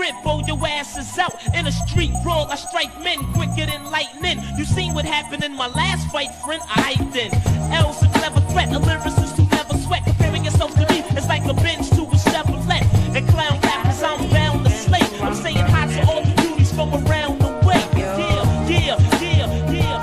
crib, blow your asses out. In a street brawl, I strike men quicker than lightning. You seen what happened in my last fight, friend? I hyped in. L's a clever threat, a lyricist who never sweat. Comparing yourself to me is like a bench to a Chevrolet. And clown rappers, I'm bound to slay. I'm saying hi to all the beauties from around the way. Yeah, yeah, yeah, yeah.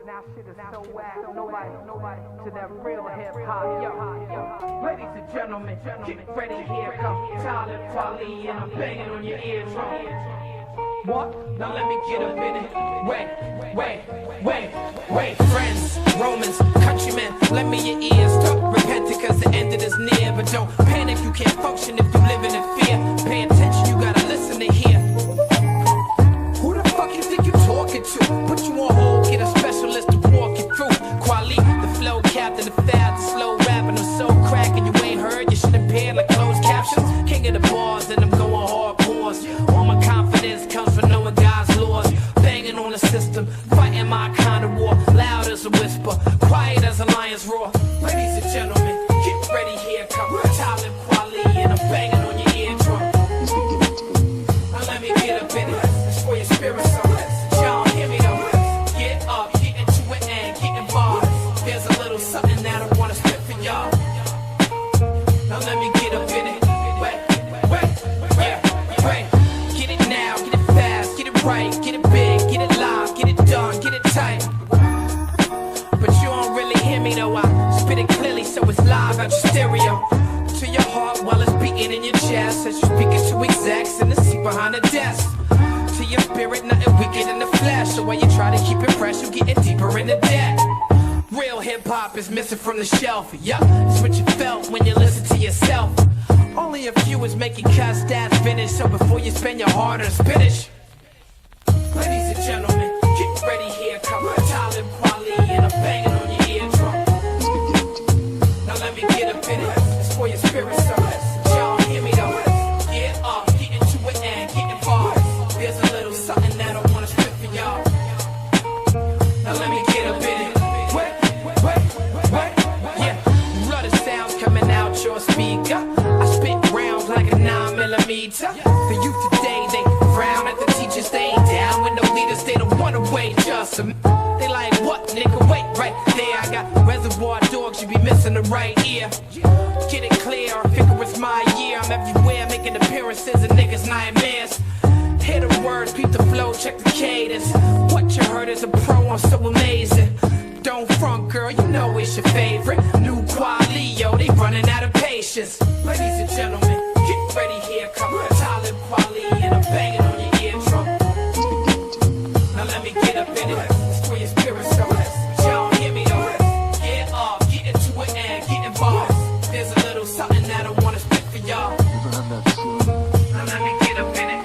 Now shit is so whack, nobody to that real hip hop. Yo, ladies and gentlemen, get ready, here come Talib Kweli, and I'm banging on your eardrum. What? Now let me get up in it. Wait, friends, Romans, countrymen, lend me your ears. Don't repent it cause the end of this near. But don't panic, you can't function if you living in fear. Pay attention, you gotta listen to hear. Who the fuck you think you talking to? Put you on hold, get a specialist to walk you through. Kweli, the flow captain, the fast, the slow rapping. I'm so cracking, you ain't heard, you should appear like closed captions. King of the bars, and I'm going hardcores. All my confidence comes from knowing God's laws. Banging on the system, fighting my kind of war. Loud as a whisper, quiet as a lion's roar. Ladies and gentlemen, get ready, here come Talib Kweli, and I'm banging on your eardrum. Now let me get up in it. For your spirit, so y'all hear me though. Get up, get into it and get involved. There's a little something that I wanna spit for y'all. Now let me get up in it. Wait. Get it now, get it fast, get it right, get it big, get it live, get it done, get it tight. But you don't really hear me though. I spit it clearly so it's live out your stereo. To your heart while it's beating in your chest. As you speaking to execs in the seat behind the desk. To your spirit, nothing wicked in the flesh. So while you try to keep it fresh, you getting deeper in the debt. Real hip-hop is missing from the shelf. Yup, it's what you felt when you listen to yourself. Only a few is making cuts, that's finished. So before you spend your heart on spinach. Ladies and gentlemen, get ready, here come Talib Kweli, and I'm banging on your eardrum. Now let me get up in it. It's for your spirit, so y'all hear me though. Get up, get into it and get involved. There's a little something that I wanna spit for y'all. Now let me get up in it. Wait. Yeah, rudder sounds coming out your speaker. I spit rounds like a 9mm. The youth today, they frown at the teachers. They ain't down with no leaders. They don't wanna wait just a minute. They like, what, nigga? Wait right there. I got Reservoir Dogs, you be missing the right ear. Get it clear, I figure it's my year. I'm everywhere making appearances and niggas' nightmares. Hear the words, peep the flow, check the cadence. What you heard is a pro, I'm so amazing. Don't front, girl, you know it's your favorite. New Kweli, yo, they running out of patience. Ladies and gentlemen, get ready, here come Talib Kweli, and I'm banging on your eardrum. Now let me get up in it. It's for your spirit, so y'all hear me though. Get up, get into it and get involved. There's a little something that I wanna spit for y'all. Now let me get up in it.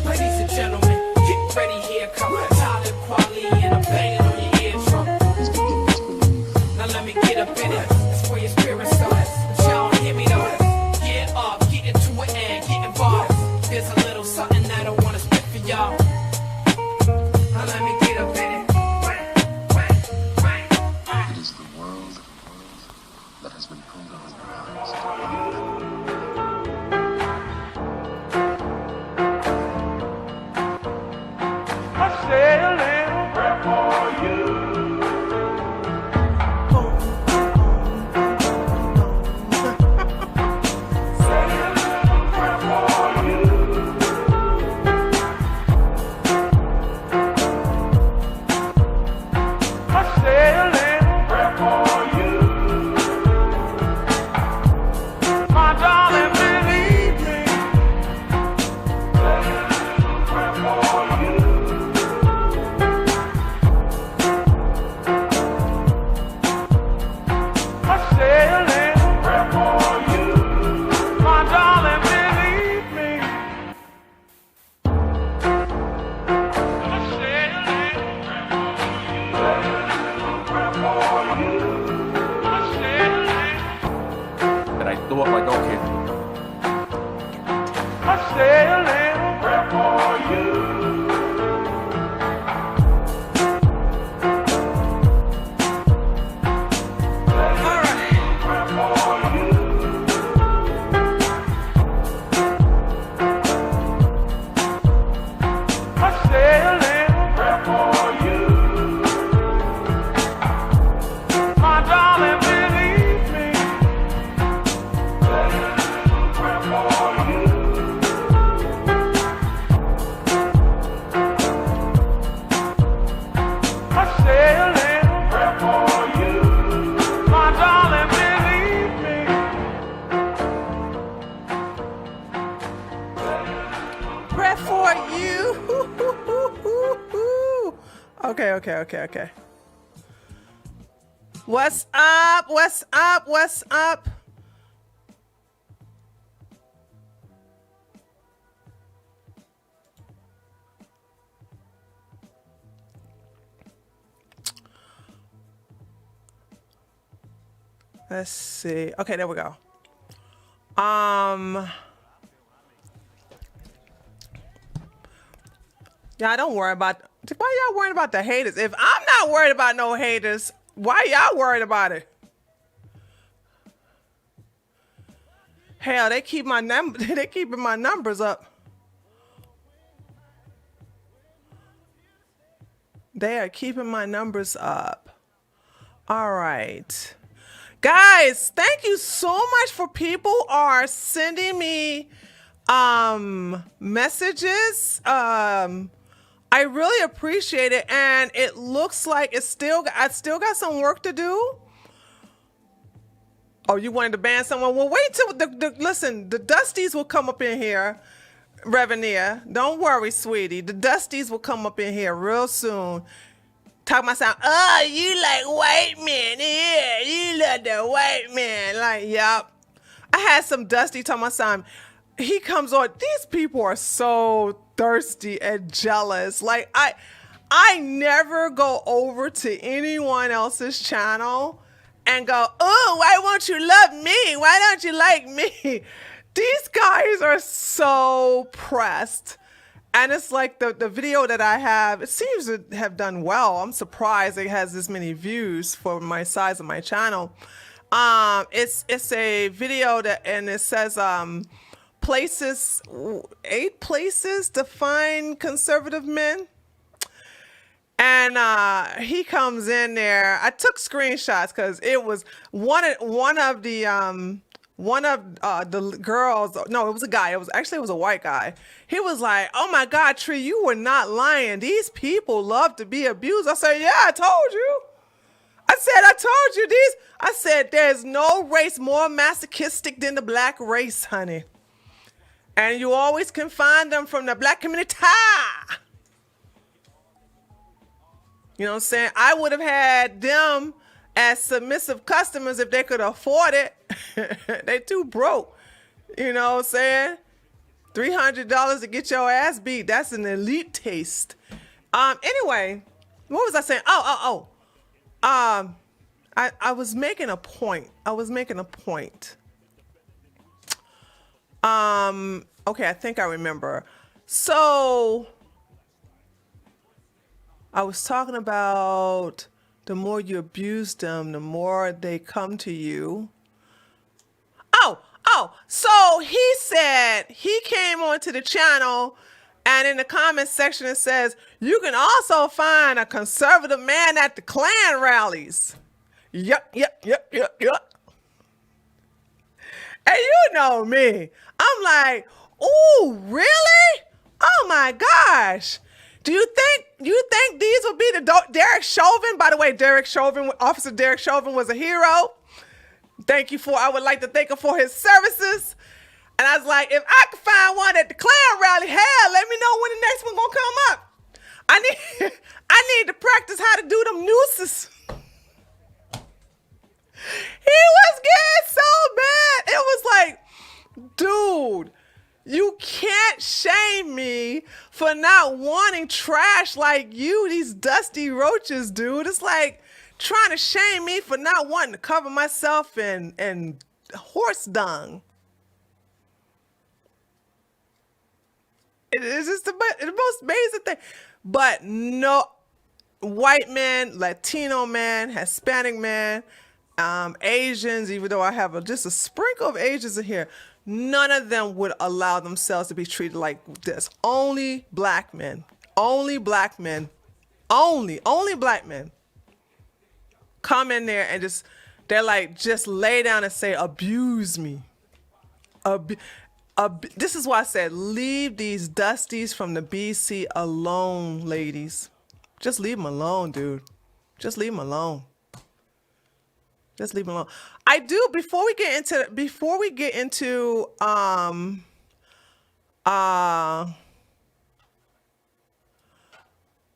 Ladies and gentlemen, get ready, here come Talib Kweli, and I'm banging on your eardrum. Now let me get up in it. It's for your spirit, so to walk like okay. I say a little prayer for you. Okay. What's up? What's up? What's up? Let's see. Okay, there we go. Yeah, don't worry about. Why y'all worried about the haters? If I'm not worried about no haters, why y'all worried about it? Hell, they keep my they keeping my numbers up. They are keeping my numbers up. All right. Guys, thank you so much for people are sending me messages. I really appreciate it, and it looks like I still got some work to do. Oh, you wanted to ban someone? Well, wait till listen. The Dusties will come up in here, Revenia. Don't worry, sweetie. The Dusties will come up in here real soon. Talk my sound. Oh, you like white men? Yeah, you love the white man. Like, yep. I had some Dusty talk my sound. He comes on. These people are so thirsty and jealous. Like I never go over to anyone else's channel and go, oh, why won't you love me? Why don't you like me? These guys are so pressed. And it's like the video that I have, it seems to have done well. I'm surprised it has this many views for my size of my channel. It's a video and it says 8 places to find conservative men. And he comes in there. I took screenshots because it was one of the girls. No, it was a guy. It was a white guy. He was like, "Oh my God, Tree, you were not lying. These people love to be abused." I said, "Yeah, I told you. I told you these. I said there's no race more masochistic than the black race, honey. And you always can find them from the black community." You know what I'm saying? I would have had them as submissive customers if they could afford it. They too broke. You know what I'm saying? $300 to get your ass beat. That's an elite taste. Anyway, what was I saying? I was making a point. Okay, I think I remember. So I was talking about the more you abuse them, the more they come to you. So he said he came onto the channel, and in the comment section it says, you can also find a conservative man at the Klan rallies. Yep. And you know me. I'm like, ooh, really? Oh my gosh. Do you think these will be the Derek Chauvin? By the way, Officer Derek Chauvin was a hero. I would like to thank him for his services. And I was like, if I could find one at the Klan rally, hell, let me know when the next one gonna come up. I need to practice how to do them nooses. He was getting so bad. It was like, dude, you can't shame me for not wanting trash like you, these dusty roaches, dude. It's like trying to shame me for not wanting to cover myself in horse dung. It is just the most amazing thing. But no, white men, Latino men, Hispanic men, Asians, even though I have just a sprinkle of Asians in here, none of them would allow themselves to be treated like this. Only black men. Only black men. Only black men come in there and they're like, just lay down and say, abuse me. This is why I said, leave these dusties from the BC alone, ladies. Just leave them alone, dude. Just leave them alone. Just leave them alone. I do, before we get into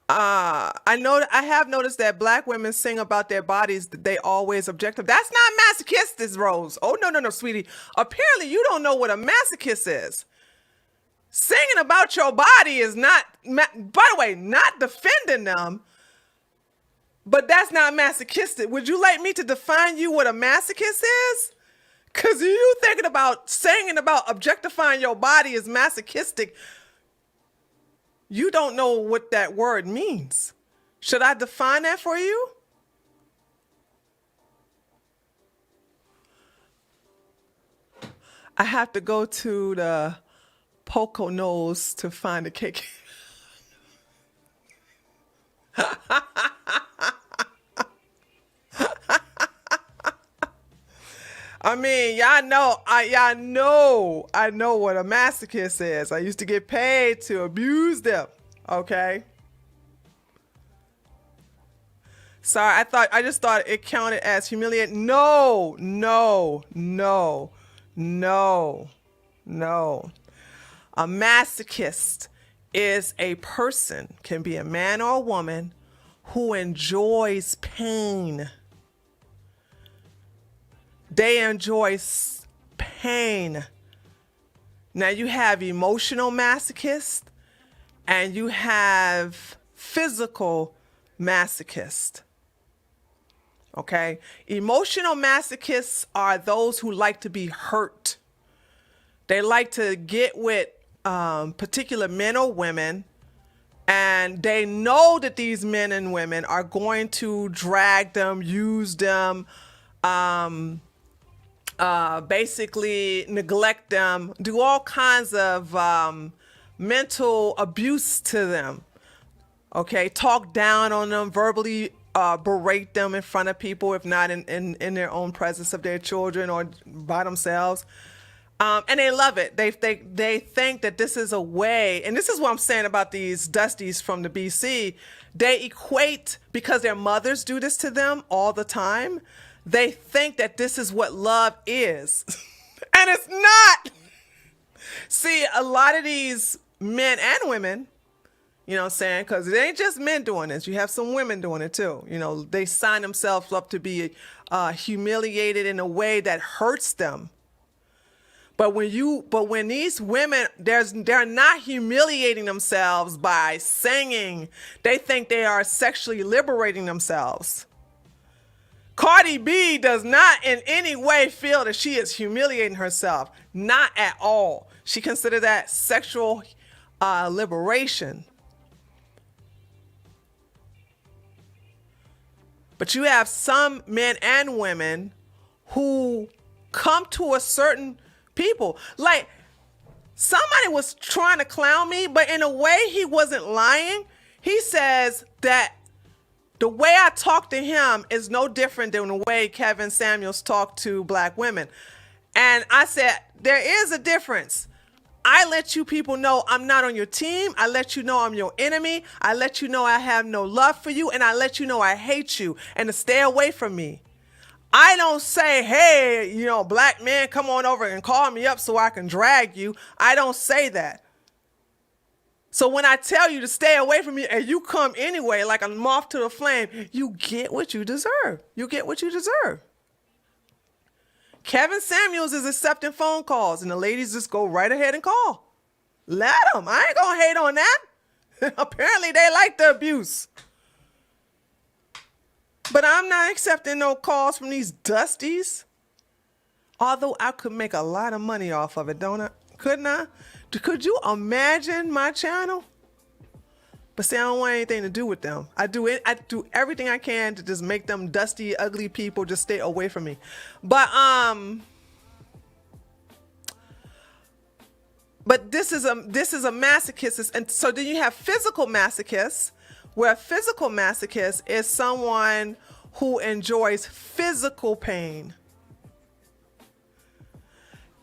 I have noticed that black women sing about their bodies that they always objective. That's not masochistic, Rose. Oh, no, sweetie. Apparently you don't know what a masochist is. Singing about your body is not, by the way, not defending them, but that's not masochistic. Would you like me to define you what a masochist is? Because you thinking about singing about objectifying your body is masochistic. You don't know what that word means. Should I define that for you? I have to go to the Poconos to find the cake. I mean, I know what a masochist is. I used to get paid to abuse them. Okay. Sorry, I just thought it counted as humiliating. No. A masochist is a person, can be a man or a woman, who enjoys pain. They enjoy pain. Now you have emotional masochist and you have physical masochist. Okay? Emotional masochists are those who like to be hurt. They like to get with particular men or women, and they know that these men and women are going to drag them, use them, basically neglect them, do all kinds of mental abuse to them. Okay, talk down on them, verbally berate them in front of people, if not in their own presence of their children or by themselves. And they love it. They think that this is a way, and this is what I'm saying about these dusties from the BC. They equate, because their mothers do this to them all the time, they think that this is what love is. And it's not. See, a lot of these men and women, you know what I'm saying? Because it ain't just men doing this. You have some women doing it too. You know, they sign themselves up to be humiliated in a way that hurts them. But when these women, they're not humiliating themselves by singing. They think they are sexually liberating themselves. Cardi B does not in any way feel that she is humiliating herself. Not at all. She considers that sexual liberation. But you have some men and women who come to a certain people. Like, somebody was trying to clown me, but in a way he wasn't lying. He says that the way I talk to him is no different than the way Kevin Samuels talked to black women. And I said, there is a difference. I let you people know I'm not on your team. I let you know I'm your enemy. I let you know I have no love for you. And I let you know I hate you and to stay away from me. I don't say, hey, you know, black man, come on over and call me up so I can drag you. I don't say that. So when I tell you to stay away from me and you come anyway, like a moth to the flame, you get what you deserve. You get what you deserve. Kevin Samuels is accepting phone calls, and the ladies just go right ahead and call. Let them. I ain't gonna hate on that. Apparently they like the abuse. But I'm not accepting no calls from these dusties. Although I could make a lot of money off of it, don't I? Couldn't I? Could you imagine my channel? But see, I don't want anything to do with them. I do everything I can to just make them dusty, ugly people just stay away from me. But this is a masochist, and so then you have physical masochists, where a physical masochist is someone who enjoys physical pain.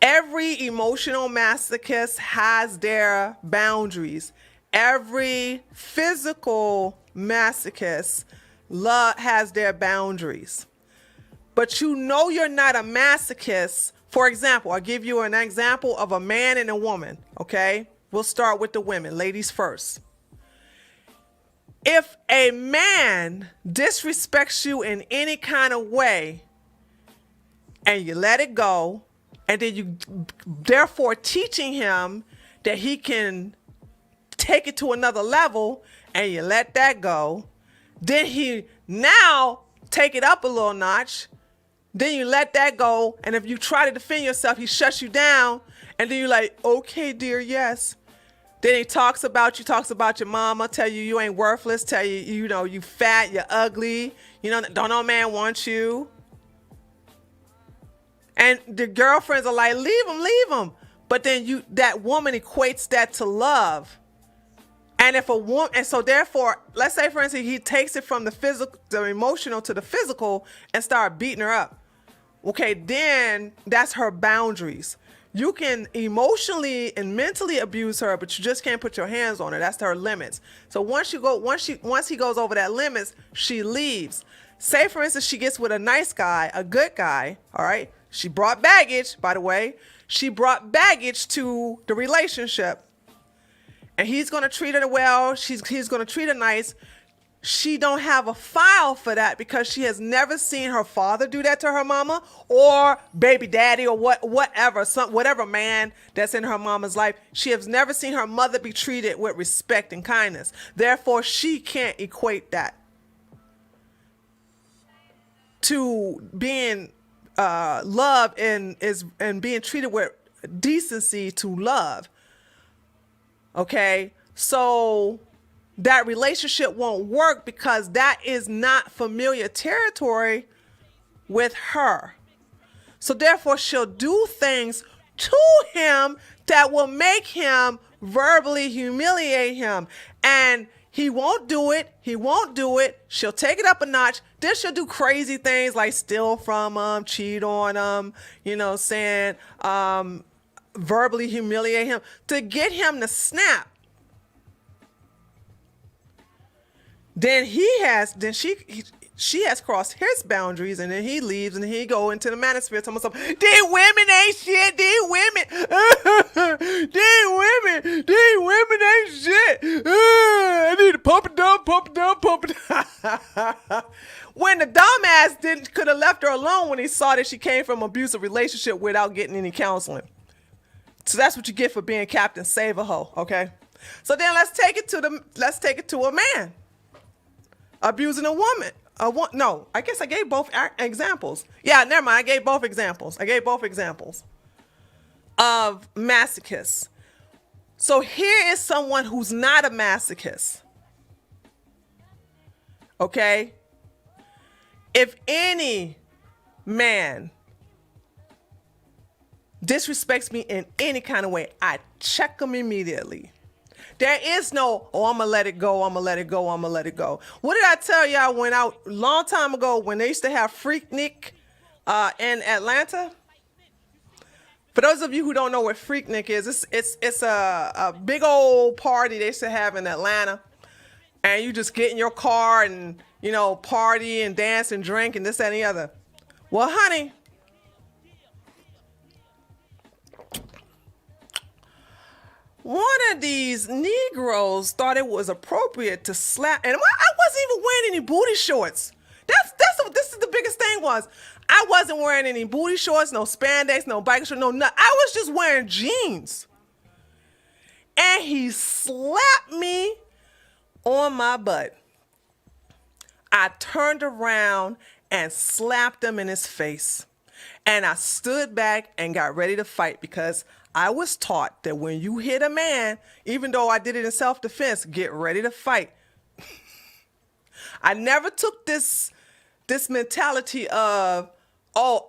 Every emotional masochist has their boundaries. Every physical masochist has their boundaries. But you know you're not a masochist. For example, I'll give you an example of a man and a woman, okay? We'll start with the women, ladies first. If a man disrespects you in any kind of way and you let it go, and then you therefore teaching him that he can take it to another level, and you let that go, then he now take it up a little notch, then you let that go, and if you try to defend yourself, he shuts you down, and then you're like, okay, dear, yes. Then he talks about your mama, tell you you ain't worthless, tell you, you know, you fat, you're ugly, you know, don't no man want you. And the girlfriends are like, leave him. But then that woman equates that to love. And if a woman, and so therefore, let's say for instance, he takes it from the emotional to the physical and start beating her up. Okay, then that's her boundaries. You can emotionally and mentally abuse her, but you just can't put your hands on her. That's her limits. So once he goes over that limits, she leaves. Say for instance, she gets with a nice guy, a good guy, all right? She brought baggage, by the way. She brought baggage to the relationship. And he's going to treat her well. He's going to treat her nice. She don't have a file for that because she has never seen her father do that to her mama or baby daddy or whatever man that's in her mama's life. She has never seen her mother be treated with respect and kindness. Therefore, she can't equate that to being love and being treated with decency to love. Okay, so that relationship won't work because that is not familiar territory with her. So therefore, she'll do things to him that will make him verbally humiliate him. And he won't do it. She'll take it up a notch. Then she'll do crazy things like steal from him, cheat on him, verbally humiliate him to get him to snap. Then she has crossed his boundaries, and then he leaves, and he go into the manosphere telling himself, these women ain't shit, these women ain't shit. I need to pump it down. When the dumbass could have left her alone when he saw that she came from an abusive relationship without getting any counseling. So that's what you get for being Captain Save-A-Ho, okay? So then let's take it to a man abusing a woman. No, I guess I gave both examples. Yeah, never mind. I gave both examples of masochists. So here is someone who's not a masochist. Okay? If any man disrespects me in any kind of way, I check him immediately. There is no, I'm going to let it go. What did I tell y'all when out a long time ago when they used to have Freaknik in Atlanta? For those of you who don't know what Freaknik is, it's a big old party they used to have in Atlanta. And you just get in your car and, party and dance and drink and this, that, and the other. Well, honey, one of these Negroes thought it was appropriate to slap, and I wasn't even wearing any booty shorts. This is the biggest thing was, I wasn't wearing any booty shorts, no spandex, no biker shorts, no nothing. I was just wearing jeans. And he slapped me on my butt. I turned around and slapped him in his face. And I stood back and got ready to fight because I was taught that when you hit a man, even though I did it in self-defense, get ready to fight. I never took this mentality of,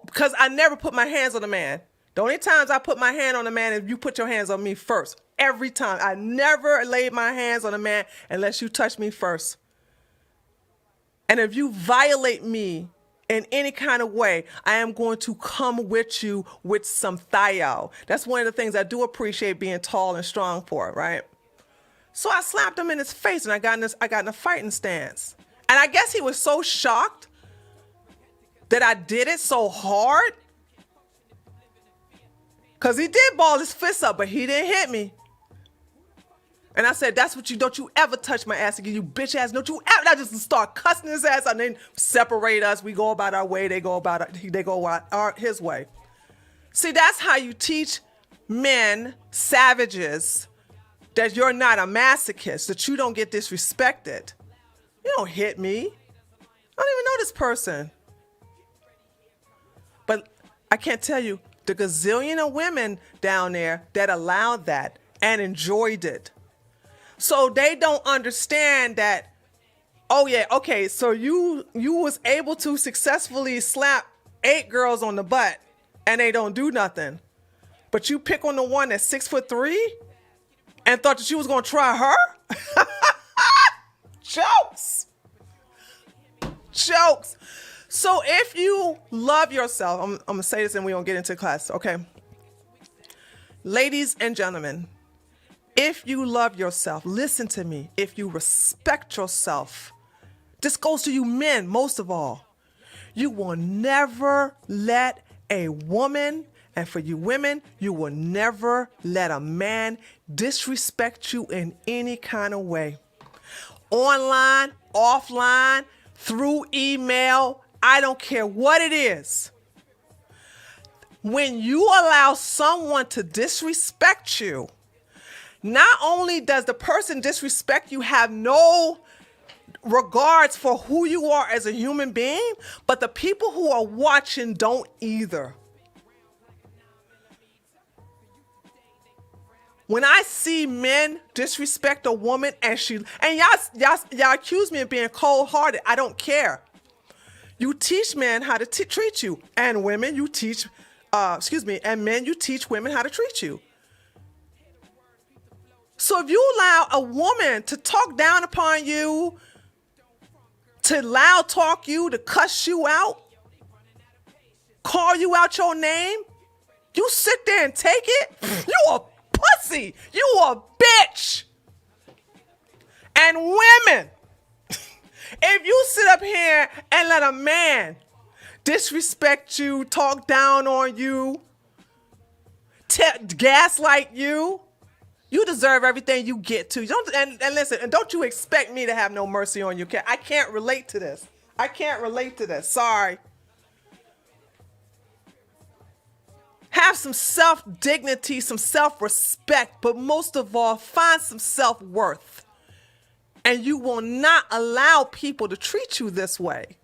because I never put my hands on a man. The only times I put my hand on a man is you put your hands on me first. Every time. I never laid my hands on a man unless you touch me first. And if you violate me in any kind of way, I am going to come with you with some thio. That's one of the things I do appreciate being tall and strong for, right? So I slapped him in his face and I got in a fighting stance. And I guess he was so shocked that I did it so hard. Because he did ball his fist up, but he didn't hit me. And I said, don't you ever touch my ass again, you bitch ass. Don't you ever. I just start cussing his ass and then separate us. We go about our way. They go his way. See, that's how you teach men, savages, that you're not a masochist, that you don't get disrespected. You don't hit me. I don't even know this person. But I can't tell you the gazillion of women down there that allowed that and enjoyed it. So they don't understand that, oh yeah, okay, so you was able to successfully slap 8 girls on the butt and they don't do nothing. But you pick on the one that's 6'3" and thought that you was gonna try her? Jokes. So if you love yourself, I'm gonna say this and we're gonna get into class, okay? Ladies and gentlemen, if you love yourself, listen to me. If you respect yourself, this goes to you men most of all. You will never let a woman, and for you women, you will never let a man disrespect you in any kind of way. Online, offline, through email, I don't care what it is. When you allow someone to disrespect you, not only does the person disrespect you, have no regards for who you are as a human being, but the people who are watching don't either. When I see men disrespect a woman and y'all accuse me of being cold-hearted, I don't care. You teach men how to treat you, and women you teach, and men you teach women how to treat you. So if you allow a woman to talk down upon you, to loud talk you, to cuss you out, call you out your name, you sit there and take it, you a pussy, you a bitch. And women, if you sit up here and let a man disrespect you, talk down on you, gaslight you, you deserve everything you get to. And listen, and don't you expect me to have no mercy on you. I can't relate to this. Sorry. Have some self-dignity, some self-respect, but most of all, find some self-worth. And you will not allow people to treat you this way.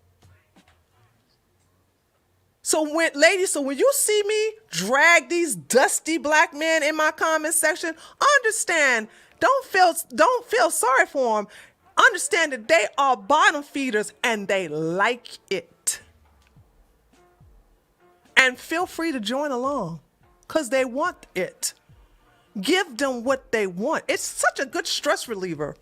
So when you see me drag these dusty black men in my comment section, understand, don't feel sorry for them. Understand that they are bottom feeders and they like it. And feel free to join along because they want it. Give them what they want. It's such a good stress reliever.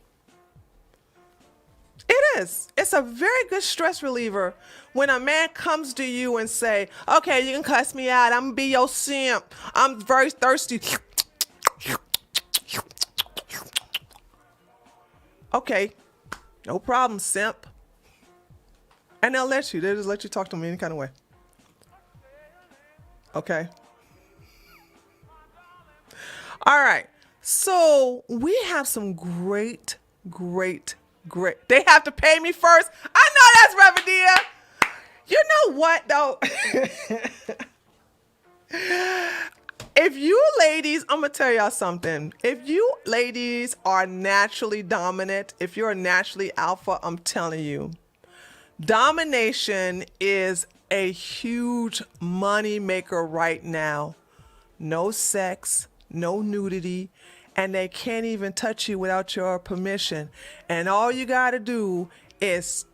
It is. It's a very good stress reliever when a man comes to you and say, okay, you can cuss me out. I'm going to be your simp. I'm very thirsty. Okay, no problem, simp. And they'll just let you talk to them any kind of way. Okay. All right. So we have some great. They have to pay me first. I know that's Revenia. You know what though? If you ladies, I'm gonna tell y'all something. If you ladies are naturally dominant, if you're naturally alpha, I'm telling you, domination is a huge money maker right now. No sex, no nudity, and they can't even touch you without your permission. And all you got to do is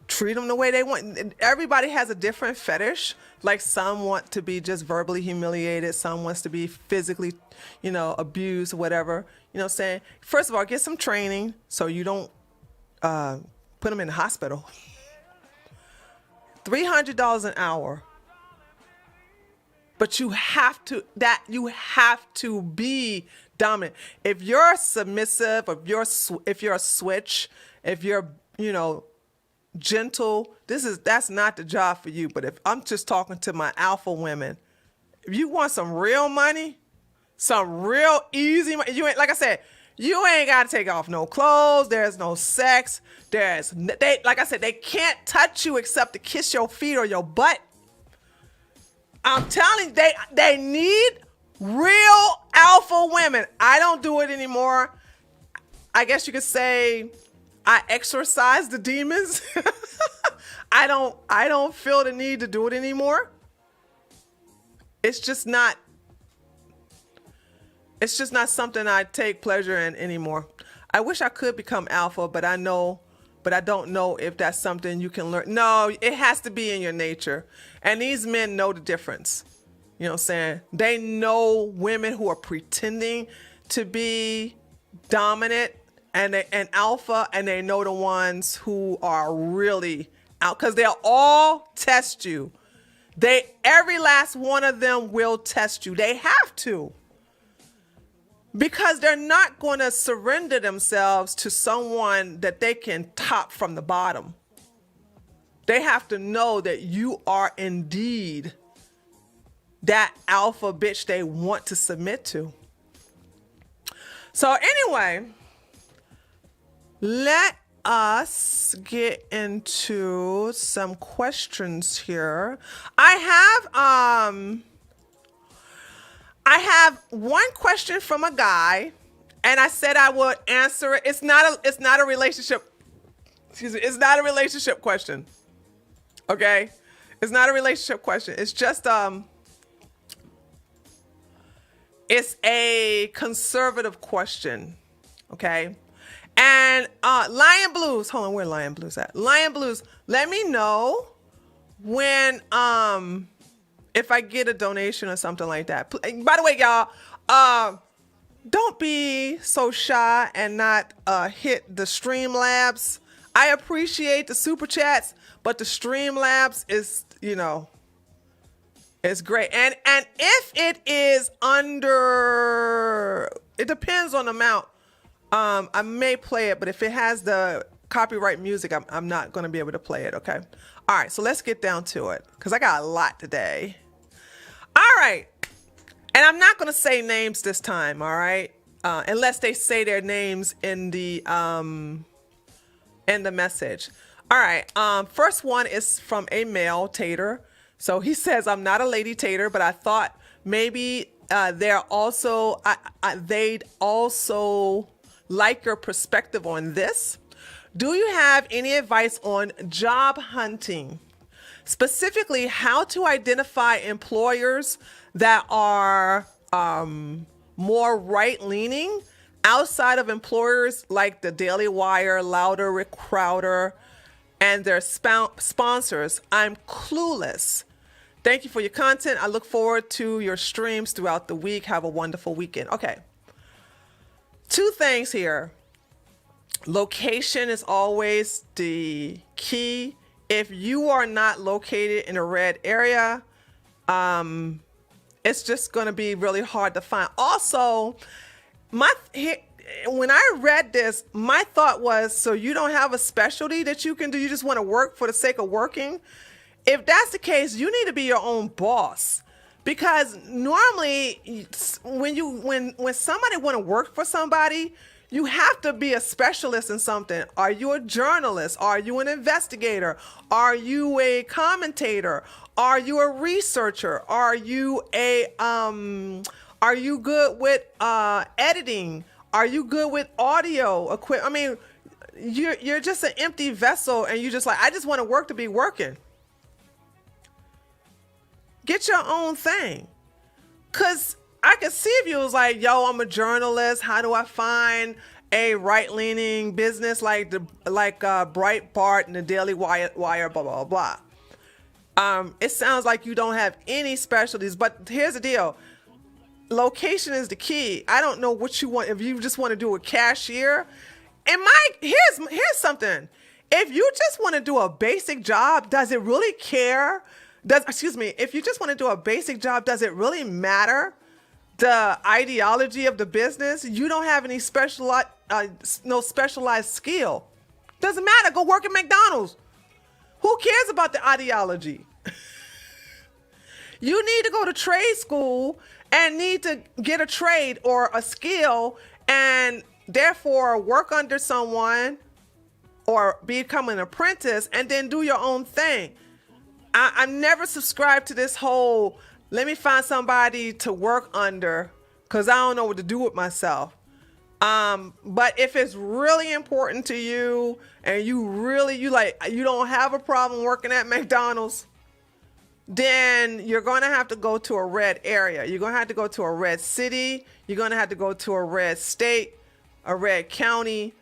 treat them the way they want. Everybody has a different fetish. Like some want to be just verbally humiliated. Some wants to be physically, abused, whatever. You know what I'm saying? First of all, get some training so you don't put them in the hospital. $300 an hour. But you have to be dominant. If you're submissive, if you're a switch, if you're, gentle, that's not the job for you. But if I'm just talking to my alpha women, if you want some real money, some real easy money, like I said, you ain't got to take off no clothes. There's no sex. Like I said, they can't touch you except to kiss your feet or your butt. I'm telling you, they need real alpha women. I don't do it anymore. I guess you could say I exorcise the demons. I don't feel the need to do it anymore. It's just not something I take pleasure in anymore. I wish I could become alpha, but I don't know if that's something you can learn. No, it has to be in your nature. And these men know the difference. You know what I'm saying? They know women who are pretending to be dominant and alpha, and they know the ones who are really out, because they'll all test you. Every last one of them will test you. They have to. Because they're not going to surrender themselves to someone that they can top from the bottom. They have to know that you are indeed that alpha bitch they want to submit to. So anyway, let us get into some questions here. I have one question from a guy, and I said I would answer it. It's not a relationship. Excuse me. It's not a relationship question. Okay? It's not a relationship question. It's just it's a conservative question. Okay? And Lion Blues, hold on, where Lion Blues at? Lion Blues, let me know when if I get a donation or something like that. By the way, y'all, don't be so shy and not hit the Streamlabs. I appreciate the super chats, but the Streamlabs is, it's great. And if it is under, it depends on the amount. I may play it, but if it has the copyright music, I'm not going to be able to play it. Okay. All right. So let's get down to it, because I got a lot today. All right. And I'm not going to say names this time. All right. Unless they say their names in the message. All right. First one is from a male tater. So he says, I'm not a lady tater, but I thought maybe they'd also like your perspective on this. Do you have any advice on job hunting? Specifically, how to identify employers that are more right-leaning outside of employers like the Daily Wire, Louder, Rick Crowder, and their sponsors. I'm clueless. Thank you for your content. I look forward to your streams throughout the week. Have a wonderful weekend. Okay. Two things here. Location is always the key. If you are not located in a red area, it's just going to be really hard to find. Also, when I read this, my thought was, so you don't have a specialty that you can do? You just want to work for the sake of working? If that's the case, you need to be your own boss. Because normally when somebody want to work for somebody, you have to be a specialist in something. Are you a journalist? Are you an investigator? Are you a commentator? Are you a researcher? Are you good with editing? Are you good with audio equipment? I mean, you're just an empty vessel, and you just like, I just want to work to be working. Get your own thing. Cause I could see if you was like, yo, I'm a journalist. How do I find a right-leaning business like Breitbart and the Daily Wire, blah, blah, blah. It sounds like you don't have any specialties, but here's the deal. Location is the key. I don't know what you want. If you just want to do a cashier, here's something. If you just want to do a basic job, does it really care? If you just want to do a basic job, does it really matter the ideology of the business? You don't have any no specialized skill. Doesn't matter. Go work at McDonald's. Who cares about the ideology? You need to go to trade school and need to get a trade or a skill and therefore work under someone or become an apprentice and then do your own thing. I'm never subscribed to this whole, let me find somebody to work under because I don't know what to do with myself. But if it's really important to you and you don't have a problem working at McDonald's, then you're going to have to go to a red area. You're going to have to go to a red city. You're going to have to go to a red state, a red county,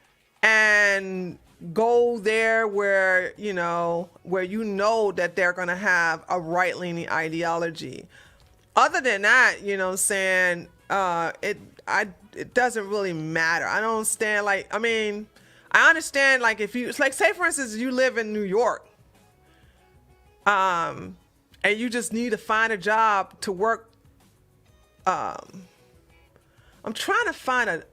and go there where you know that they're going to have a right-leaning ideology. Other than that, you know what I'm saying, it doesn't really matter. I don't understand. I understand. Like if you, it's like, say for instance, you live in New York, and you just need to find a job to work. I'm trying to find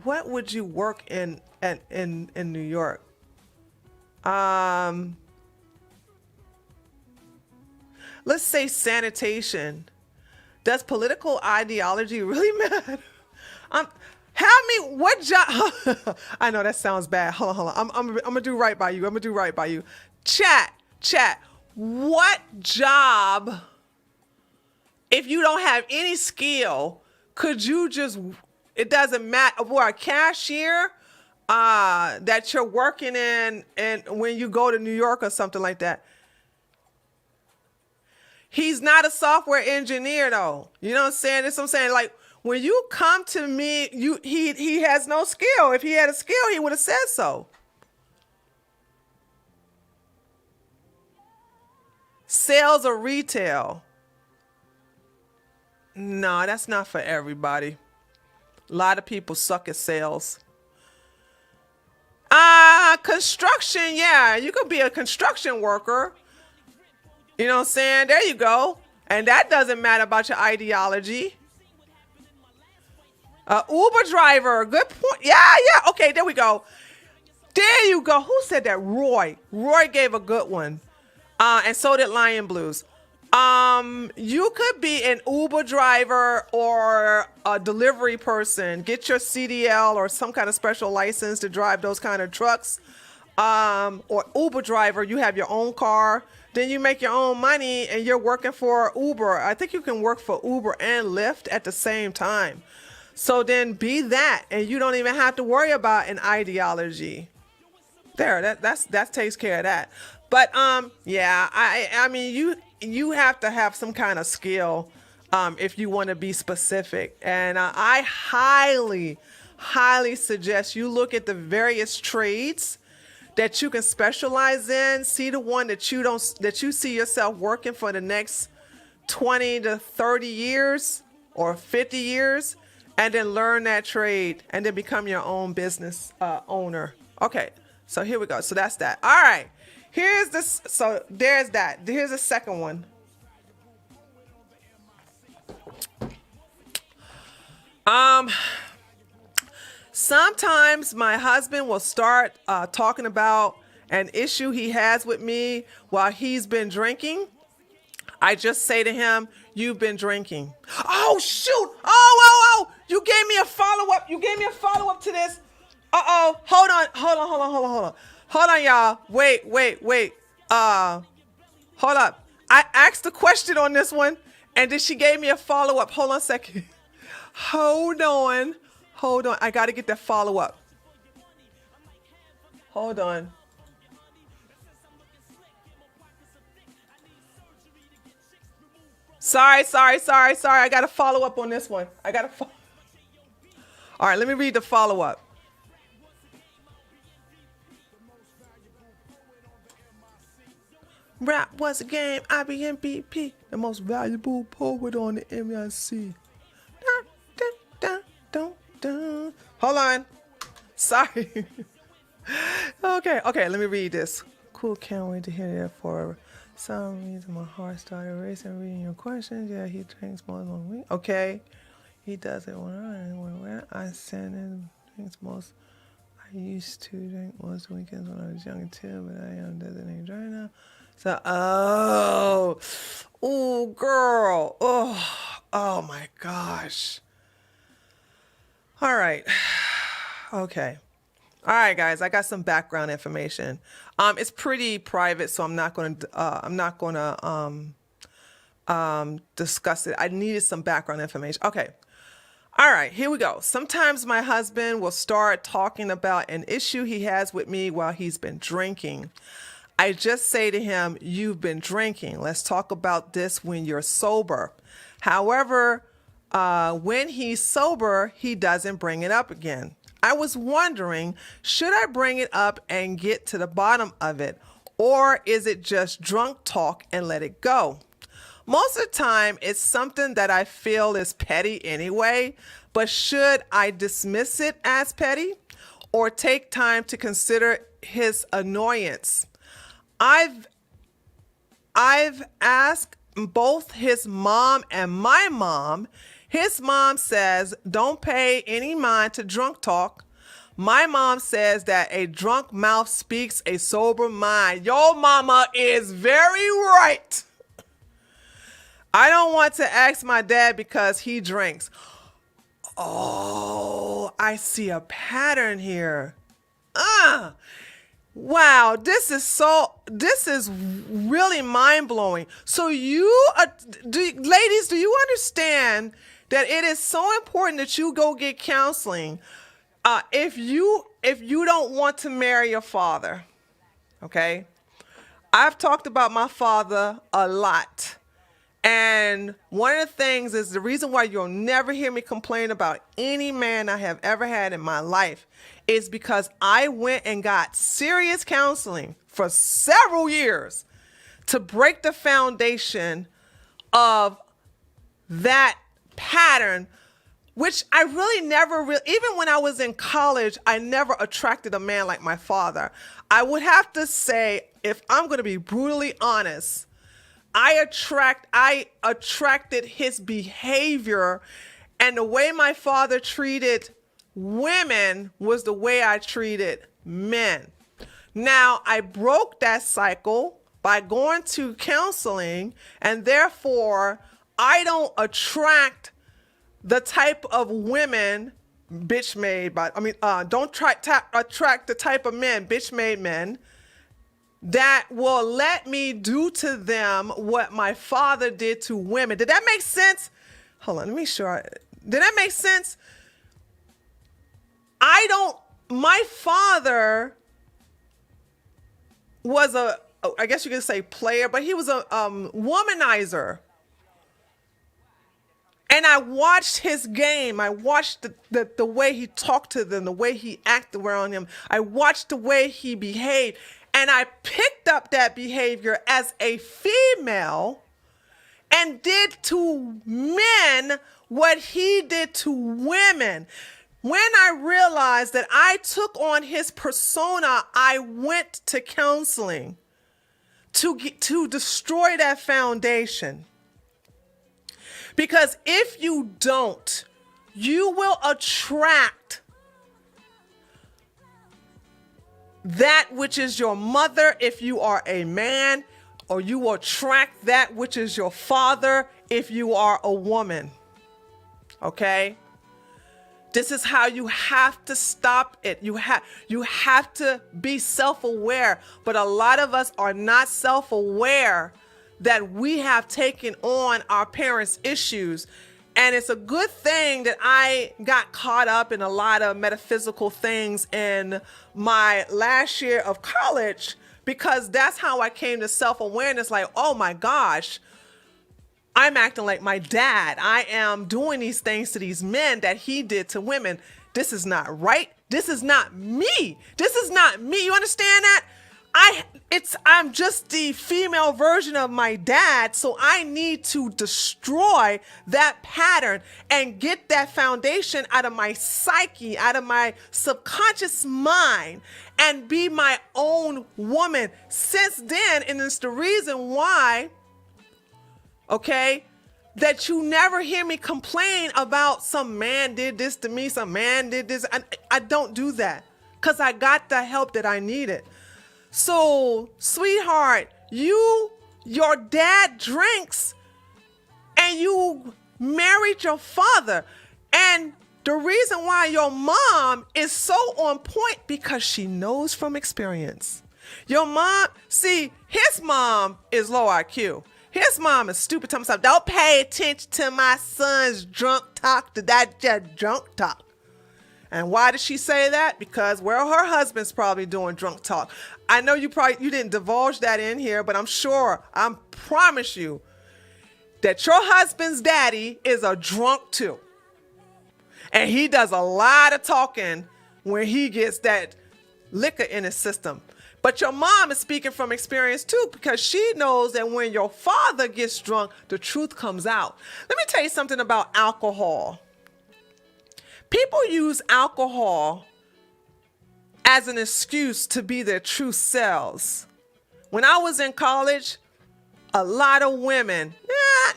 what would you work in New York? Let's say sanitation. Does political ideology really matter? Help me. What job? I know that sounds bad. Hold on. I'm gonna do right by you. Chat. What job, if you don't have any skill, could you just? It doesn't matter. Or a cashier that you're working in, and when you go to New York or something like that. He's not a software engineer though. You know what I'm saying? That's what I'm saying. Like when you come to me, he has no skill. If he had a skill, he would have said so. Sales or retail? No, that's not for everybody. A lot of people suck at sales. Construction, yeah. You could be a construction worker. You know what I'm saying? There you go. And that doesn't matter about your ideology. Uber driver, good point. Yeah. Okay, there we go. There you go. Who said that? Roy. Roy gave a good one. And so did Lion Blues. You could be an Uber driver or a delivery person. Get your CDL or some kind of special license to drive those kind of trucks. Or Uber driver, you have your own car. Then you make your own money and you're working for Uber. I think you can work for Uber and Lyft at the same time. So then be that, and you don't even have to worry about an ideology. There, that takes care of that. But yeah, I mean you have to have some kind of skill if you want to be specific. And I highly suggest you look at the various trades that you can specialize in. See the one that you see yourself working for the next 20 to 30 years or 50 years, and then learn that trade and then become your own business owner. Okay, so here we go. So that's that. All right, here's this. So there's that. Here's the second one. Sometimes my husband will start talking about an issue he has with me while he's been drinking. I just say to him, "You've been drinking." Oh, shoot. Oh. You gave me a follow-up. To this. Uh-oh. Hold on, y'all. Wait. Hold up. I asked a question on this one, and then she gave me a follow-up. Hold on a second. Hold on. I got to get that follow-up. Hold on. Sorry. I got to follow up on this one. All right, let me read the follow up. Rap was a game, IBMBP, the most valuable poet on the MIC. Hold on. Sorry. Okay, let me read this. Cool, can't wait to hear that. For some reason, my heart started racing reading your questions. Yeah, he drinks more than 1 week. Okay. He does it when I send him drinks most. I used to drink most weekends when I was younger too, but I am designated right now. So, oh, girl. Oh my gosh. All right. Okay. All right, guys. I got some background information. It's pretty private, so I'm not going to discuss it. I needed some background information. Okay. All right, here we go. Sometimes my husband will start talking about an issue he has with me while he's been drinking. I just say to him, "You've been drinking. Let's talk about this when you're sober." However, when he's sober, he doesn't bring it up again. I was wondering, should I bring it up and get to the bottom of it, or is it just drunk talk and let it go? Most of the time, it's something that I feel is petty anyway, but should I dismiss it as petty or take time to consider his annoyance? I've asked both his mom and my mom. His mom says, don't pay any mind to drunk talk. My mom says that a drunk mouth speaks a sober mind. Your mama is very right. I don't want to ask my dad because he drinks. Oh, I see a pattern here. Wow, this is really mind-blowing. So ladies, do you understand that it is so important that you go get counseling if you don't want to marry your father? Okay? I've talked about my father a lot. And one of the things is the reason why you'll never hear me complain about any man I have ever had in my life is because I went and got serious counseling for several years to break the foundation of that pattern, which I really even when I was in college, I never attracted a man like my father. I would have to say, if I'm going to be brutally honest, I attracted his behavior, and the way my father treated women was the way I treated men. Now, I broke that cycle by going to counseling, and therefore I don't attract the type of women don't attract the type of men, bitch-made men, that will let me do to them what my father did to women. Did that make sense? Hold on, let me sure. Did that make sense? My father was I guess you could say player, but he was a womanizer. And I watched his game. I watched the way he talked to them, the way he acted around them. I watched the way he behaved. And I picked up that behavior as a female and did to men what he did to women. When I realized that I took on his persona, I went to counseling to destroy that foundation. Because if you don't, you will attract that which is your mother if you are a man, or you will attract that which is your father if you are a woman. Okay? This is how you have to stop it. You have to be self-aware, but a lot of us are not self-aware that we have taken on our parents' issues. And it's a good thing that I got caught up in a lot of metaphysical things in my last year of college, because that's how I came to self-awareness. Like, oh my gosh, I'm acting like my dad. I am doing these things to these men that he did to women. This is not right. This is not me. This is not me. You understand that? I'm just the female version of my dad, so I need to destroy that pattern and get that foundation out of my psyche, out of my subconscious mind, and be my own woman. Since then, and it's the reason why, okay, that you never hear me complain about some man did this to me, some man did this. I don't do that because I got the help that I needed. So, sweetheart, your dad drinks and you married your father. And the reason why your mom is so on point because she knows from experience. Your mom, see, his mom is low IQ. His mom is stupid. Tell himself, don't pay attention to my son's drunk talk, to that just drunk talk. And why did she say that? Because, well, her husband's probably doing drunk talk. I know you didn't divulge that in here, but I'm sure, I promise you, that your husband's daddy is a drunk too. And he does a lot of talking when he gets that liquor in his system. But your mom is speaking from experience too, because she knows that when your father gets drunk, the truth comes out. Let me tell you something about alcohol. People use alcohol as an excuse to be their true selves. When I was in college, a lot of women,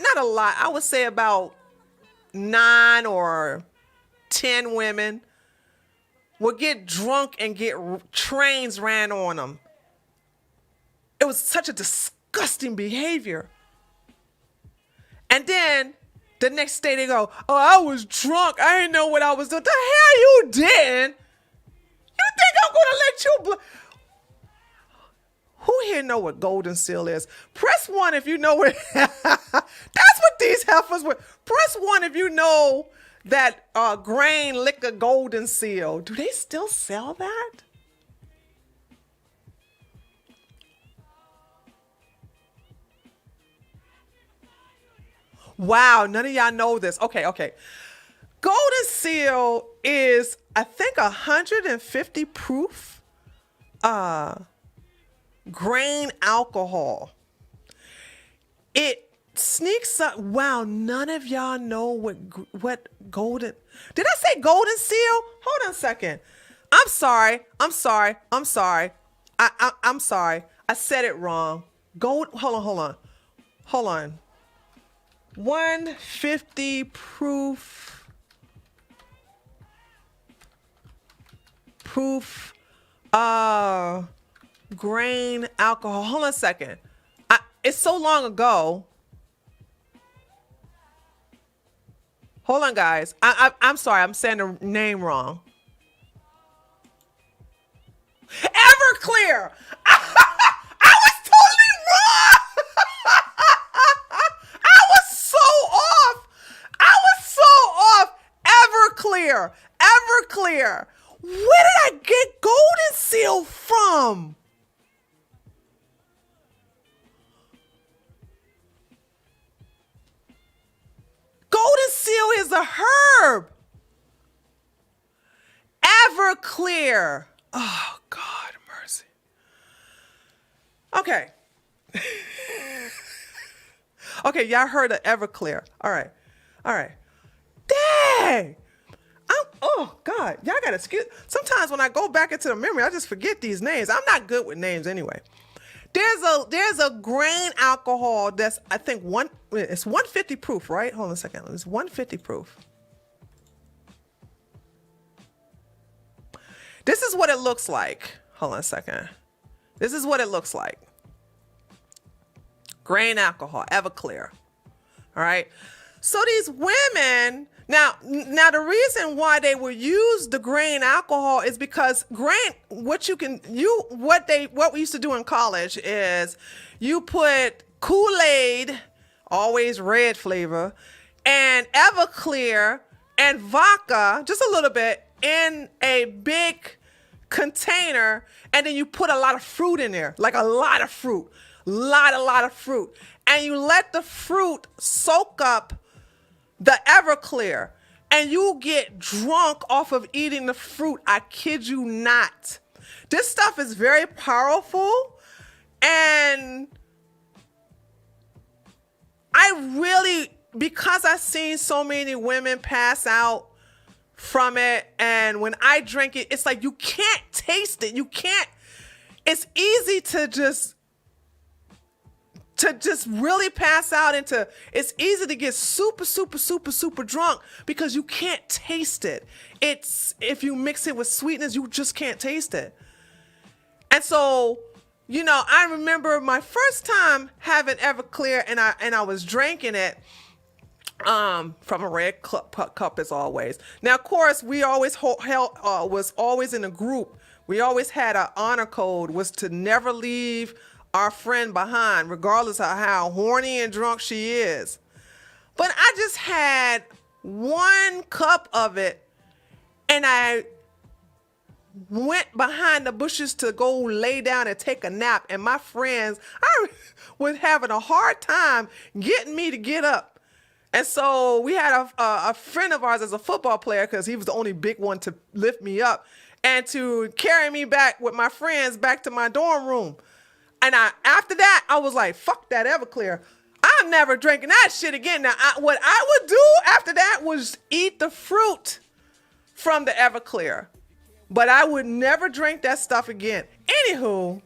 not a lot, I would say about 9 or 10 women would get drunk and get trains ran on them. It was such a disgusting behavior. And then the next day they go, oh, I was drunk. I didn't know what I was doing. The hell you didn't? You think I'm going to let you... Who here know what Golden Seal is? Press 1 if you know what... That's what these heifers were. Press 1 if you know that grain liquor Golden Seal. Do they still sell that? Wow, none of y'all know this. Okay. Golden Seal is, I think, 150 proof grain alcohol. It sneaks up. Wow, none of y'all know what golden. Did I say Golden Seal? Hold on a second. I'm sorry. I'm sorry. I said it wrong. Hold on. 150 proof grain alcohol. Hold on a second. It's so long ago. Hold on, guys. I'm sorry. I'm saying the name wrong. Everclear. I was totally wrong. I was so off. Everclear. Where did I get Golden Seal from? Golden Seal is a herb. Everclear. Oh, God mercy. Okay. Okay, y'all heard of Everclear. All right. Dang. Oh, God. Y'all got to excuse. Sometimes when I go back into the memory, I just forget these names. I'm not good with names anyway. There's a grain alcohol that's, I think, it's 150 proof, right? Hold on a second. It's 150 proof. This is what it looks like. Hold on a second. This is what it looks like. Grain alcohol, Everclear. All right. So these women, now the reason why they will use the grain alcohol is because what we used to do in college is you put Kool-Aid, always red flavor, and Everclear and vodka, just a little bit, in a big container, and then you put a lot of fruit in there, like a lot of fruit. Lot of fruit. and you let the fruit soak up the Everclear, and you get drunk off of eating the fruit. I kid you not. This stuff is very powerful, and I really, because I've seen so many women pass out from it, and when I drink it, it's like you can't taste it. You can't. It's easy to just really pass out into, it's easy to get super drunk because you can't taste it. It's, if you mix it with sweetness, you just can't taste it. And so, you know, I remember my first time having Everclear, and I was drinking it from a red cup as always. Now, of course, we always was always in a group. We always had our honor code was to never leave our friend behind, regardless of how horny and drunk she is. But I just had 1 cup of it, and I went behind the bushes to go lay down and take a nap. And my friends, I was having a hard time getting me to get up. And so we had a friend of ours as a football player, because he was the only big one to lift me up and to carry me back with my friends back to my dorm room. And after that, I was like, fuck that Everclear. I'm never drinking that shit again. Now, what I would do after that was eat the fruit from the Everclear. But I would never drink that stuff again. Anywho,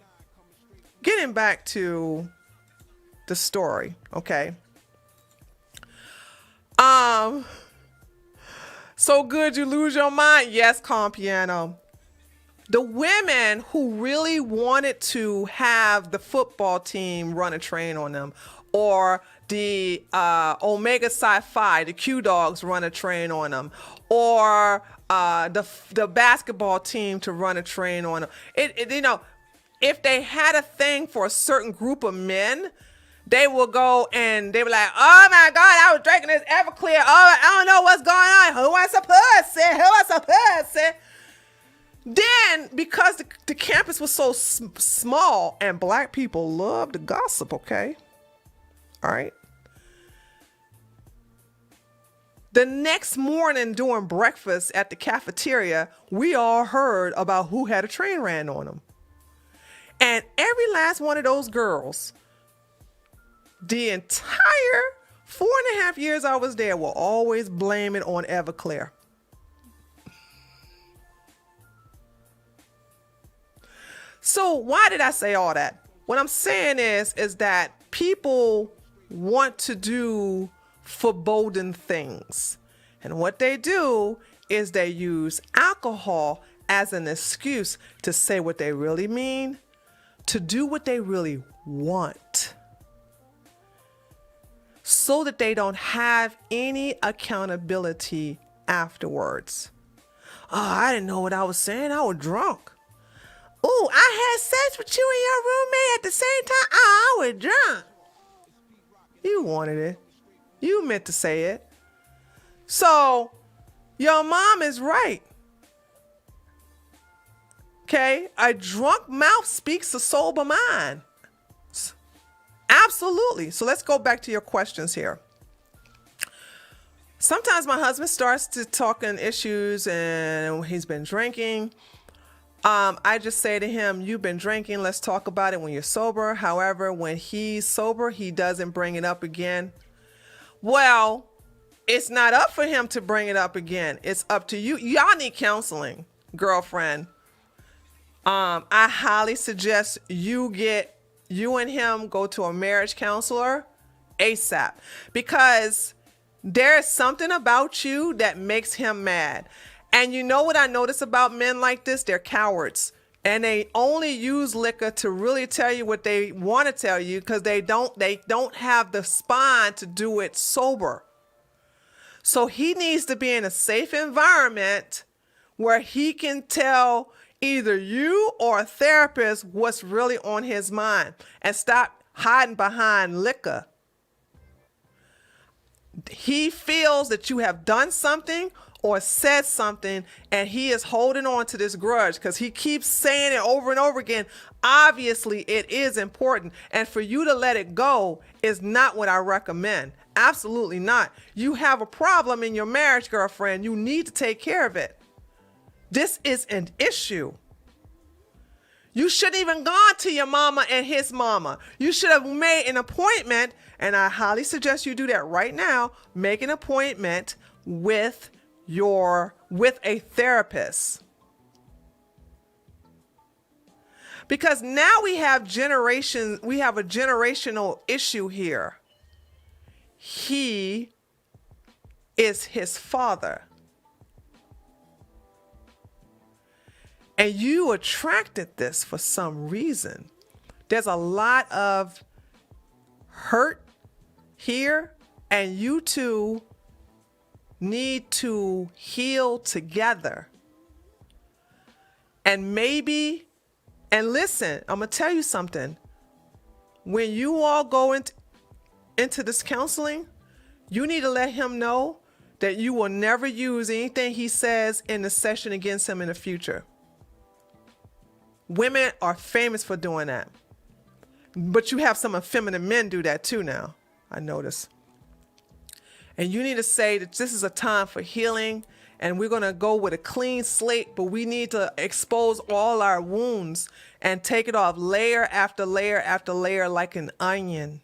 getting back to the story, okay? So good you lose your mind? Yes, Calm Piano. The women who really wanted to have the football team run a train on them, or the Omega Psi-Phi, the Q Dogs, run a train on them, or the basketball team to run a train on them. You know, if they had a thing for a certain group of men, they will go and they were like, oh my God, I was drinking this Everclear. Oh, I don't know what's going on. Who wants a pussy? Who wants a pussy? Then, because the campus was so small and black people love to gossip, okay? All right. The next morning during breakfast at the cafeteria, we all heard about who had a train ran on them. And every last one of those girls, the entire 4.5 years I was there, will always blame it on Everclear. So why did I say all that? What I'm saying is that people want to do foreboding things. And what they do is they use alcohol as an excuse to say what they really mean, to do what they really want, so that they don't have any accountability afterwards. Oh, I didn't know what I was saying. I was drunk. Oh, I had sex with you and your roommate at the same time. Oh, I was drunk. You wanted it. You meant to say it. So, your mom is right. Okay? A drunk mouth speaks a sober mind. Absolutely. So let's go back to your questions here. Sometimes my husband starts to talking issues and he's been drinking. I just say to him, you've been drinking. Let's talk about it when you're sober. However, when he's sober, he doesn't bring it up again. Well, it's not up for him to bring it up again. It's up to you. Y'all need counseling, girlfriend. I highly suggest you and him go to a marriage counselor ASAP, because there's something about you that makes him mad. And you know what I notice about men like this? They're cowards. And they only use liquor to really tell you what they want to tell you, because they don't have the spine to do it sober. So he needs to be in a safe environment where he can tell either you or a therapist what's really on his mind, and stop hiding behind liquor. He feels that you have done something, or said something and he is holding on to this grudge because he keeps saying it over and over again, obviously it is important. And for you to let it go is not what I recommend. Absolutely not. You have a problem in your marriage, girlfriend. You need to take care of it. This is an issue. You shouldn't even gone to your mama and his mama. You should have made an appointment, and I highly suggest you do that right now. Make an appointment with a therapist. Because now we have a generational issue here. He is his father. And you attracted this for some reason. There's a lot of hurt here, and you two need to heal together. And maybe, and listen, I'm going to tell you something. When you all go into this counseling, you need to let him know that you will never use anything he says in the session against him in the future. Women are famous for doing that. But you have some effeminate men do that too now, I notice. And you need to say that this is a time for healing and we're going to go with a clean slate, but we need to expose all our wounds and take it off layer after layer after layer like an onion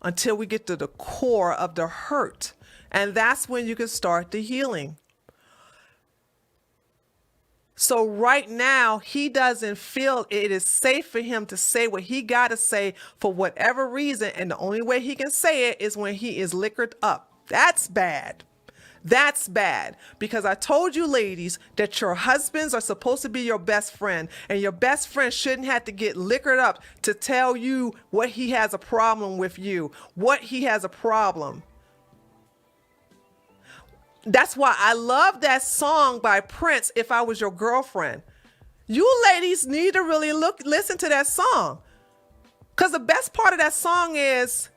until we get to the core of the hurt. And that's when you can start the healing. So right now, he doesn't feel it is safe for him to say what he got to say for whatever reason. And the only way he can say it is when he is liquored up. That's bad. That's bad. Because I told you, ladies, that your husbands are supposed to be your best friend. And your best friend shouldn't have to get liquored up to tell you what he has a problem with you, what he has a problem. That's why I love that song by Prince, If I Was Your Girlfriend. You ladies need to really listen to that song. Because the best part of that song is,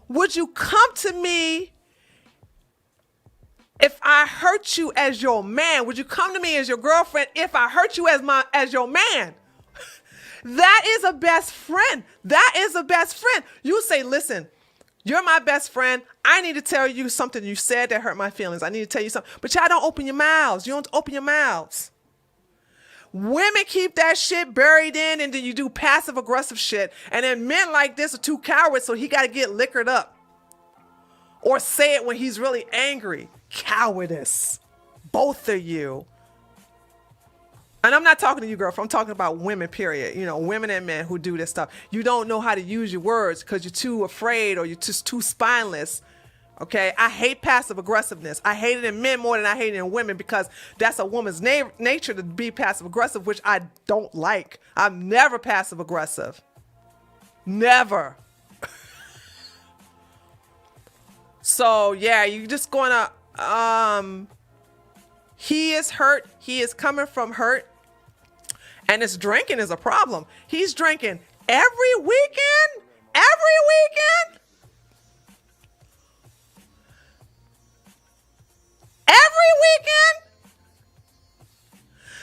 would you come to me if I hurt you as your man? Would you come to me as your girlfriend if I hurt you as your man? That is a best friend. That is a best friend. You say, listen, you're my best friend. I need to tell you something you said that hurt my feelings. I need to tell you something. But y'all don't open your mouths. You don't open your mouths. Women keep that shit buried in, and then you do passive aggressive shit. And then men like this are too cowards, so he got to get liquored up. Or say it when he's really angry. Cowardice. Both of you. And I'm not talking to you, girlfriend. I'm talking about women, period. You know, women and men who do this stuff. You don't know how to use your words because you're too afraid or you're just too spineless. Okay? I hate passive aggressiveness. I hate it in men more than I hate it in women because that's a woman's nature to be passive aggressive, which I don't like. I'm never passive aggressive. Never. So, yeah, you're just going to... he is hurt. He is coming from hurt. And his drinking is a problem. He's drinking every weekend. Every weekend. Every weekend.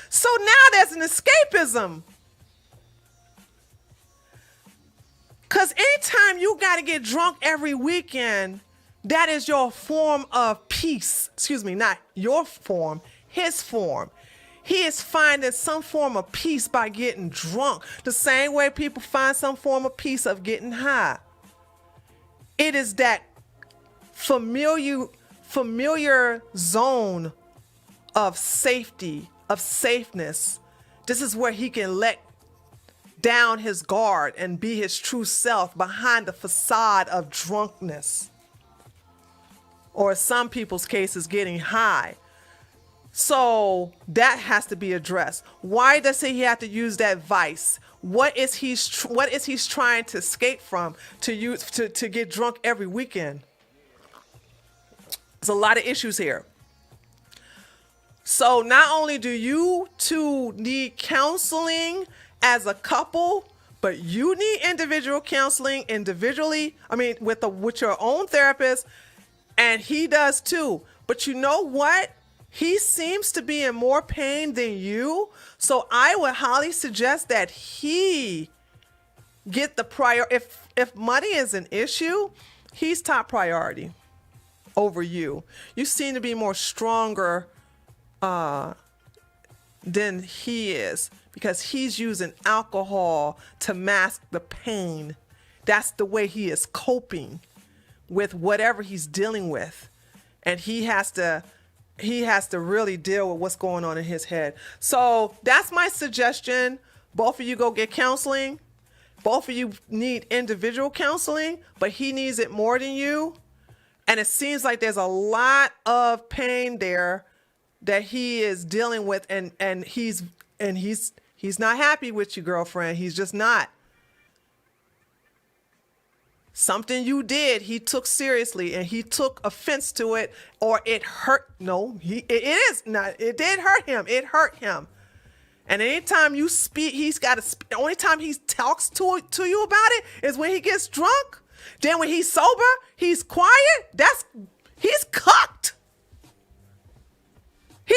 So now there's an escapism. Because anytime you got to get drunk every weekend, that is your form of peace. Excuse me, not your form, his form. He is finding some form of peace by getting drunk. The same way people find some form of peace of getting high. It is that familiar zone of safety, of safeness. This is where he can let down his guard and be his true self behind the facade of drunkenness. Or in some people's cases, getting high. So that has to be addressed. Why does he have to use that vice? What is he trying to escape from to get drunk every weekend? There's a lot of issues here. So not only do you two need counseling as a couple, but you need individual counseling individually. I mean, with your own therapist, and he does too. But you know what? He seems to be in more pain than you. So I would highly suggest that he get the prior. If money is an issue, he's top priority over you. You seem to be more stronger than he is because he's using alcohol to mask the pain. That's the way he is coping with whatever he's dealing with. And he has to really deal with what's going on in his head. So that's my suggestion. Both of you go get counseling. Both of you need individual counseling, but he needs it more than you. And it seems like there's a lot of pain there that he is dealing with, and he's not happy with you, girlfriend. He's just not. Something you did, he took seriously, and he took offense to it, or it hurt. No, it is not. It did hurt him. It hurt him. And anytime you speak, he's got to speak. The only time he talks to you about it is when he gets drunk. Then when he's sober, he's quiet. He's cooked. He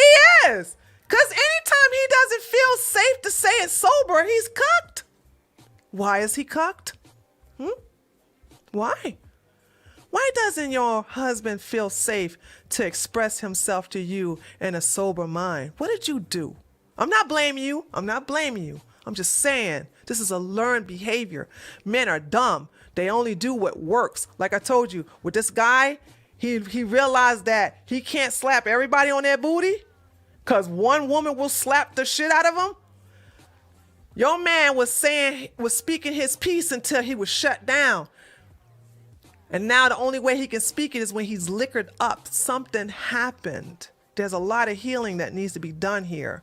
is. Because anytime he doesn't feel safe to say it sober, he's cooked. Why is he cooked? Why? Why doesn't your husband feel safe to express himself to you in a sober mind? What did you do? I'm not blaming you. I'm just saying this is a learned behavior. Men are dumb. They only do what works. Like I told you, with this guy, he realized that he can't slap everybody on their booty because one woman will slap the shit out of him. Your man was speaking his piece until he was shut down. And now the only way he can speak it is when he's liquored up. Something happened. There's a lot of healing that needs to be done here.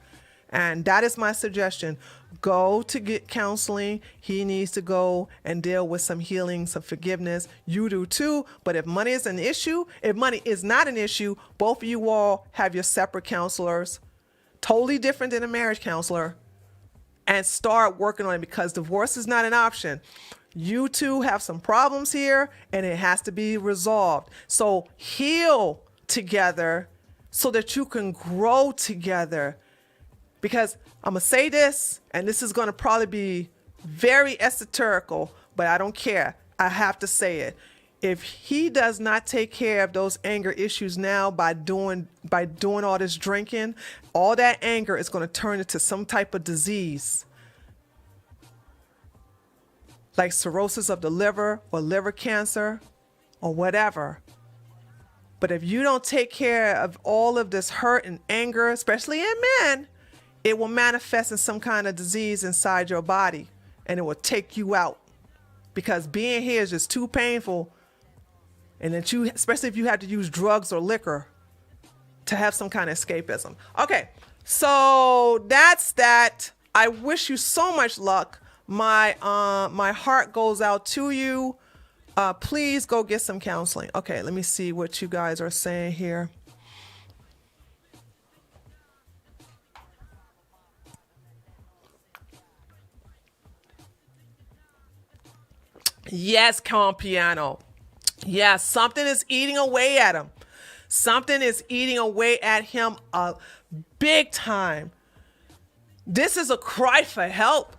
And that is my suggestion. Go to get counseling. He needs to go and deal with some healing, some forgiveness. You do too. But if money is an issue, if money is not an issue, both of you all have your separate counselors, totally different than a marriage counselor, and start working on it because divorce is not an option. You two have some problems here and it has to be resolved. So heal together so that you can grow together. Because I'm going to say this, and this is going to probably be very esoterical, but I don't care. I have to say it. If he does not take care of those anger issues now by doing all this drinking, all that anger is going to turn into some type of disease. Like cirrhosis of the liver or liver cancer or whatever. But if you don't take care of all of this hurt and anger, especially in men, it will manifest in some kind of disease inside your body and it will take you out because being here is just too painful. And that especially if you have to use drugs or liquor to have some kind of escapism. Okay, so that's that. I wish you so much luck. My heart goes out to you. Please go get some counseling. Okay, let me see what you guys are saying here. Yes, Compiano. Yes, something is eating away at him. Something is eating away at him big time. This is a cry for help.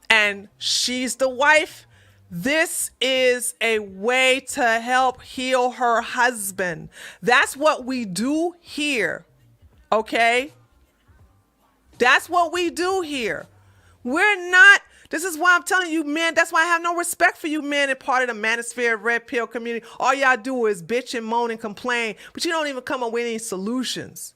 And she's the wife. This is a way to help heal her husband. That's what we do here. Okay? That's what we do here. We're not. This is why I'm telling you, men, that's why I have no respect for you men and part of the manosphere red pill community. All y'all do is bitch and moan and complain, but you don't even come up with any solutions.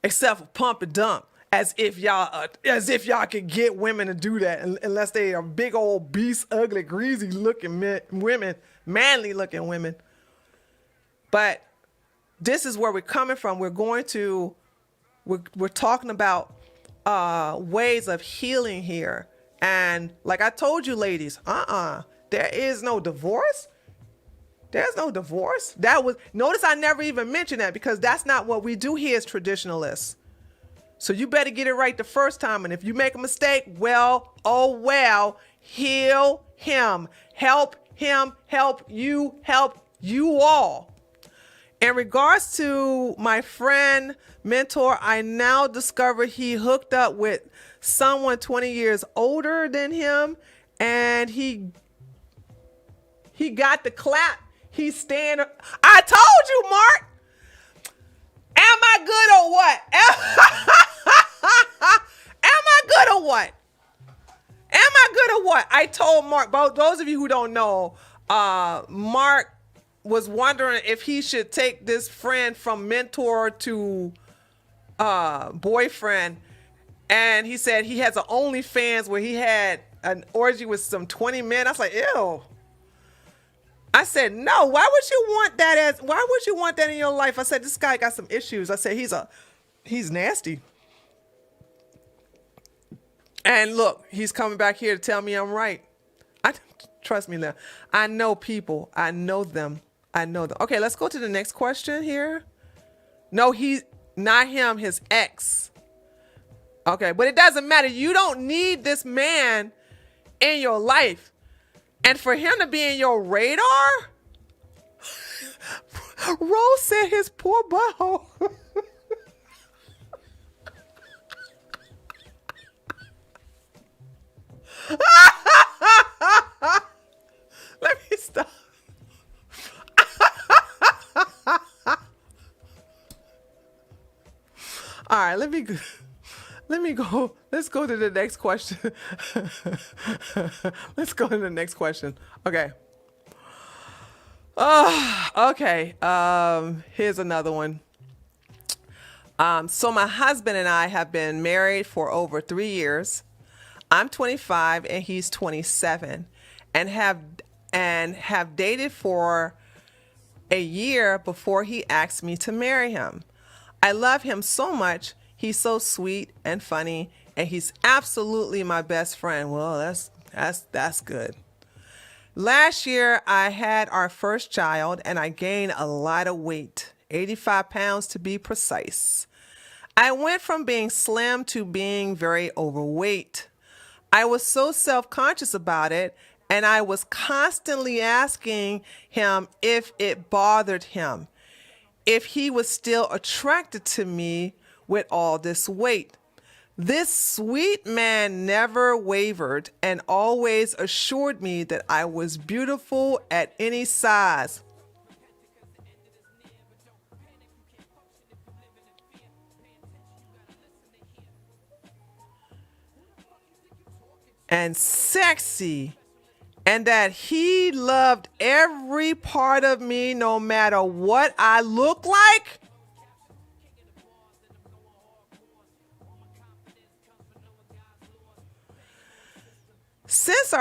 Except for pump and dump. As if y'all could get women to do that unless they are big old beast, ugly, greasy looking women, manly looking women. But this is where we're coming from. We're talking about ways of healing here. And like I told you, ladies, there is no divorce. There's no divorce. Notice I never even mentioned that because that's not what we do here as traditionalists. So you better get it right the first time. And if you make a mistake, well, heal him. Help him, help you all. In regards to my friend, mentor, I now discover he hooked up with someone 20 years older than him, and he got the clap. He's standing. I told you, Mark. Am I good or what? Am I good or what? Am I good or what? I told Mark, both those of you who don't know, Mark was wondering if he should take this friend from mentor to boyfriend. And he said he has an OnlyFans where he had an orgy with some 20 men. I was like, ew. I said, no, why would you want that in your life? I said, this guy got some issues. I said, he's nasty. And look, he's coming back here to tell me I'm right. Trust me now. I know people. I know them. Okay, let's go to the next question here. No, he's not him, his ex. Okay, but it doesn't matter. You don't need this man in your life. And for him to be in your radar, Rose said his poor butthole. Let me stop. All right, let me go. Let's go to the next question. Let's go to the next question. Okay. Okay. Here's another one. So my husband and I have been married for over 3 years. I'm 25 and he's 27, and have dated for a year before he asked me to marry him. I love him so much. He's so sweet and funny, and he's absolutely my best friend. Well, that's good. Last year, I had our first child, and I gained a lot of weight, 85 pounds to be precise. I went from being slim to being very overweight. I was so self-conscious about it, and I was constantly asking him if it bothered him, if he was still attracted to me with all this weight. This sweet man never wavered and always assured me that I was beautiful at any size. And sexy, and that he loved every part of me no matter what I look like. Since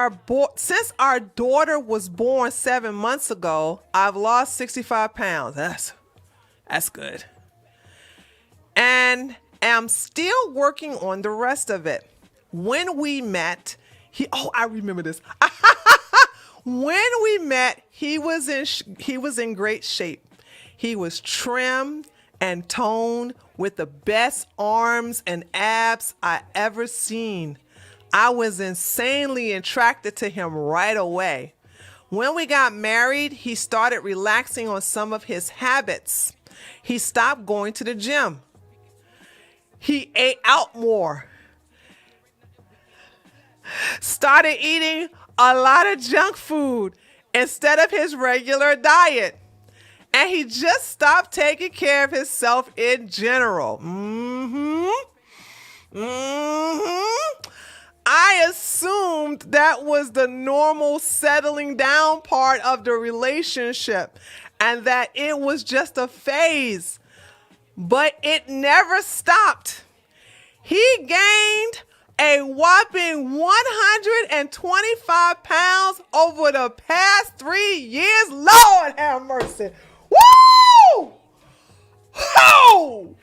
our daughter was born 7 months ago, I've lost 65 pounds. That's good. And am still working on the rest of it. When we met, I remember this. When we met, he was in great shape. He was trim and toned with the best arms and abs I ever seen. I was insanely attracted to him right away. When we got married, he started relaxing on some of his habits. He stopped going to the gym. He ate out more. Started eating a lot of junk food instead of his regular diet. And he just stopped taking care of himself in general. I assumed that was the normal settling down part of the relationship and that it was just a phase. But it never stopped. He gained a whopping 125 pounds over the past 3 years. Lord have mercy. Woo! Oh!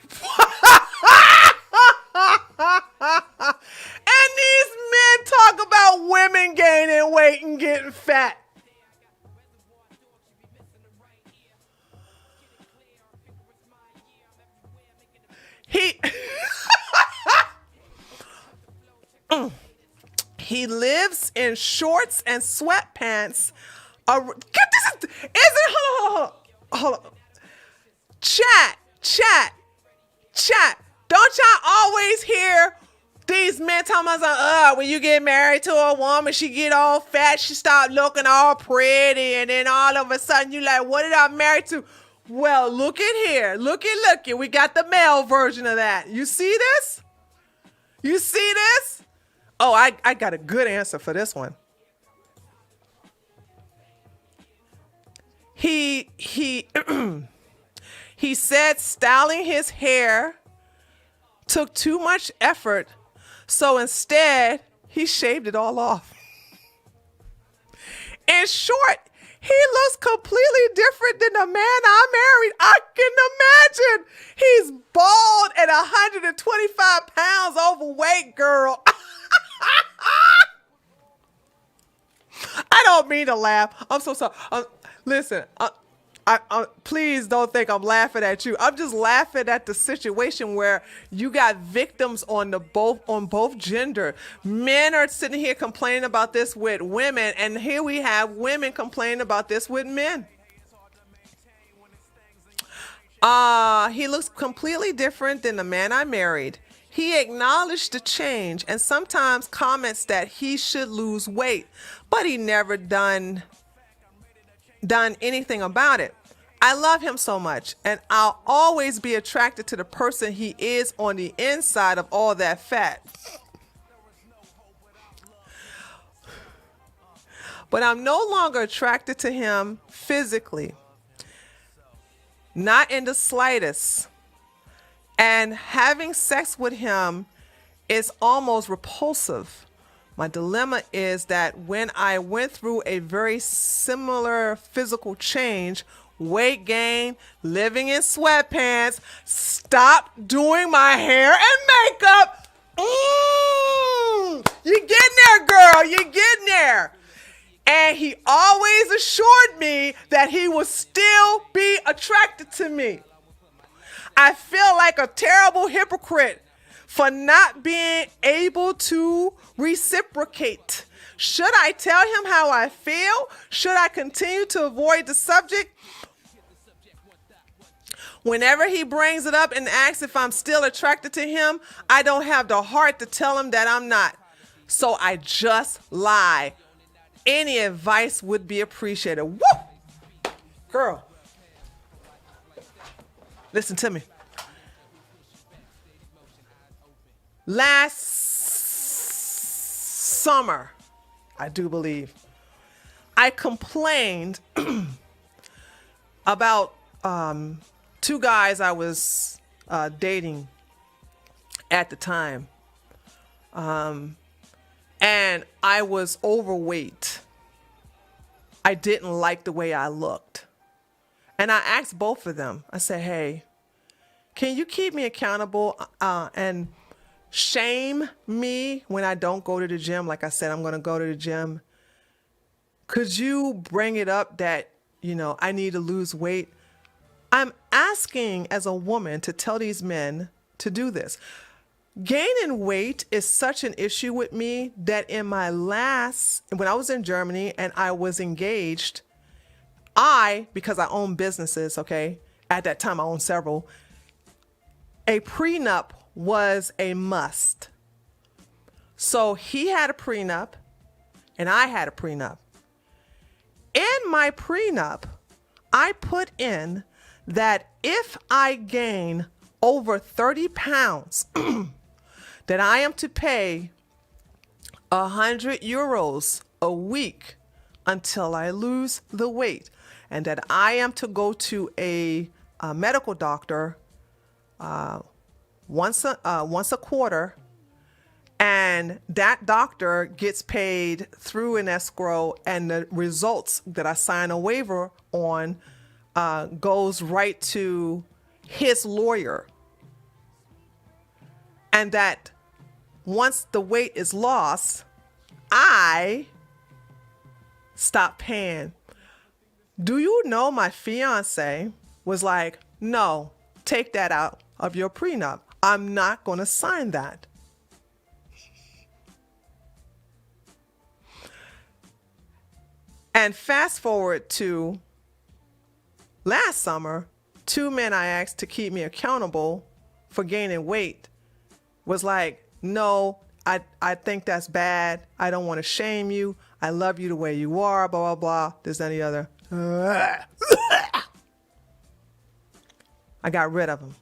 And these men talk about women gaining weight and getting fat. He lives in shorts and sweatpants. Hold on. Chat. Don't y'all always hear these men talking about, when you get married to a woman, she get all fat, she start looking all pretty, and then all of a sudden you like, what did I marry to? Well, look at here. Looky. We got the male version of that. You see this? You see this? Oh, I got a good answer for this one. He he said styling his hair took too much effort, so instead he shaved it all off. In short, he looks completely different than the man I married. I can imagine. He's bald and 125 pounds overweight, girl. I don't mean to laugh. I'm so sorry. Listen, please don't think I'm laughing at you. I'm just laughing at the situation where you got victims on both gender. Men are sitting here complaining about this with women, and here we have women complaining about this with men. He looks completely different than the man I married. He acknowledged the change and sometimes comments that he should lose weight, but he never done anything about it. I love him so much, and I'll always be attracted to the person he is on the inside of all that fat. But I'm no longer attracted to him physically. Not in the slightest. And having sex with him is almost repulsive. My dilemma is that when I went through a very similar physical change, weight gain, living in sweatpants, stopped doing my hair and makeup. You're getting there, girl. You're getting there. And he always assured me that he would still be attracted to me. I feel like a terrible hypocrite for not being able to reciprocate. Should I tell him how I feel? Should I continue to avoid the subject? Whenever he brings it up and asks if I'm still attracted to him, I don't have the heart to tell him that I'm not. So I just lie. Any advice would be appreciated. Woo! Girl. Listen to me. Last summer, I do believe, I complained about two guys I was dating at the time. And I was overweight. I didn't like the way I looked. And I asked both of them, I said, hey, can you keep me accountable and shame me when I don't go to the gym? Like I said, I'm going to go to the gym. Could you bring it up that, I need to lose weight? I'm asking as a woman to tell these men to do this. Gaining weight is such an issue with me that when I was in Germany and I was engaged, because I own businesses, okay, at that time I owned several, a prenup was a must. So he had a prenup and I had a prenup. In my prenup, I put in that if I gain over 30 pounds, that I am to pay 100 euros a week until I lose the weight, and that I am to go to a medical doctor once a quarter, and that doctor gets paid through an escrow, and the results that I sign a waiver on goes right to his lawyer, and that once the weight is lost, I stop paying. Do you know my fiance was like, no, take that out of your prenup. I'm not going to sign that. And fast forward to last summer, 2 men I asked to keep me accountable for gaining weight was like, no, I think that's bad. I don't want to shame you. I love you the way you are, blah, blah, blah. There's any other. I got rid of them.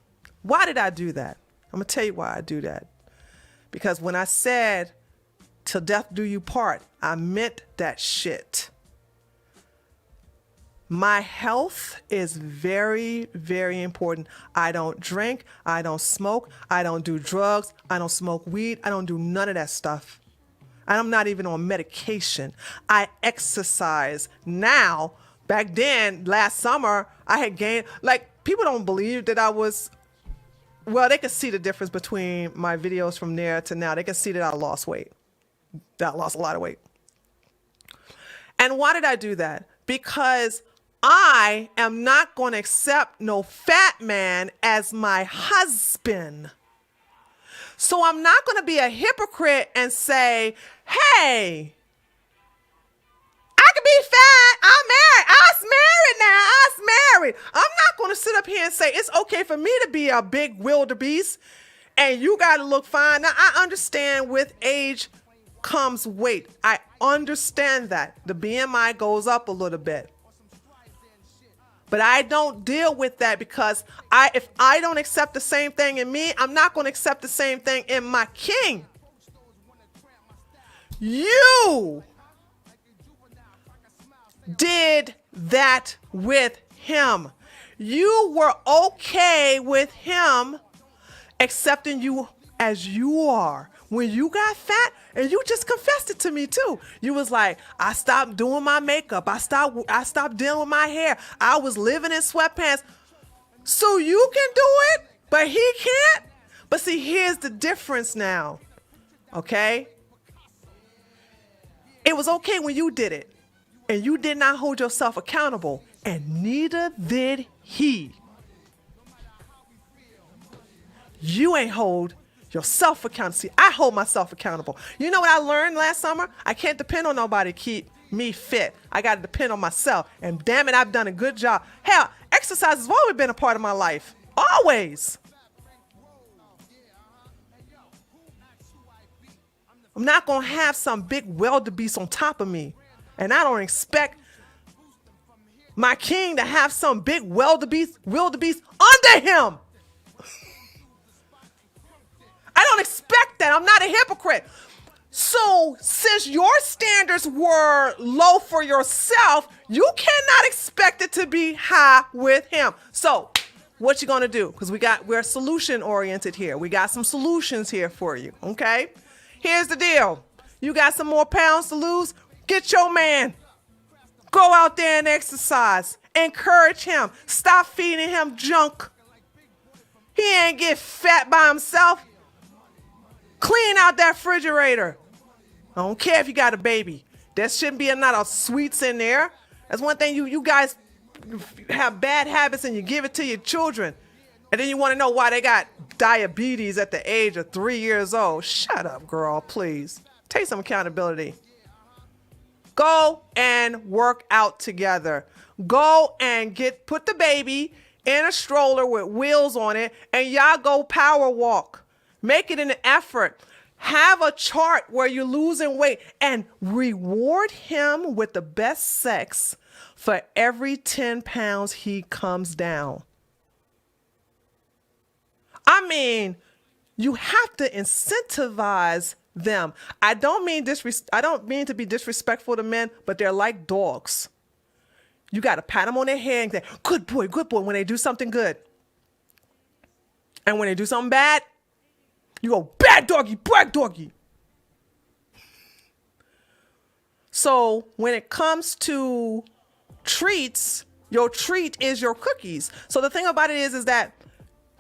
Why did I do that? I'm going to tell you why I do that. Because when I said, till death do you part, I meant that shit. My health is very, very important. I don't drink. I don't smoke. I don't do drugs. I don't smoke weed. I don't do none of that stuff. I'm not even on medication. I exercise now. Back then, last summer, I had gained, like, people don't believe that I was, well, they can see the difference between my videos from there to now. They can see that I lost weight. That I lost a lot of weight. And why did I do that? Because I am not going to accept no fat man as my husband. So I'm not going to be a hypocrite and say, hey, I can be fat. I'm married. I'm married now. I'm married. I'm not going to sit up here and say it's okay for me to be a big wildebeest and you got to look fine. Now, I understand with age comes weight. I understand that. The BMI goes up a little bit. But I don't deal with that because if I don't accept the same thing in me, I'm not going to accept the same thing in my king. You did that with him. You were okay with him accepting you as you are. When you got fat, and you just confessed it to me too. You was like, I stopped doing my makeup. I stopped dealing with my hair. I was living in sweatpants. So you can do it, but he can't? But see, here's the difference now, okay? It was okay when you did it, and you did not hold yourself accountable, and neither did he. You ain't hold yourself accountable. See, I hold myself accountable. You know what I learned last summer? I can't depend on nobody to keep me fit. I got to depend on myself. And damn it, I've done a good job. Hell, exercise has always been a part of my life. Always. I'm not going to have some big wildebeest on top of me. And I don't expect my king to have some big wildebeest under him. I don't expect that. I'm not a hypocrite. So since your standards were low for yourself, you cannot expect it to be high with him. So what you gonna do? Because we're solution oriented here. We got some solutions here for you. Okay. Here's the deal. You got some more pounds to lose? Get your man. Go out there and exercise. Encourage him. Stop feeding him junk. He ain't get fat by himself. Clean out that refrigerator. I don't care if you got a baby. There shouldn't be not a sweets in there. That's one thing you guys have bad habits and you give it to your children. And then you want to know why they got diabetes at the age of 3 years old. Shut up, girl, please. Take some accountability. Go and work out together. Go and put the baby in a stroller with wheels on it and y'all go power walk. Make it an effort. Have a chart where you're losing weight and reward him with the best sex for every 10 pounds he comes down. I mean, you have to incentivize them. I don't mean to be disrespectful to men, but they're like dogs. You got to pat them on their head and say, good boy, when they do something good. And when they do something bad, you go, bad doggy, black doggy. So when it comes to treats, your treat is your cookies. So the thing about it is that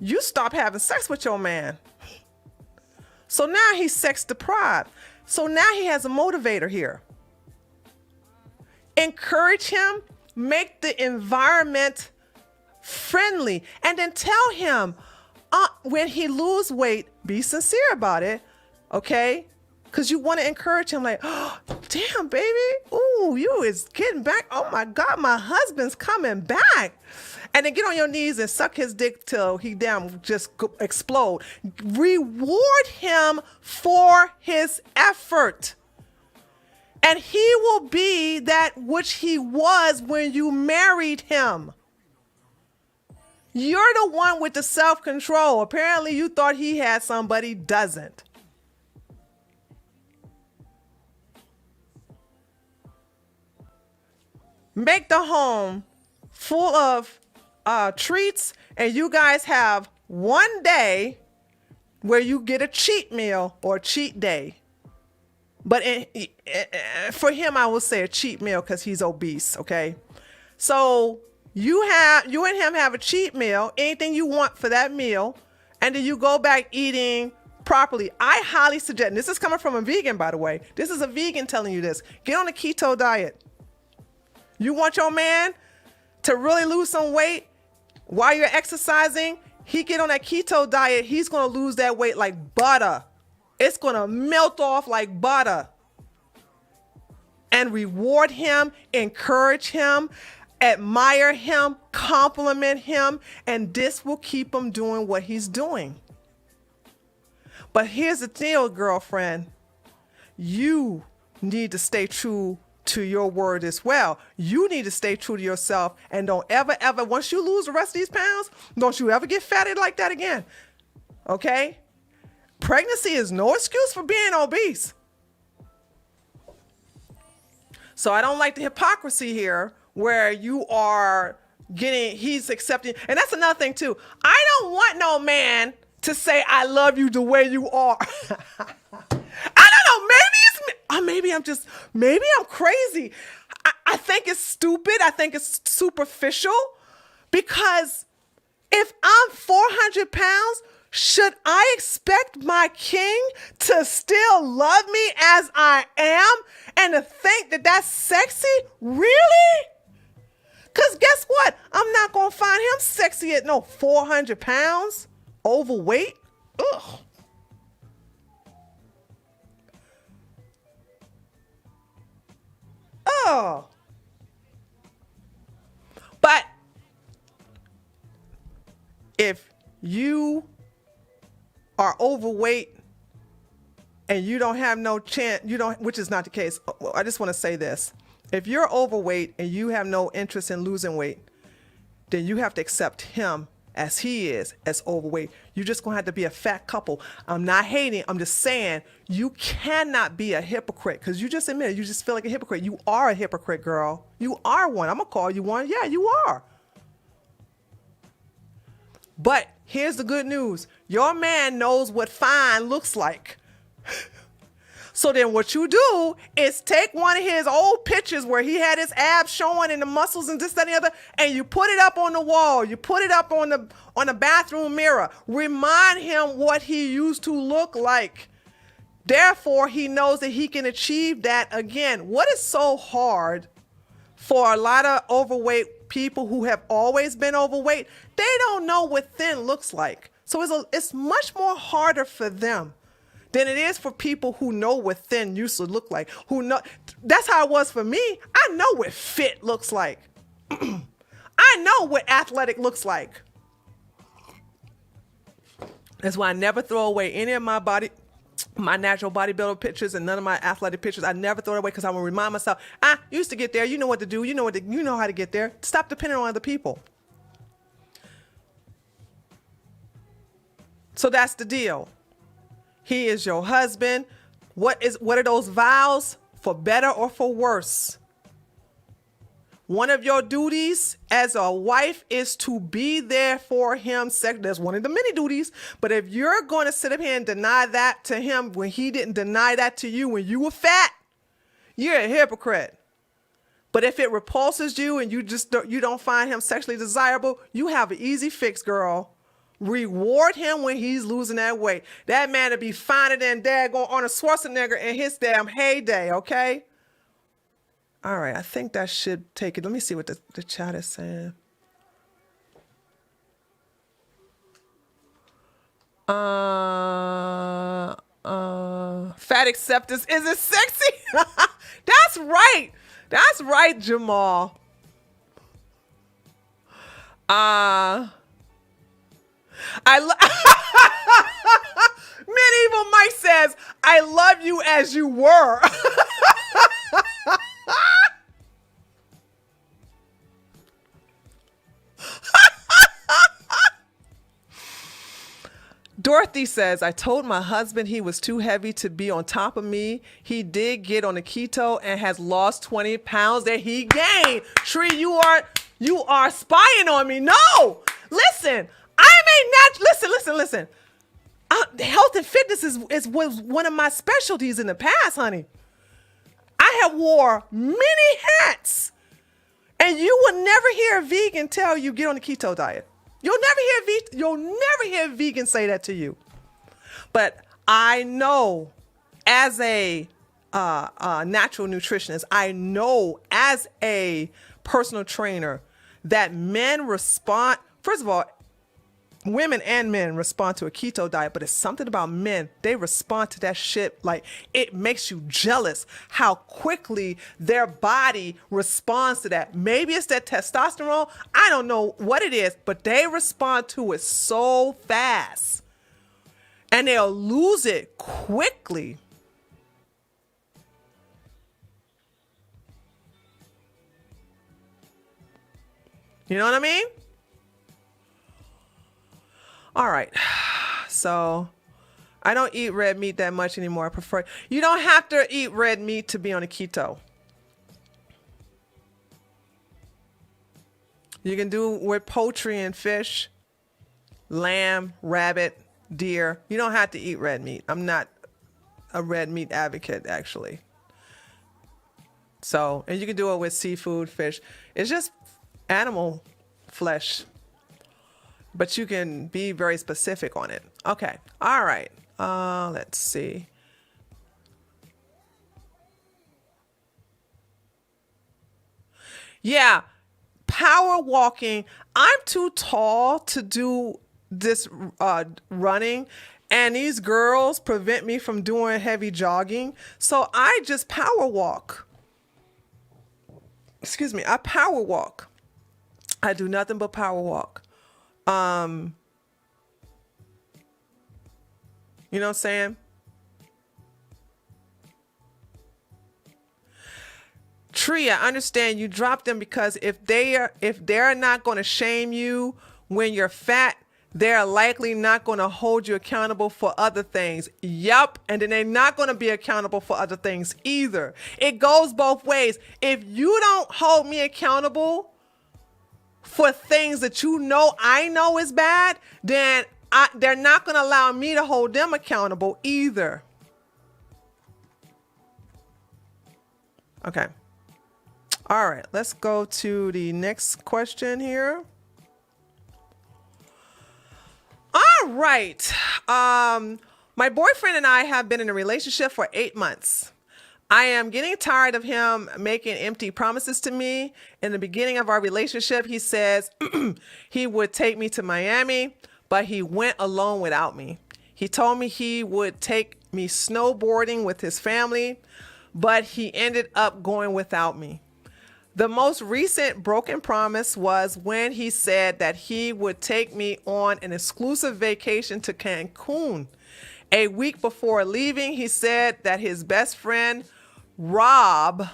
you stop having sex with your man. So now he's sex deprived. So now he has a motivator here. Encourage him, make the environment friendly, and then tell him, when he lose weight, be sincere about it, okay? Because you want to encourage him like, oh, damn, baby. Ooh, you is getting back. Oh, my God, my husband's coming back. And then get on your knees and suck his dick till he damn just explode. Reward him for his effort. And he will be that which he was when you married him. You're the one with the self-control. Apparently you thought he had some, but he doesn't. Make the home full of treats, and you guys have one day where you get a cheat meal or a cheat day. But for him, I will say a cheat meal because he's obese, okay? So you and him have a cheat meal, anything you want for that meal, and then you go back eating properly. I highly suggest, and this is coming from a vegan, by the way. This is a vegan telling you this. Get on a keto diet. You want your man to really lose some weight while you're exercising? He get on that keto diet, he's going to lose that weight like butter. It's going to melt off like butter. And reward him, encourage him, admire him, compliment him, and this will keep him doing what he's doing. But here's the deal, girlfriend. You need to stay true to your word as well. You need to stay true to yourself, and don't ever, once you lose the rest of these pounds, don't you ever get fatted like that again. Okay? Pregnancy is no excuse for being obese. So I don't like the hypocrisy here where you are he's accepting. And that's another thing too. I don't want no man to say, I love you the way you are. I don't know. Maybe I'm crazy. I think it's stupid. I think it's superficial, because if I'm 400 pounds, should I expect my king to still love me as I am and to think that that's sexy? Really? Because guess what? I'm not going to find him sexy at no 400 pounds, overweight. Ugh. Oh. But if you are overweight and you don't have no chance, which is not the case. I just want to say this. If you're overweight and you have no interest in losing weight, then you have to accept him as he is, as overweight. You're just going to have to be a fat couple. I'm not hating. I'm just saying you cannot be a hypocrite, because you just admitted you just feel like a hypocrite. You are a hypocrite, girl. You are one. I'm going to call you one. Yeah, you are. But here's the good news. Your man knows what fine looks like. So then what you do is take one of his old pictures where he had his abs showing and the muscles and this, that, and the other, and you put it up on the wall. You put it up on the bathroom mirror. Remind him what he used to look like. Therefore, he knows that he can achieve that again. What is so hard for a lot of overweight people who have always been overweight? They don't know what thin looks like. So it's much more harder for them than it is for people who know what thin used to look like. That's how it was for me. I know what fit looks like. I know what athletic looks like. That's why I never throw away any of my natural bodybuilder pictures and none of my athletic pictures. I never throw it away, because I will remind myself, you used to get there. You know what to do. You know how to get there. Stop depending on other people. So that's the deal. He is your husband. What are those vows? For better or for worse? One of your duties as a wife is to be there for him. That's one of the many duties. But if you're going to sit up here and deny that to him when he didn't deny that to you when you were fat, you're a hypocrite. But if it repulses you and you don't find him sexually desirable, you have an easy fix, girl. Reward him when he's losing that weight. That man will be finer than daggone Arnold Schwarzenegger in his damn heyday, okay? All right, I think that should take it. Let me see what the chat is saying. Fat acceptance isn't sexy. That's right. That's right, Jamal. I Medieval Mike says, I love you as you were. Dorothy says, I told my husband he was too heavy to be on top of me. He did get on the keto and has lost 20 pounds that he gained. Tree, you are spying on me. No, listen, I'm a listen. Health and fitness was one of my specialties in the past, honey. I have wore many hats, and you will never hear a vegan tell you get on the keto diet. You'll never hear a vegan say that to you. But I know, as a natural nutritionist, I know as a personal trainer that men respond. First of all, women and men respond to a keto diet, but it's something about men. They respond to that shit like it makes you jealous how quickly their body responds to that. Maybe it's that testosterone. I don't know what it is, but they respond to it so fast and they'll lose it quickly. You know what I mean? All right, so I don't eat red meat that much anymore. I prefer, you don't have to eat red meat to be on a keto. You can do with poultry and fish, lamb, rabbit, deer. You don't have to eat red meat. I'm not a red meat advocate, actually. So, and you can do it with seafood, fish. It's just animal flesh. But you can be very specific on it. Okay. All right. Let's see. Yeah. Power walking. I'm too tall to do this running. And these girls prevent me from doing heavy jogging. So I just power walk. Excuse me. I power walk. I do nothing but power walk. You know what I'm saying? Tree, I understand you drop them because if they're not going to shame you when you're fat, they're likely not going to hold you accountable for other things. Yup. And then they're not going to be accountable for other things either. It goes both ways. If you don't hold me accountable for things that you know I know is bad, then they're not going to allow me to hold them accountable either. Okay. All right. Let's go to the next question here. All right. My boyfriend and I have been in a relationship for 8 months. I am getting tired of him making empty promises to me. In the beginning of our relationship, he says he would take me to Miami, but he went alone without me. He told me he would take me snowboarding with his family, but he ended up going without me. The most recent broken promise was when he said that he would take me on an exclusive vacation to Cancun. A week before leaving, he said that his best friend, Rob,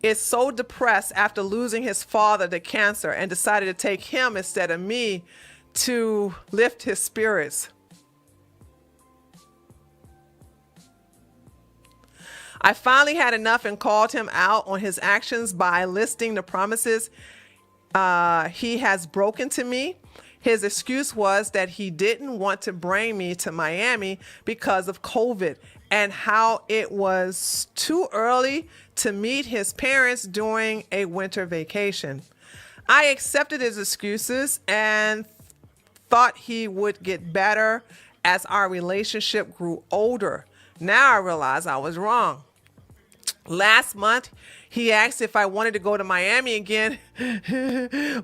is so depressed after losing his father to cancer and decided to take him instead of me to lift his spirits. I finally had enough and called him out on his actions by listing the promises he has broken to me. His excuse was that he didn't want to bring me to Miami because of COVID and how it was too early to meet his parents during a winter vacation. I accepted his excuses and thought he would get better as our relationship grew older. Now I realize I was wrong. Last month, he asked if I wanted to go to Miami again,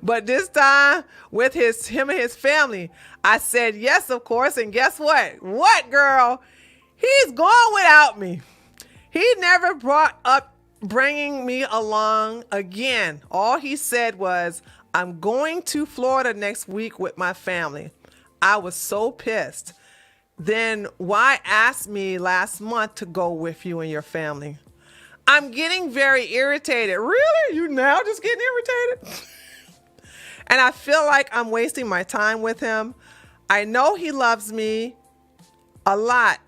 but this time with him and his family. I said yes, of course, and guess what? What, girl? He's gone without me. He never brought up bringing me along again. All he said was, I'm going to Florida next week with my family. I was so pissed. Then why ask me last month to go with you and your family? I'm getting very irritated. Really? You now just getting irritated? And I feel like I'm wasting my time with him. I know he loves me a lot,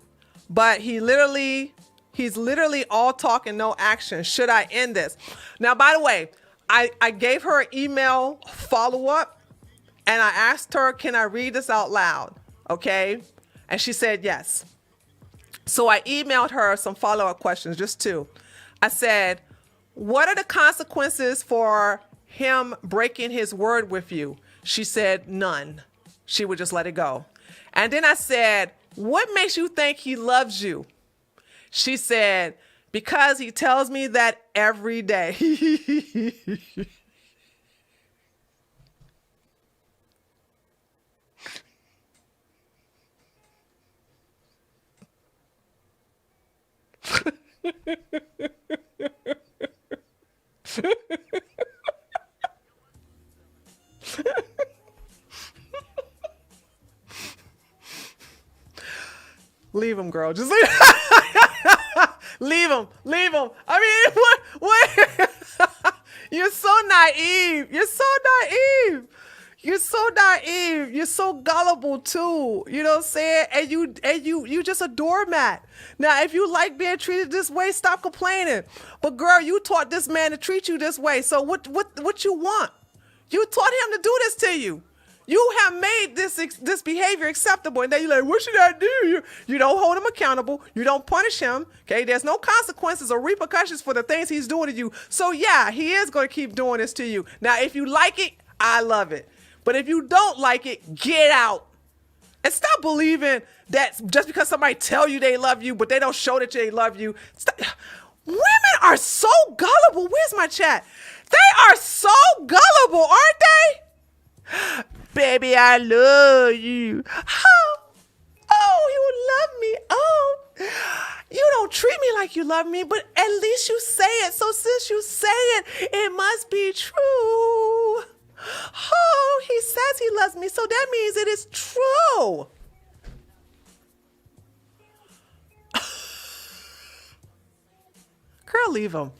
but he's literally all talk and no action. Should I end this? Now, by the way, I gave her an email follow-up, and I asked her, can I read this out loud? Okay. And she said yes. So I emailed her some follow-up questions, just two. I said, what are the consequences for him breaking his word with you? She said none. She would just let it go. And then I said, what makes you think he loves you? She said, because he tells me that every day. Leave him, girl. Just leave. Leave him. Leave him. I mean, what? You're so naive. You're so naive. You're so naive. You're so gullible too. You know what I'm saying? And you just a doormat. Now, if you like being treated this way, stop complaining. But girl, you taught this man to treat you this way. So what you want? You taught him to do this to you. You have made this behavior acceptable, and then you're like, what should I do? You don't hold him accountable. You don't punish him. Okay, there's no consequences or repercussions for the things he's doing to you. So yeah, he is going to keep doing this to you. Now, if you like it, I love it. But if you don't like it, get out. And stop believing that just because somebody tell you they love you, but they don't show that they love you. Stop. Women are so gullible. Where's my chat? They are so gullible, aren't they? Baby, I love you. Oh, you love me. Oh, you don't treat me like you love me, but at least you say it. So since you say it, it must be true. Oh, he says he loves me, so that means it is true. Girl, leave him.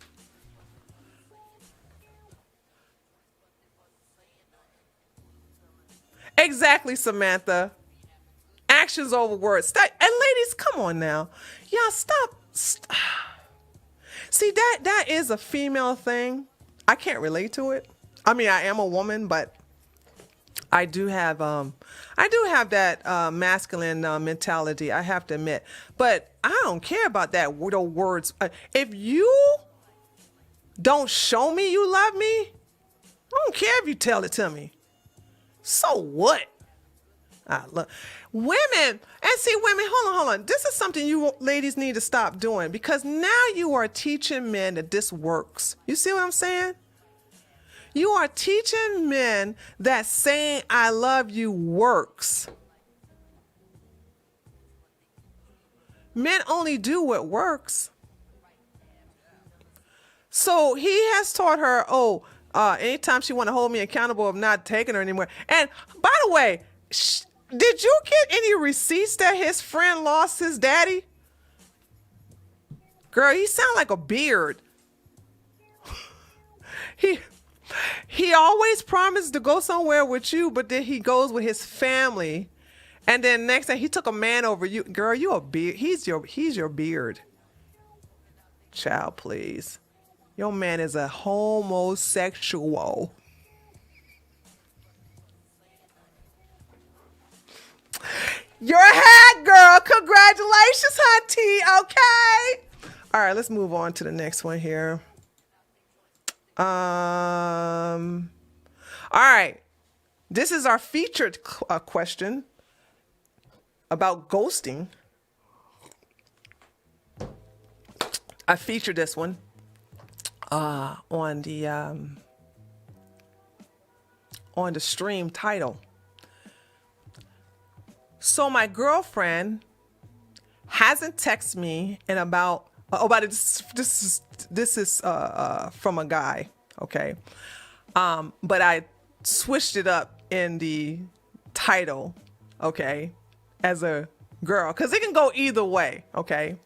Exactly, Samantha. Actions over words. And ladies, come on now. Y'all stop. See, that is a female thing. I can't relate to it. I mean, I am a woman, but I do have that masculine mentality, I have to admit. But I don't care about that words. If you don't show me you love me, I don't care if you tell it to me. So what? Look, women, and see, women, hold on. This is something you ladies need to stop doing, because now you are teaching men that this works. You see what I'm saying? You are teaching men that saying I love you works. Men only do what works. So he has taught her, anytime she want to hold me accountable of not taking her anymore. And by the way, did you get any receipts that his friend lost his daddy? Girl, he sound like a beard. He always promised to go somewhere with you, but then he goes with his family. And then next thing, he took a man over you. Girl, you a beard. He's your beard. Child, please. Your man is a homosexual. You're a hat girl. Congratulations, hunty. Okay. All right, let's move on to the next one here. All right. This is our featured question about ghosting. I featured this one on the stream title. So my girlfriend hasn't texted me in about this is this is from a guy, okay? But I switched it up in the title, okay, as a girl, because it can go either way, okay?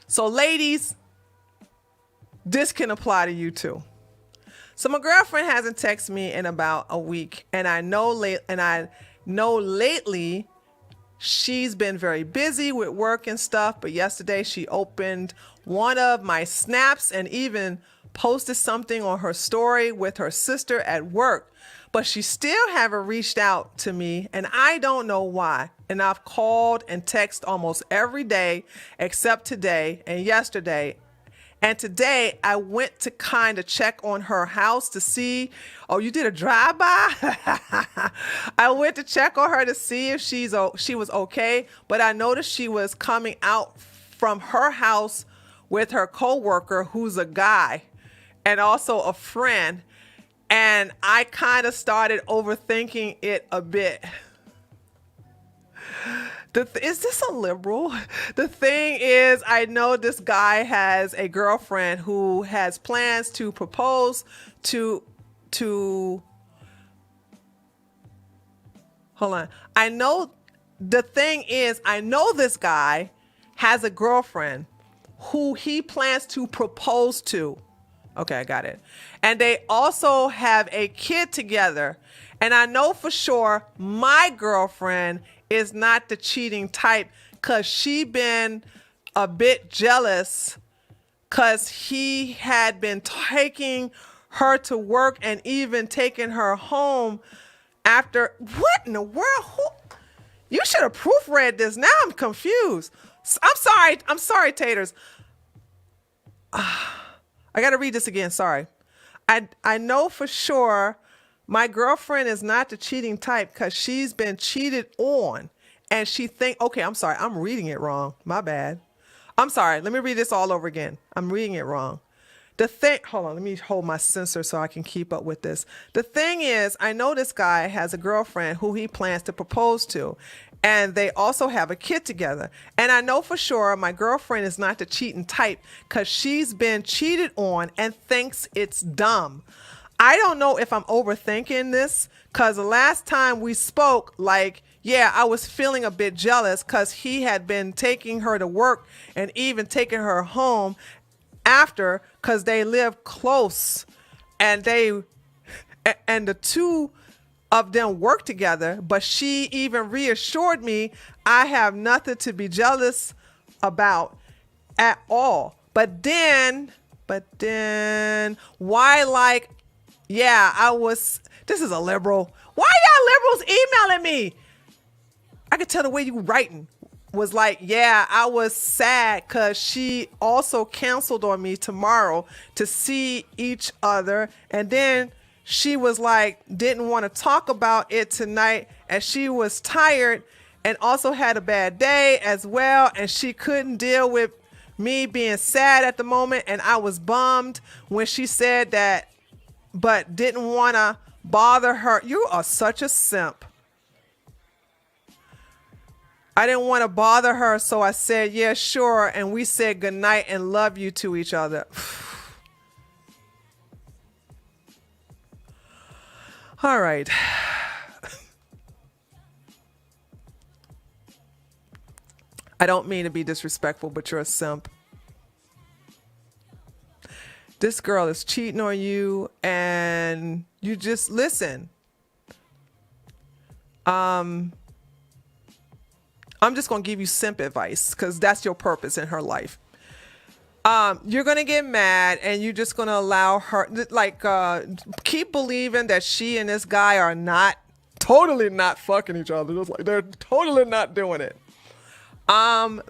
So ladies, this can apply to you too. So my girlfriend hasn't texted me in about a week, and I know lately she's been very busy with work and stuff, but yesterday she opened one of my snaps and even posted something on her story with her sister at work, but she still haven't reached out to me, and I don't know why. And I've called and texted almost every day except today and yesterday. And today I went to kind of check on her house to see, oh, you did a drive-by? I went to check on her to see if she was okay, but I noticed she was coming out from her house with her coworker, who's a guy and also a friend. And I kind of started overthinking it a bit. Is this a liberal? The thing is, I know this guy has a girlfriend who has plans to propose to hold on. I know the thing is, I know this guy has a girlfriend who he plans to propose to. Okay, I got it. And they also have a kid together. And I know for sure my girlfriend is not the cheating type, because she been a bit jealous because he had been taking her to work and even taking her home after. What in the world? You should have proofread this. Now I'm confused. I'm sorry, Taters. I got to read this again. Sorry. I know for sure my girlfriend is not the cheating type because she's been cheated on, and she okay, I'm sorry. I'm reading it wrong. My bad. I'm sorry. Let me read this all over again. I'm reading it wrong. Hold on. Let me hold my censor so I can keep up with this. The thing is, I know this guy has a girlfriend who he plans to propose to, and they also have a kid together. And I know for sure my girlfriend is not the cheating type because she's been cheated on and thinks it's dumb. I don't know if I'm overthinking this, because the last time we spoke, I was feeling a bit jealous because he had been taking her to work and even taking her home after, because they live close, and the two of them work together. But she even reassured me I have nothing to be jealous about at all. But then why this is a liberal. Why y'all liberals emailing me? I could tell the way you writing was I was sad because she also canceled on me tomorrow to see each other. And then she was didn't want to talk about it tonight. And she was tired and also had a bad day as well. And she couldn't deal with me being sad at the moment. And I was bummed when she said that, but didn't want to bother her. You are such a simp. I didn't want to bother her, so I said, yeah, sure. And we said goodnight and love you to each other. All right. I don't mean to be disrespectful, but you're a simp. This girl is cheating on you, and you just listen. I'm just going to give you simp advice because that's your purpose in her life. You're going to get mad, and you're just going to allow her, keep believing that she and this guy are totally not fucking each other. Just they're totally not doing it.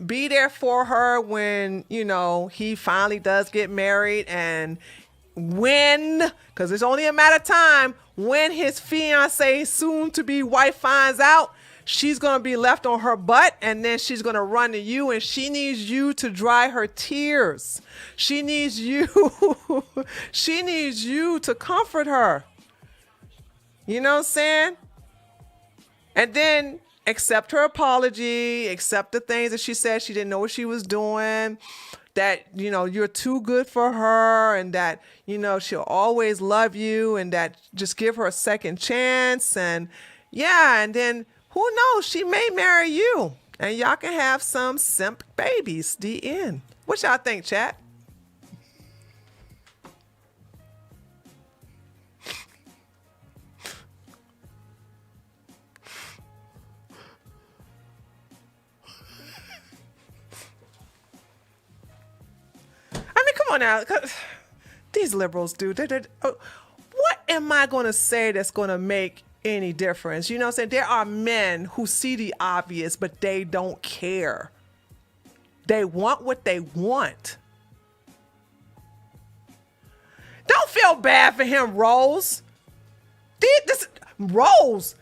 Be there for her when, he finally does get married, and because it's only a matter of time, when his fiance, soon to be wife, finds out, she's going to be left on her butt, and then she's going to run to you, and she needs you to dry her tears. She needs you to comfort her. You know what I'm saying? And then accept her apology, accept the things that she said she didn't know what she was doing. that, you're too good for her and that, she'll always love you and that just give her a second chance. And yeah, and then who knows, she may marry you and y'all can have some simp babies. The end. What y'all think, chat? Come on now. These liberals, dude. What am I going to say that's going to make any difference? You know what I'm saying? There are men who see the obvious, but they don't care. They want what they want. Don't feel bad for him, Rose. Rose,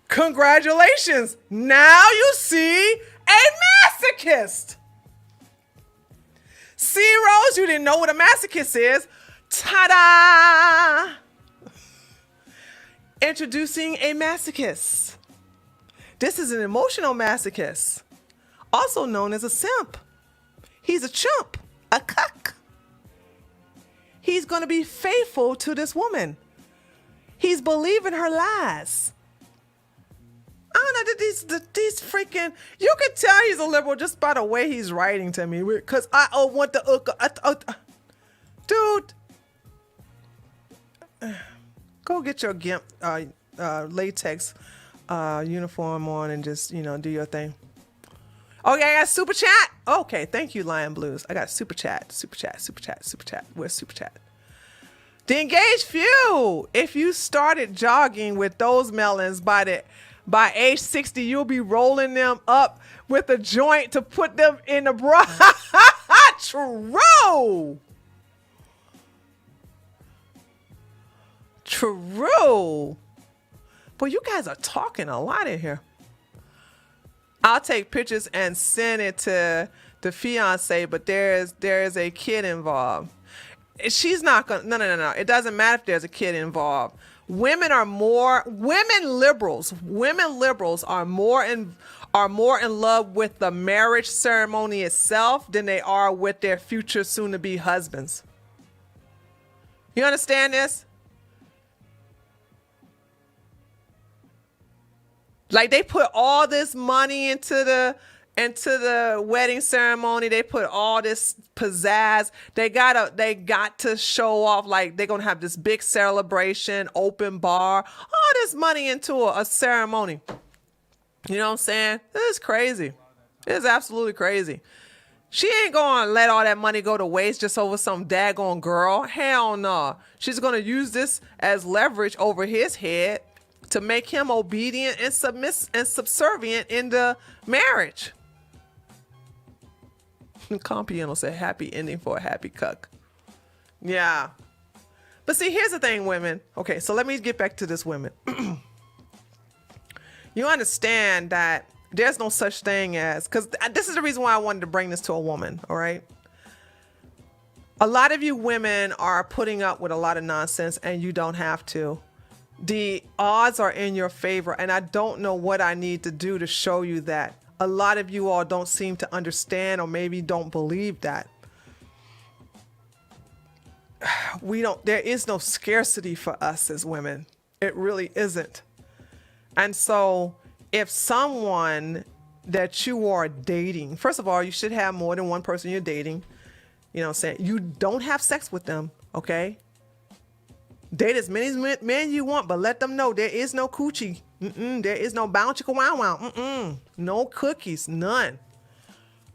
congratulations. Now you see a masochist. See, Rose, you didn't know what a masochist is. Ta-da! Introducing a masochist. This is an emotional masochist, also known as a simp. He's a chump, a cuck. He's going to be faithful to this woman. He's believing her lies. I don't know, these freaking, you can tell he's a liberal just by the way he's writing to me. Because I want the, dude, go get your GIMP latex uniform on and just, do your thing. Oh, yeah, I got super chat. Okay, thank you, Lion Blues. I got super chat. Where's super chat? The engaged few. If you started jogging with those melons by age 60, you'll be rolling them up with a joint to put them in the bra. True. But you guys are talking a lot in here. I'll take pictures and send it to the fiance, but there is a kid involved. She's not gonna. No. It doesn't matter if there's a kid involved. Women liberals are more in love with the marriage ceremony itself than they are with their future soon-to-be husbands. You understand this? Like, they put all this money into the wedding ceremony. They put all this pizzazz. They got to show off, like they're gonna have this big celebration, open bar, all this money into a ceremony. You know what I'm saying? This is crazy. It's absolutely crazy. She ain't gonna let all that money go to waste just over some daggone girl. Hell no. She's gonna use this as leverage over his head to make him obedient and subservient in the marriage. Compiano said, happy ending for a happy cuck. Yeah. But see, here's the thing, women. Okay, so let me get back to this, women. You understand that there's no such thing as, because this is the reason why I wanted to bring this to a woman, all right? A lot of you women are putting up with a lot of nonsense and you don't have to. The odds are in your favor, and I don't know what I need to do to show you that. A lot of you all don't seem to understand or maybe don't believe that. There is no scarcity for us as women. It really isn't. And so if someone that you are dating, first of all, you should have more than one person you're dating. You know what I'm saying? You don't have sex with them, okay? Date as many men you want, but let them know there is no coochie. There is no bouncy wow wow. No cookies, none.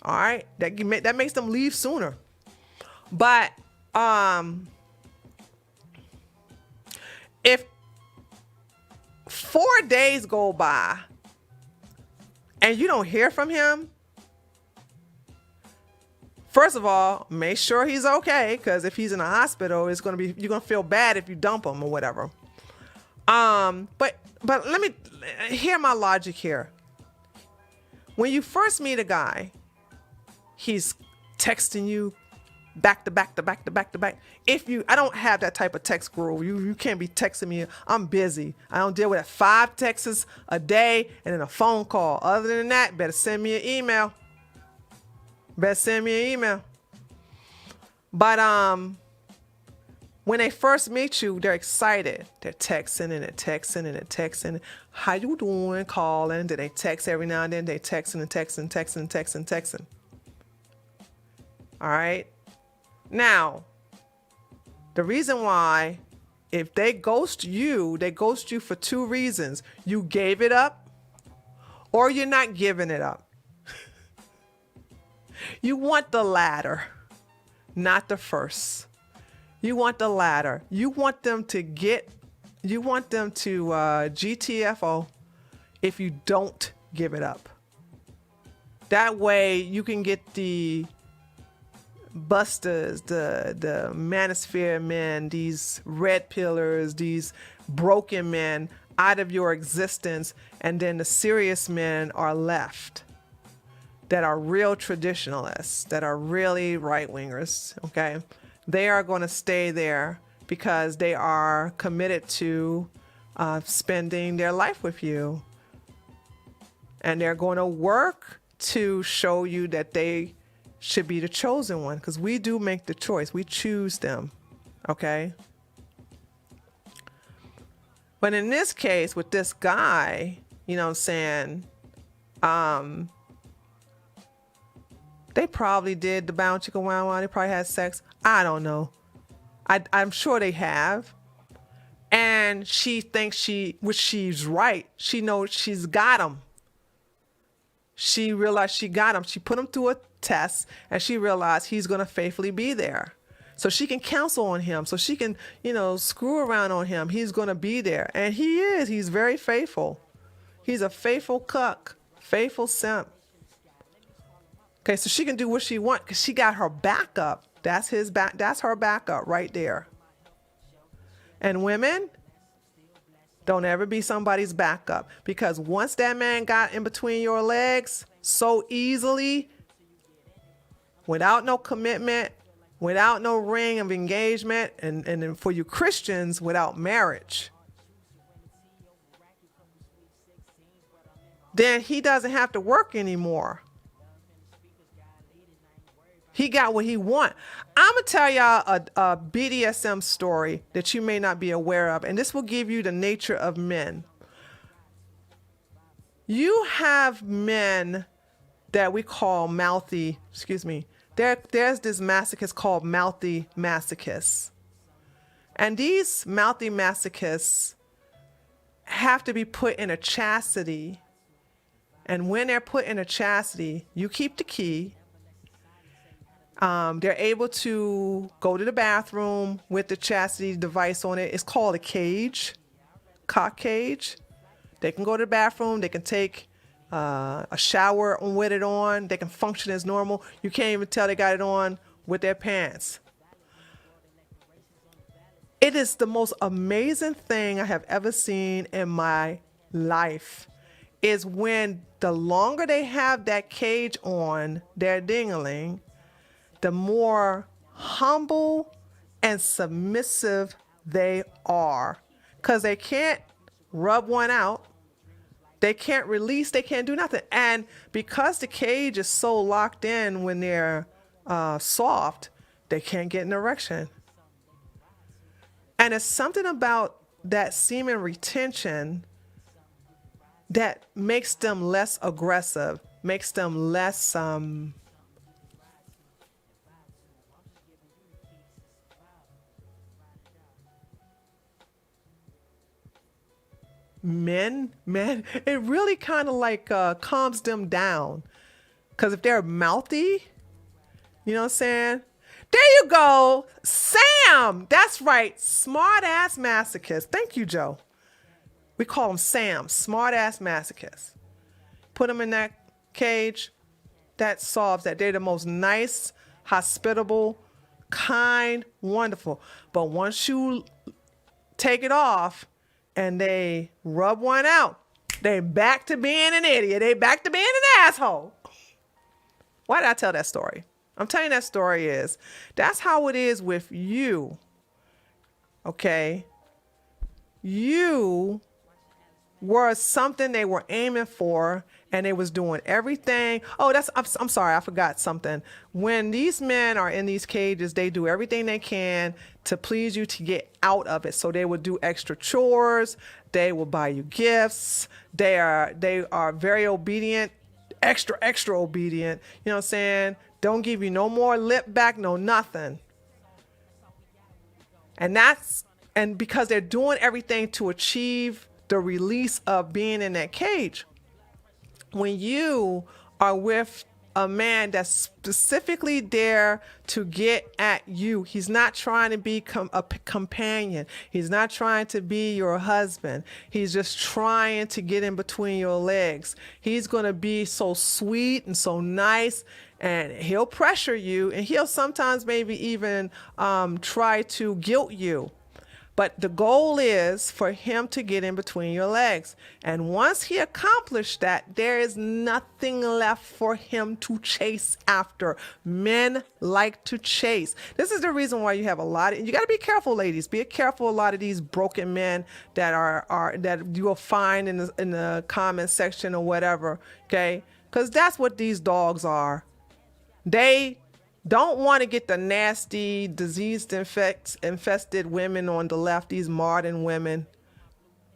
All right, that makes them leave sooner. But if 4 days go by and you don't hear from him, first of all, make sure he's okay, because if he's in a hospital, you're gonna feel bad if you dump him or whatever. But let me hear my logic here. When you first meet a guy, he's texting you back to back. I don't have that type of text rule. You can't be texting me. I'm busy. I don't deal with that 5 texts a day and then a phone call. Other than that, better send me an email. But when they first meet you, they're excited. They're texting and they're texting and they're texting. How you doing? Calling. Then they text every now and then. They texting and texting, texting, texting, texting. All right. Now, the reason why, if they ghost you for two reasons. You gave it up, or you're not giving it up. You want the latter, not the first. You want the latter. You want them to GTFO if you don't give it up. That way you can get the busters, the manosphere men, these red pillars, these broken men out of your existence, and then the serious men are left that are real traditionalists, that are really right-wingers, okay? They are going to stay there because they are committed to spending their life with you. And they're going to work to show you that they should be the chosen one, because we do make the choice. We choose them, okay? But in this case, with this guy, you know what I'm saying, they probably did the bound chicka wow wow. They probably had sex. I don't know. I'm sure they have. And she thinks which she's right. She knows she's got him. She realized she got him. She put him through a test, and she realized he's going to faithfully be there. So she can counsel on him. So she can, screw around on him. He's going to be there. And he is. He's very faithful. He's a faithful cuck, faithful simp. Okay, so she can do what she wants because she got her backup. That's her backup right there. And women, don't ever be somebody's backup, because once that man got in between your legs so easily, without no commitment, without no ring of engagement, and for you Christians, without marriage, then he doesn't have to work anymore. He got what he want. I'm going to tell y'all a BDSM story that you may not be aware of, and this will give you the nature of men. You have men that we call mouthy, there's this masochist called mouthy masochists. And these mouthy masochists have to be put in a chastity. And when they're put in a chastity, you keep the key. They're able to go to the bathroom with the chastity device on it. It's called a cage, cock cage. They can go to the bathroom. They can take a shower with it on. They can function as normal. You can't even tell they got it on with their pants. It is the most amazing thing I have ever seen in my life, is when the longer they have that cage on their ding-a-ling, the more humble and submissive they are, because they can't rub one out. They can't release. They can't do nothing. And because the cage is so locked in when they're soft, they can't get an erection. And it's something about that semen retention that makes them less aggressive, makes them less men, it really kind of like calms them down. Because if they're mouthy, you know what I'm saying? There you go. Sam. That's right. Smart ass masochist. Thank you, Joe. We call them Sam. Smart ass masochist. Put them in that cage. That solves that. They're the most nice, hospitable, kind, wonderful. But once you take it off and they rub one out, they back to being an idiot. They back to being an asshole. Why did I tell that story? I'm telling you that story is, that's how it is with you. Okay? You was something they were aiming for, and they was doing everything. Oh, I'm sorry, I forgot something. When these men are in these cages, they do everything they can to please you to get out of it. So they will do extra chores, they will buy you gifts, they are very obedient, extra obedient. You know what I'm saying? Don't give you no more lip back, no nothing. And because they're doing everything to achieve the release of being in that cage. When you are with a man that's specifically there to get at you, he's not trying to be a companion. He's not trying to be your husband. He's just trying to get in between your legs. He's going to be so sweet and so nice, and he'll pressure you, and he'll sometimes maybe even try to guilt you. But the goal is for him to get in between your legs. And once he accomplished that, there is nothing left for him to chase after. Men like to chase. This is the reason why you have you got to be careful, ladies. Be careful. A lot of these broken men that that you will find in the comment section or whatever. Okay. Because that's what these dogs are. They don't want to get the nasty, diseased, infested women on the left, these modern women.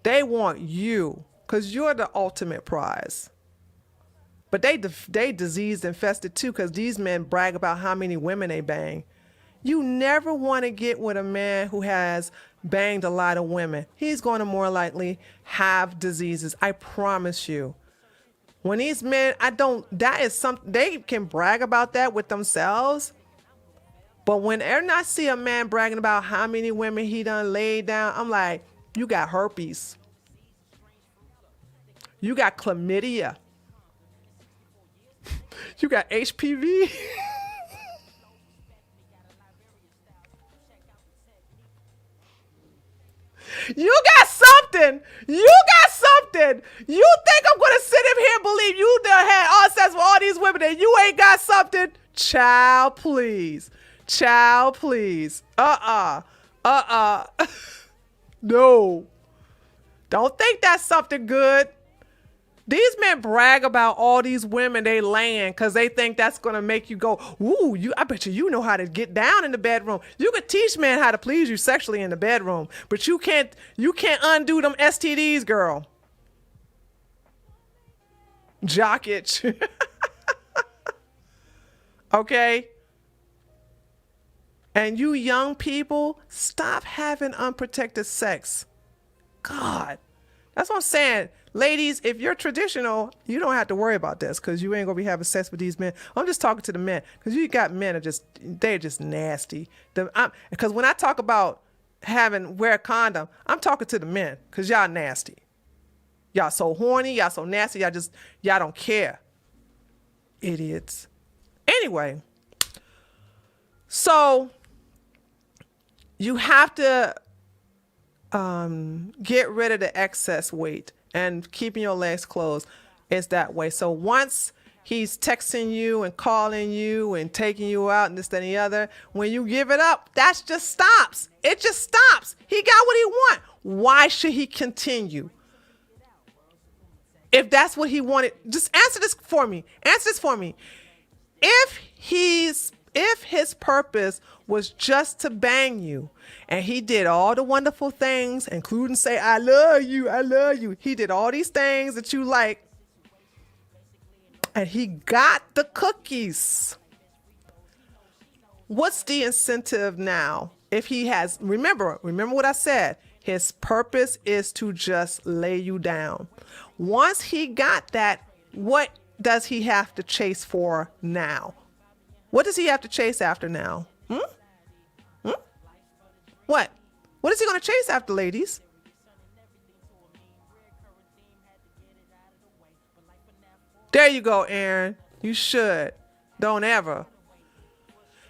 They want you because you're the ultimate prize. But they diseased, infested too, because these men brag about how many women they bang. You never want to get with a man who has banged a lot of women. He's going to more likely have diseases. I promise you. When these men, that is something, they can brag about that with themselves. But whenever I see a man bragging about how many women he done laid down, I'm like, you got herpes. You got chlamydia. You got HPV. You got something. You got something. You think I'm going to sit in here and believe you done had all sex with all these women and you ain't got something? Child, please. Child, please. No. Don't think that's something good. These men brag about all these women they laying because they think that's going to make you go, ooh, I bet you know how to get down in the bedroom. You could teach men how to please you sexually in the bedroom, but you can't undo them STDs, girl. Jock itch. Okay? And you young people, stop having unprotected sex. God. That's what I'm saying. Ladies, if you're traditional, you don't have to worry about this because you ain't going to be having sex with these men. I'm just talking to the men because you got men they're just nasty. Because when I talk about wear a condom, I'm talking to the men because y'all nasty. Y'all so horny, y'all so nasty, y'all don't care. Idiots. Anyway, so you have to get rid of the excess weight, and keeping your legs closed is that way. So once he's texting you and calling you and taking you out and this, that, and the other, when you give it up, that just stops. It just stops. He got what he want. Why should he continue? If that's what he wanted, just answer this for me. Answer this for me. If his purpose was just to bang you, and he did all the wonderful things, including say, I love you. He did all these things that you like, and he got the cookies. What's the incentive now? If he has, remember what I said, his purpose is to just lay you down. Once he got that, what does he have to chase for now? What does he have to chase after now? What? What is he going to chase after, ladies? There you go, Aaron. You should. Don't ever.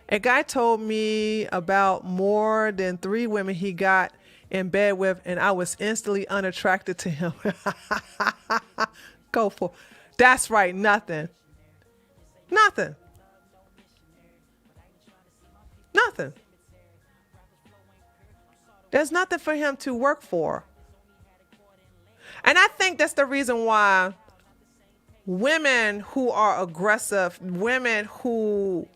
A guy told me about more than 3 women he got in bed with, and I was instantly unattracted to him. Go for. That's right. Nothing. Nothing. Nothing. There's nothing for him to work for. And I think that's the reason why women who are aggressive, women who,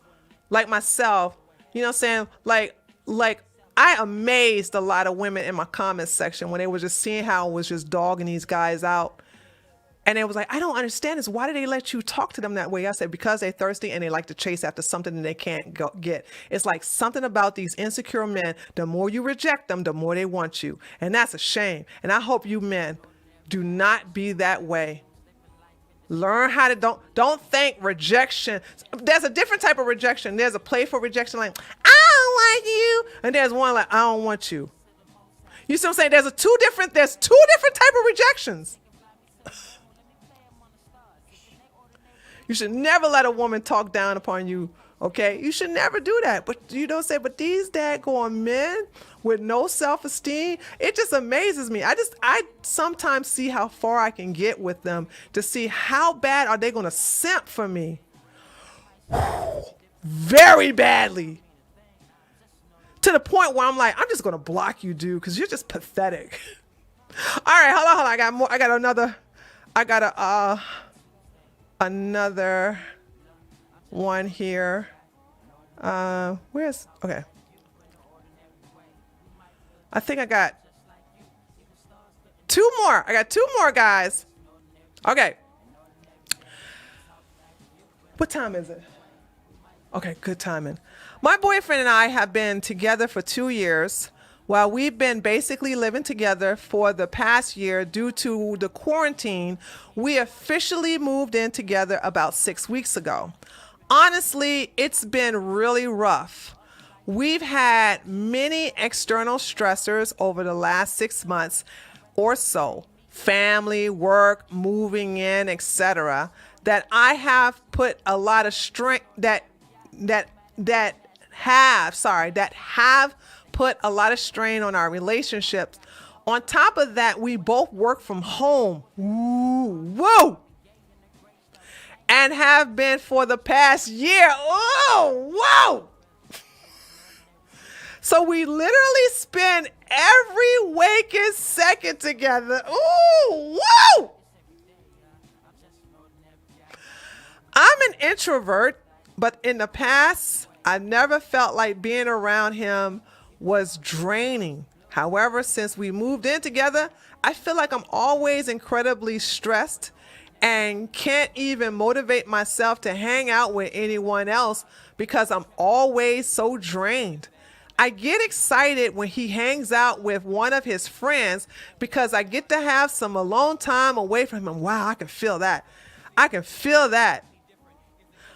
like myself, you know what I'm saying? Like I amazed a lot of women in my comments section when they were just seeing how I was just dogging these guys out. And it was like, I don't understand this. Why do they let you talk to them that way? I said, because they're thirsty and they like to chase after something that they can't get. It's like something about these insecure men. The more you reject them, the more they want you. And that's a shame. And I hope you men do not be that way. Learn how to don't think rejection. There's a different type of rejection. There's a playful rejection like, I don't like you. And there's one like, I don't want you. You see what I'm saying? There's two different type of rejections. You should never let a woman talk down upon you, okay? You should never do that. But you don't say, but these daggone men with no self-esteem, it just amazes me. I sometimes see how far I can get with them to see how bad are they going to simp for me. Very badly. To the point where I'm like, I'm just going to block you, dude, because you're just pathetic. All right, hold on. I got more. I got another one here. Okay. I think I got two more. I got two more, guys. Okay. What time is it? Okay, good timing. My boyfriend and I have been together for 2 years. While we've been basically living together for the past year due to the quarantine, we officially moved in together about 6 weeks ago. Honestly, it's been really rough. We've had many external stressors over the last 6 months or so, family, work, moving in, etc., that I have put a lot of strength that have put a lot of strain on our relationships. On top of that, we both work from home. Whoa! And have been for the past year. Whoa! So we literally spend every waking second together. Ooh, whoa! I'm an introvert, but in the past, I never felt like being around him was draining. However, since we moved in together, I feel like I'm always incredibly stressed and can't even motivate myself to hang out with anyone else because I'm always so drained. I get excited when he hangs out with one of his friends because I get to have some alone time away from him. Wow, I can feel that. I can feel that.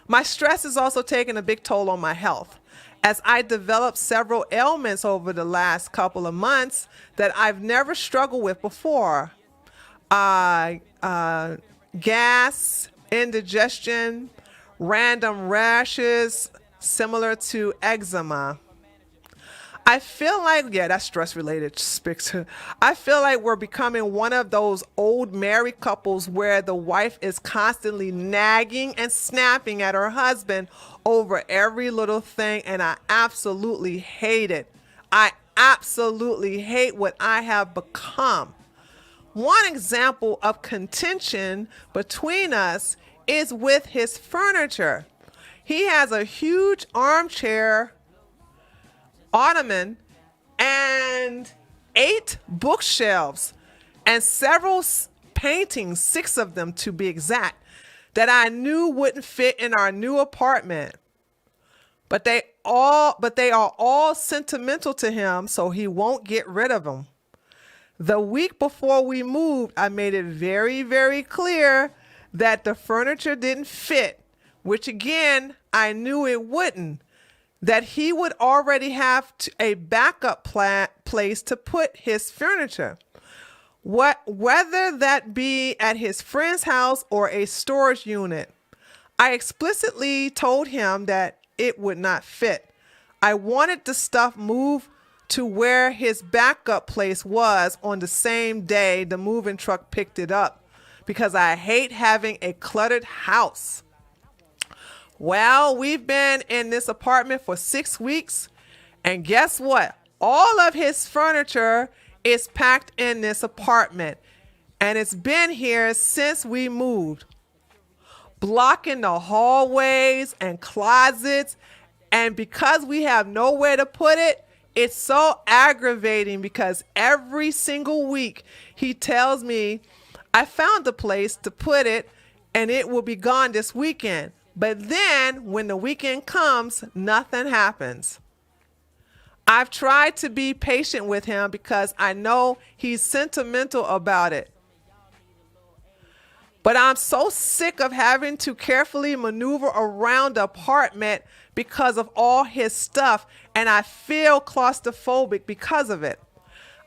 My stress is also taking a big toll on my health, as I developed several ailments over the last couple of months that I've never struggled with before. Gas, indigestion, random rashes similar to eczema. I feel like, that's stress related. I feel like we're becoming one of those old married couples where the wife is constantly nagging and snapping at her husband over every little thing, and I absolutely hate it. I absolutely hate what I have become. One example of contention between us is with his furniture. He has a huge armchair, ottoman, and 8 bookshelves and several paintings, 6 of them to be exact, that I knew wouldn't fit in our new apartment. But they are all sentimental to him, so he won't get rid of them. The week before we moved, I made it very, very clear that the furniture didn't fit, which again, I knew it wouldn't. That he would already have a backup place to put his furniture, whether that be at his friend's house or a storage unit. I explicitly told him that it would not fit. I wanted the stuff moved to where his backup place was on the same day the moving truck picked it up, because I hate having a cluttered house. Well, we've been in this apartment for 6 weeks, and guess what? All of his furniture is packed in this apartment. And it's been here since we moved, blocking the hallways and closets. And because we have nowhere to put it, it's so aggravating because every single week he tells me, I found a place to put it and it will be gone this weekend. But then when the weekend comes, nothing happens. I've tried to be patient with him because I know he's sentimental about it. But I'm so sick of having to carefully maneuver around the apartment because of all his stuff, and I feel claustrophobic because of it.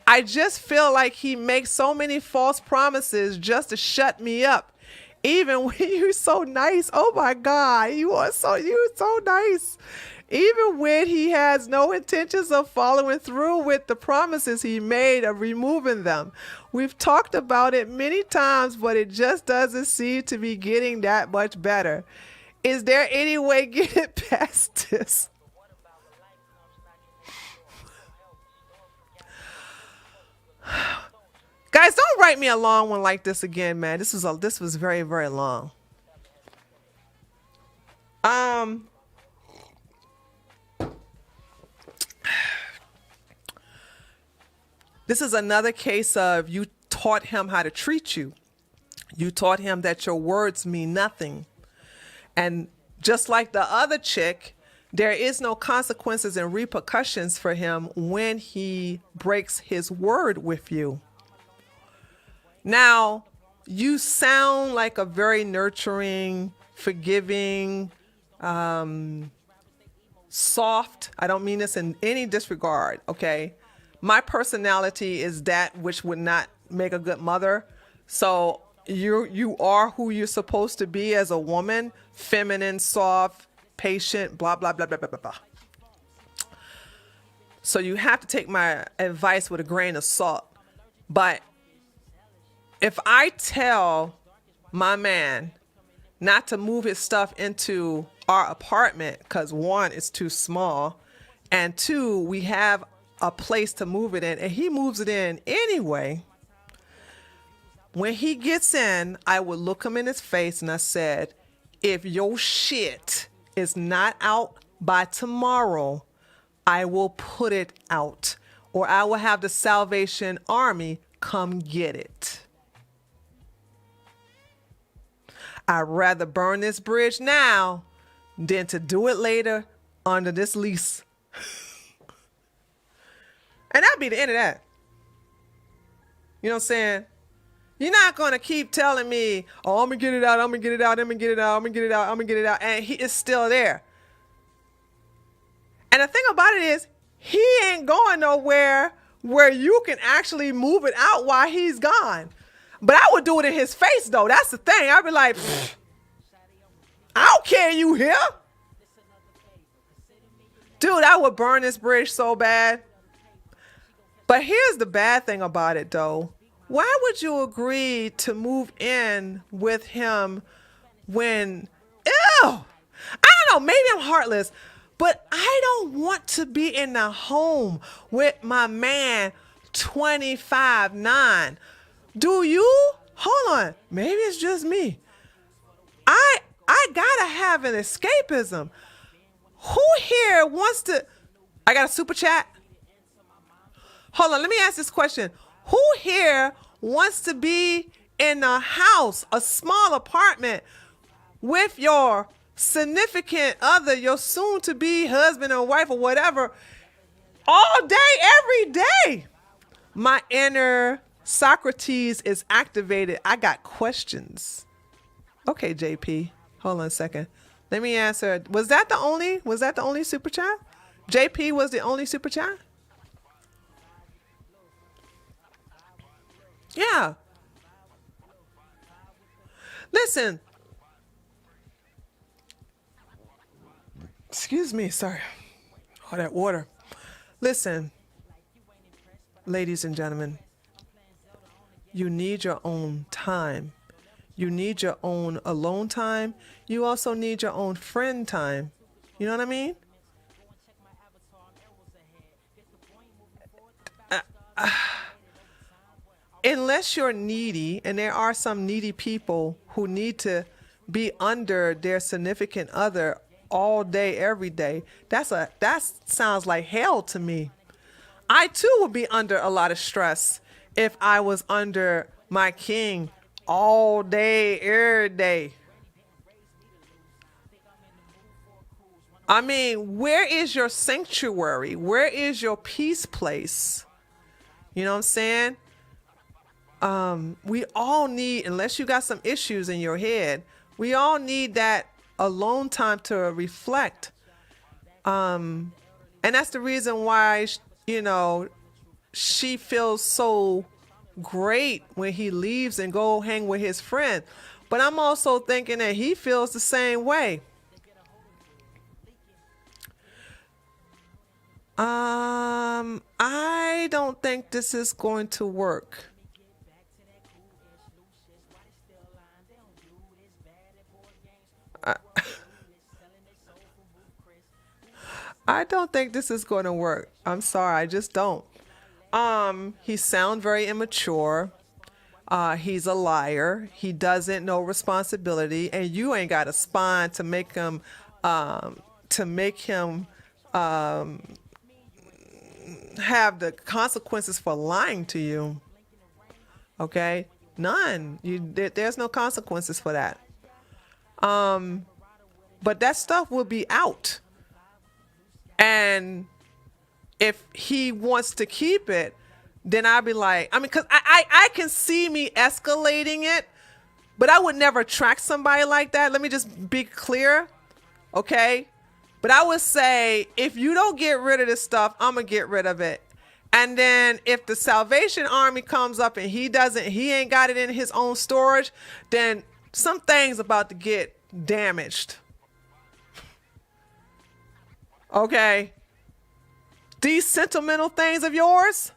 I just feel like he makes so many false promises just to shut me up. Even when you're so nice. Oh my God, you're so nice. Even when he has no intentions of following through with the promises he made of removing them. We've talked about it many times, but it just doesn't seem to be getting that much better. Is there any way getting past this? Guys, don't write me a long one like this again, man. This was very, very long. This is another case of you taught him how to treat you. You taught him that your words mean nothing. And just like the other chick, there is no consequences and repercussions for him when he breaks his word with you. Now, you sound like a very nurturing, forgiving, soft. I don't mean this in any disregard, okay? My personality is that which would not make a good mother. So you are who you're supposed to be as a woman, feminine, soft, patient, blah, blah, blah, blah, blah, blah, blah. So you have to take my advice with a grain of salt. But if I tell my man not to move his stuff into our apartment because one, it's too small, and two, we have a place to move it in, and he moves it in anyway, when he gets in, I would look him in his face and I said, if your shit is not out by tomorrow, I will put it out, or I will have the Salvation Army come get it. I'd rather burn this bridge now than to do it later under this lease. And that'd be the end of that. You know what I'm saying? You're not going to keep telling me, oh, I'm going to get it out, I'm going to get it out, I'm going to get it out, I'm going to get it out, I'm going to get it out, and he is still there. And the thing about it is, he ain't going nowhere where you can actually move it out while he's gone. But I would do it in his face, though. That's the thing. I'd be like, I don't care you here. Dude, I would burn this bridge so bad. But here's the bad thing about it, though. Why would you agree to move in with him when, ew, I don't know, maybe I'm heartless, but I don't want to be in the home with my man 25-9. Do you? Hold on. Maybe it's just me. I gotta have an escapism. Who here wants to, I got a super chat? Hold on, let me ask this question. Who here wants to be in a house, a small apartment, with your significant other, your soon-to-be husband or wife or whatever, all day, every day? My inner Socrates is activated. I got questions. Okay, JP, hold on a second. Let me answer. Was that the only super chat? JP was the only super chat? Yeah. Listen. Excuse me, sorry. All that water. Listen, ladies and gentlemen, you need your own time. You need your own alone time. You also need your own friend time. You know what I mean? unless you're needy, and there are some needy people who need to be under their significant other all day, every day. That sounds like hell to me. I too would be under a lot of stress if I was under my king all day, every day. I mean, where is your sanctuary? Where is your peace place? You know what I'm saying? We all need, unless you got some issues in your head, we all need that alone time to reflect. And that's the reason why, she feels so great when he leaves and go hang with his friend. But I'm also thinking that he feels the same way. I don't think this is going to work. I don't think this is going to work. I'm sorry, I just don't. He sounds very immature. He's a liar. He doesn't know responsibility, and you ain't got a spine to make him have the consequences for lying to you. Okay, none. There's no consequences for that. But that stuff will be out. And if he wants to keep it, then I'll be like, because I can see me escalating it, but I would never attract somebody like that. Let me just be clear, okay? But I would say, if you don't get rid of this stuff, I'm going to get rid of it. And then if the Salvation Army comes up and he ain't got it in his own storage, then some things about to get damaged. Okay? These sentimental things of yours,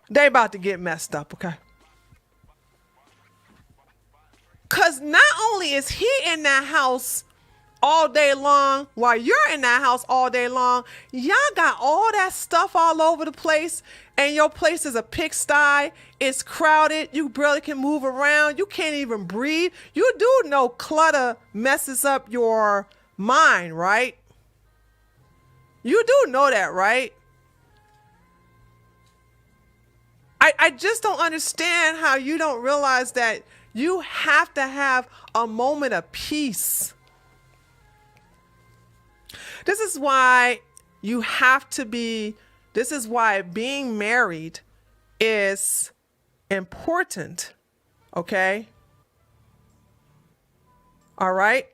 they about to get messed up, okay? Because not only is he in that house all day long, while you're in that house all day long, y'all got all that stuff all over the place, and your place is a pigsty. It's crowded. You barely can move around. You can't even breathe. You do know clutter messes up your mind, right? You do know that, right? I just don't understand how you don't realize that you have to have a moment of peace. This is why this is why being married is important, okay? All right?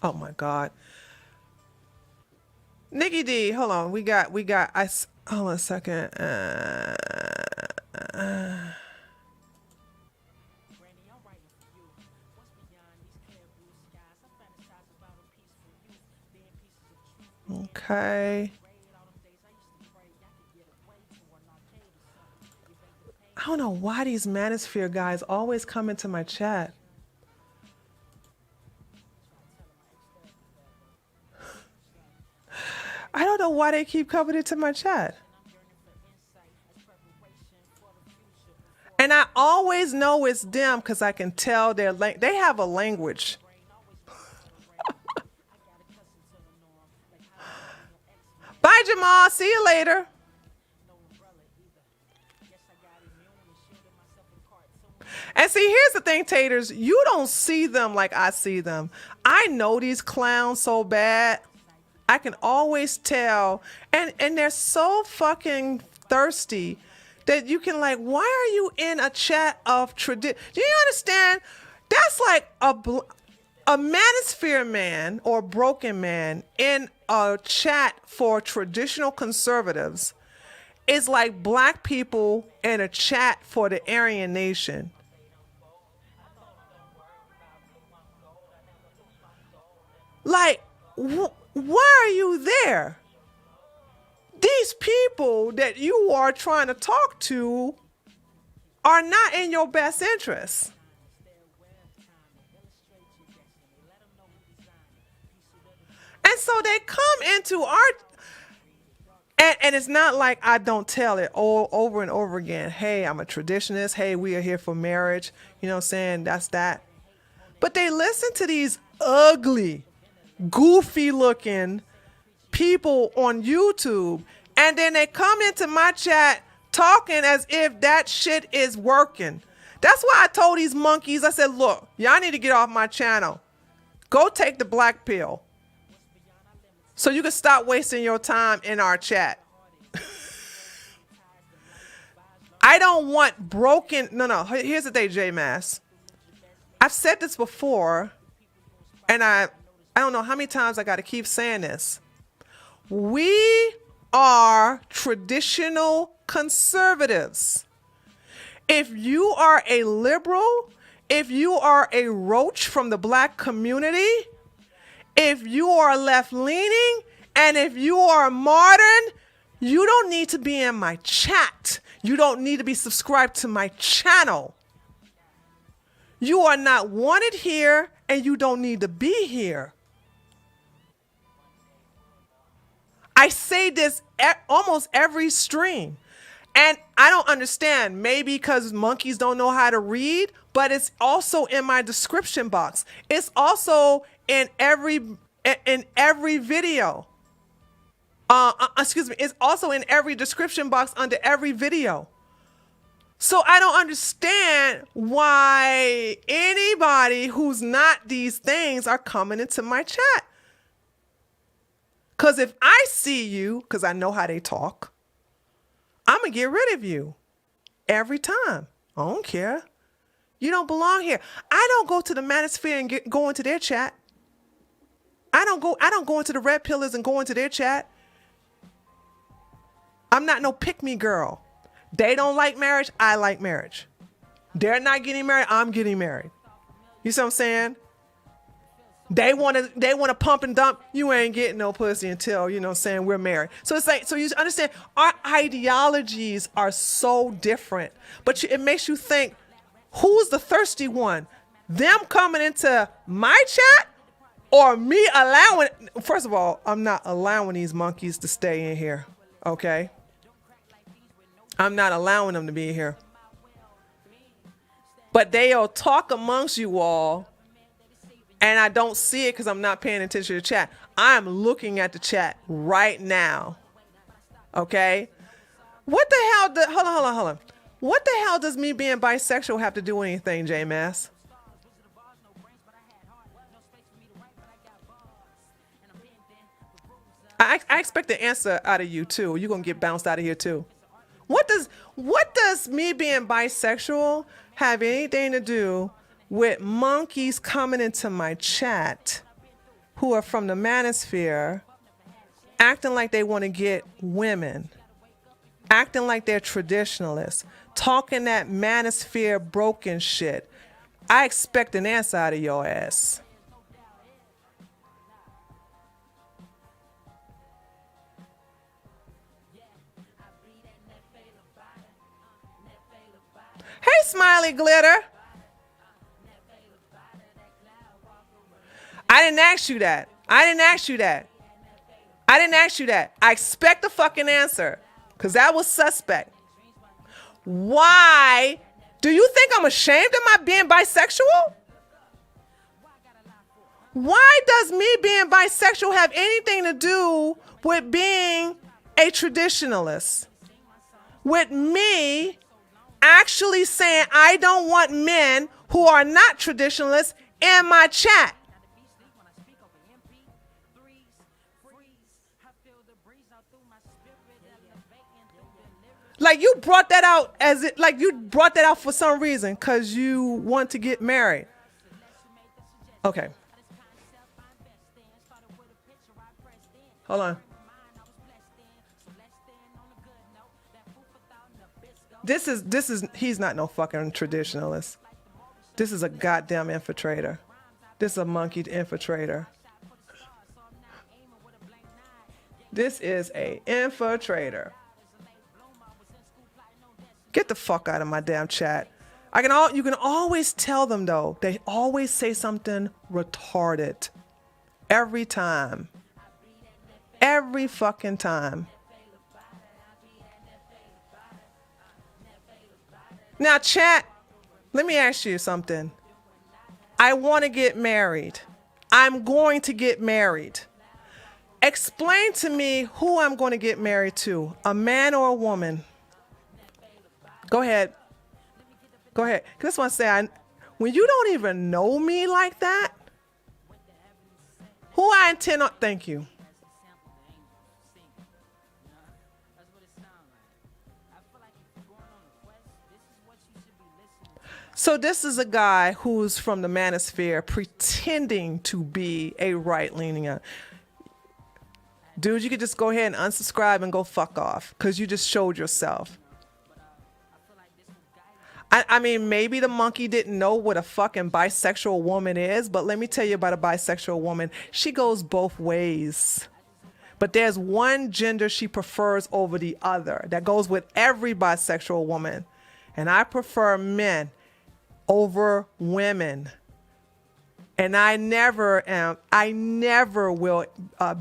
Oh my God. Nikki D, hold on. Hold on a second. Okay. I don't know why these Manosphere guys always come into my chat. I don't know why they keep coming into my chat. And I always know it's them because I can tell they have a language. Bye, Jamal. See you later. And see, here's the thing, Taters. You don't see them like I see them. I know these clowns so bad. I can always tell. And they're so fucking thirsty that you can why are you in a chat of tradition? Do you understand? That's like a manosphere man or broken man in a chat for traditional conservatives is like black people in a chat for the Aryan Nation. Why are you there? These people that you are trying to talk to are not in your best interest. And And so they come into our, and it's not like I don't tell it all over and over again. Hey, I'm a traditionalist. Hey, we are here for marriage. You know what I'm saying? That's that. But they listen to these ugly, goofy looking people on YouTube, and then they come into my chat talking as if that shit is working. That's why I told these monkeys, I said, look, y'all need to get off my channel. Go take the black pill so you can stop wasting your time in our chat. I don't want broken. No. Here's the thing, J Mass. I've said this before, and I don't know how many times I got to keep saying this. We are traditional conservatives. If you are a liberal, if you are a roach from the black community, if you are left-leaning, and if you are modern, you don't need to be in my chat. You don't need to be subscribed to my channel. You are not wanted here, and you don't need to be here. I say this almost every stream. And I don't understand, maybe because monkeys don't know how to read, but it's also in my description box. It's also in every video. Excuse me, it's also in every description box under every video. So I don't understand why anybody who's not these things are coming into my chat. Because if I see you, because I know how they talk, I'm going to get rid of you every time. I don't care. You don't belong here. I don't go to the Manosphere and go into their chat. I don't go into the Red Pillars and go into their chat. I'm not no pick-me girl. They don't like marriage. I like marriage. They're not getting married. I'm getting married. You see what I'm saying? They want to pump and dump. You ain't getting no pussy until, you know what I'm saying, we're married. So it's like, so you understand, our ideologies are so different. But it makes you think, who's the thirsty one? Them coming into my chat or me allowing, first of all, I'm not allowing these monkeys to stay in here, okay? I'm not allowing them to be here. But they'll talk amongst you all, and I don't see it because I'm not paying attention to the chat. I'm looking at the chat right now. Okay? What the hell? Hold on. What the hell does me being bisexual have to do with anything, J Mass? I expect the answer out of you too. You're gonna get bounced out of here too. What does me being bisexual have anything to do with monkeys coming into my chat who are from the Manosphere, acting like they want to get women, acting like they're traditionalists, talking that Manosphere broken shit? I expect an answer out of your ass. Hey, Smiley Glitter. I didn't ask you that. I expect a fucking answer, because that was suspect. Why? Do you think I'm ashamed of my being bisexual? Why does me being bisexual have anything to do with being a traditionalist? With me actually saying I don't want men who are not traditionalists in my chat. Like you brought that out for some reason, because you want to get married. Okay. Hold on. He's not no fucking traditionalist. This is a goddamn infiltrator. This is a monkey infiltrator. This is a infiltrator. Get the fuck out of my damn chat. You can always tell them though. They always say something retarded. Every time. Every fucking time. Now, chat, let me ask you something. I want to get married. I'm going to get married. Explain to me who I'm going to get married to, a man or a woman. Go ahead. Go ahead. I just want to say, when you don't even know me like that, who I intend on, thank you. So this is a guy who's from the manosphere pretending to be a right-leaning. Dude, you could just go ahead and unsubscribe and go fuck off because you just showed yourself. I mean, maybe the monkey didn't know what a fucking bisexual woman is, but let me tell you about a bisexual woman. She goes both ways. But there's one gender she prefers over the other. That goes with every bisexual woman. And I prefer men over women. And I never will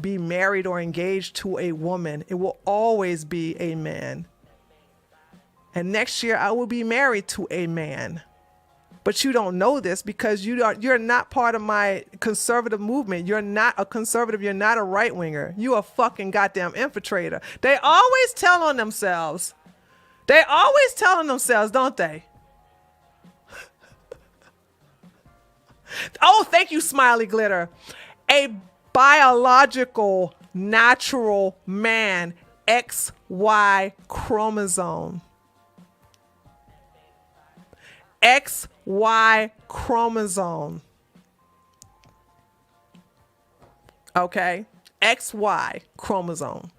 be married or engaged to a woman. It will always be a man. And next year I will be married to a man. But you don't know this because you're not part of my conservative movement. You're not a conservative. You're not a right winger. You a fucking goddamn infiltrator. They always tell on themselves. They always telling themselves, don't they? Oh, thank you, Smiley Glitter. A biological, natural man, XY chromosome. XY chromosome. Okay? XY chromosome.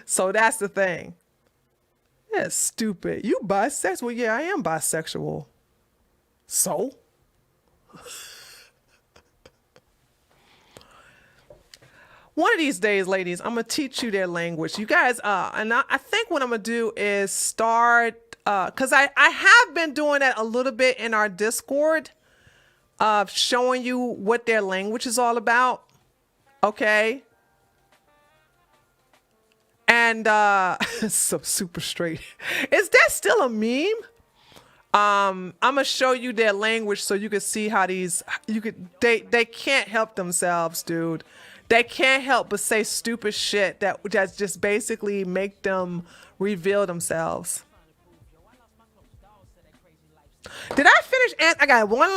So that's the thing. That's stupid. You bisexual? Yeah, I am bisexual. So? One of these days, ladies, I'm going to teach you their language. You guys, and I think what I'm going to do is start, because I have been doing that a little bit in our Discord, of showing you what their language is all about. Okay? And so super straight. Is that still a meme? I'm gonna show you their language so you can see how they can't help themselves, dude. They can't help but say stupid shit that just basically make them reveal themselves. Did I finish? I got one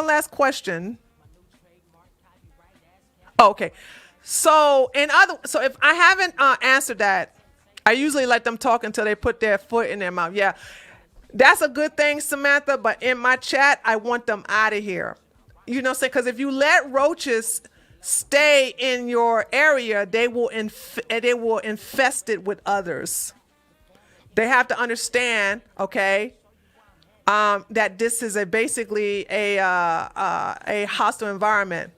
last question. Oh, okay. So if I haven't answered that, I usually let them talk until they put their foot in their mouth. Yeah, that's a good thing, Samantha. But in my chat, I want them out of here. You know what I'm saying? Because if you let roaches stay in your area, they will infest it with others. They have to understand, okay, that this is basically a hostile environment.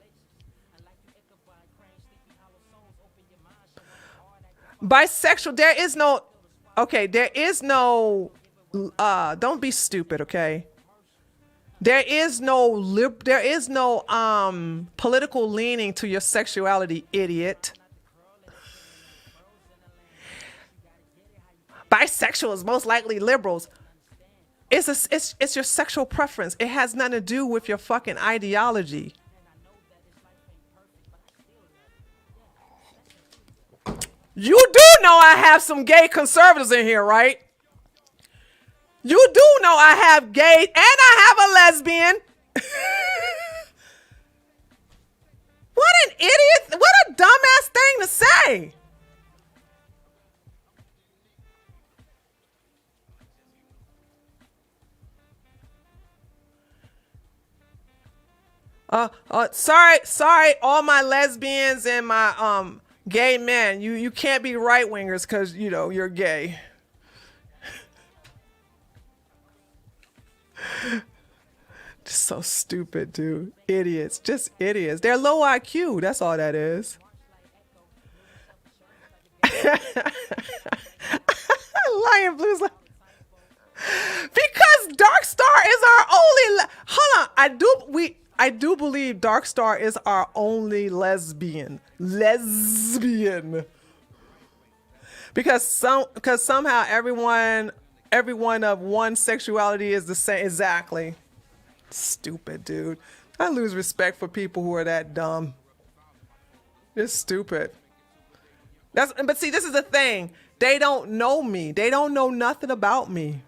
Bisexual, there is no, don't be stupid, okay? There is no political leaning to your sexuality, idiot. Bisexual is most likely liberals. It's your sexual preference. It has nothing to do with your fucking ideology. You do know I have some gay conservatives in here, right? You do know I have gay and I have a lesbian. What an idiot. What a dumbass thing to say. Sorry, all my lesbians and my gay men. You can't be right wingers because you're gay. Just so stupid, dude. Idiots, just idiots. They're low IQ. That's all that is. Lion Blue's like, because Dark Star is our only. Hold on, I do believe Dark Star is our only lesbian. Because somehow everyone of one sexuality is the same. Exactly. Stupid, dude. I lose respect for people who are that dumb. It's stupid. But see, this is the thing. They don't know me. They don't know nothing about me.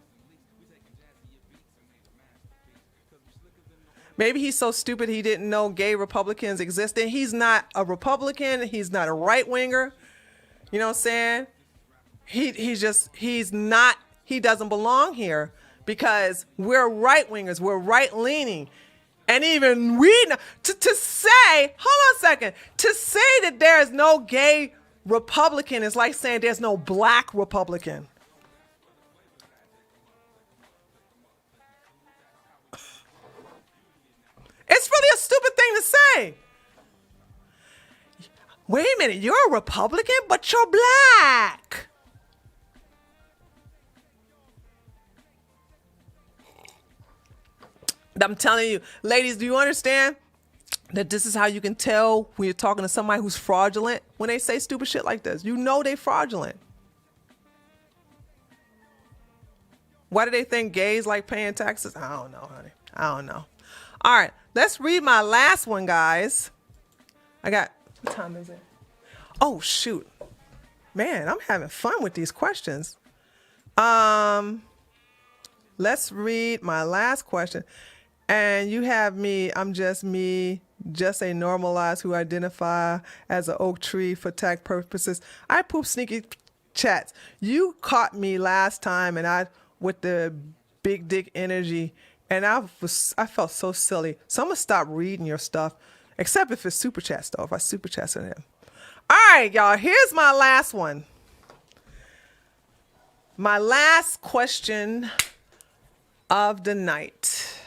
Maybe he's so stupid he didn't know gay Republicans existed. He's not a Republican. He's not a right winger. You know what I'm saying? He doesn't belong here because we're right wingers. We're right leaning. And even we know, to say, hold on a second, to say that there is no gay Republican is like saying there's no black Republican. It's really a stupid thing to say. Wait a minute, you're a Republican, but you're black. I'm telling you, ladies, do you understand that this is how you can tell when you're talking to somebody who's fraudulent when they say stupid shit like this? You know they fraudulent. Why do they think gays like paying taxes? I don't know, honey. I don't know. All right, let's read my last one, guys. What time is it? Oh, shoot. Man, I'm having fun with these questions. Let's read my last question. And you have me, I'm just me, just a normalized who identify as an oak tree for tax purposes. I poop sneaky chats. You caught me last time and with the big dick energy, and I felt so silly. So I'm gonna stop reading your stuff, except if it's super chat stuff. If I super chat to him. All right, y'all, here's my last one. My last question of the night.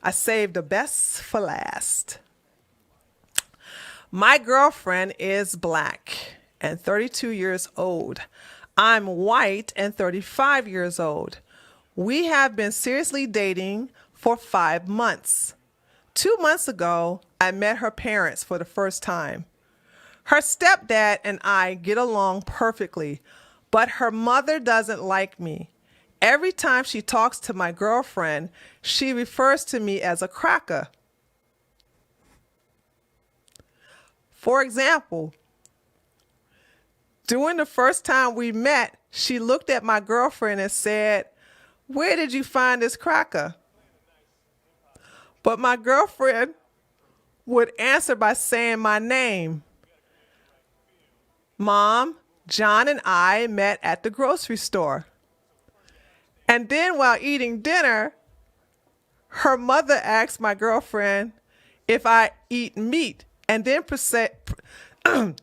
I saved the best for last. My girlfriend is black and 32 years old. I'm white and 35 years old. We have been seriously dating for 5 months. 2 months ago, I met her parents for the first time. Her stepdad and I get along perfectly, but her mother doesn't like me. Every time she talks to my girlfriend, she refers to me as a cracker. For example, during the first time we met, she looked at my girlfriend and said, "Where did you find this cracker?" But my girlfriend would answer by saying my name. Mom, John and I met at the grocery store. And then while eating dinner, her mother asked my girlfriend if I eat meat, and then I'm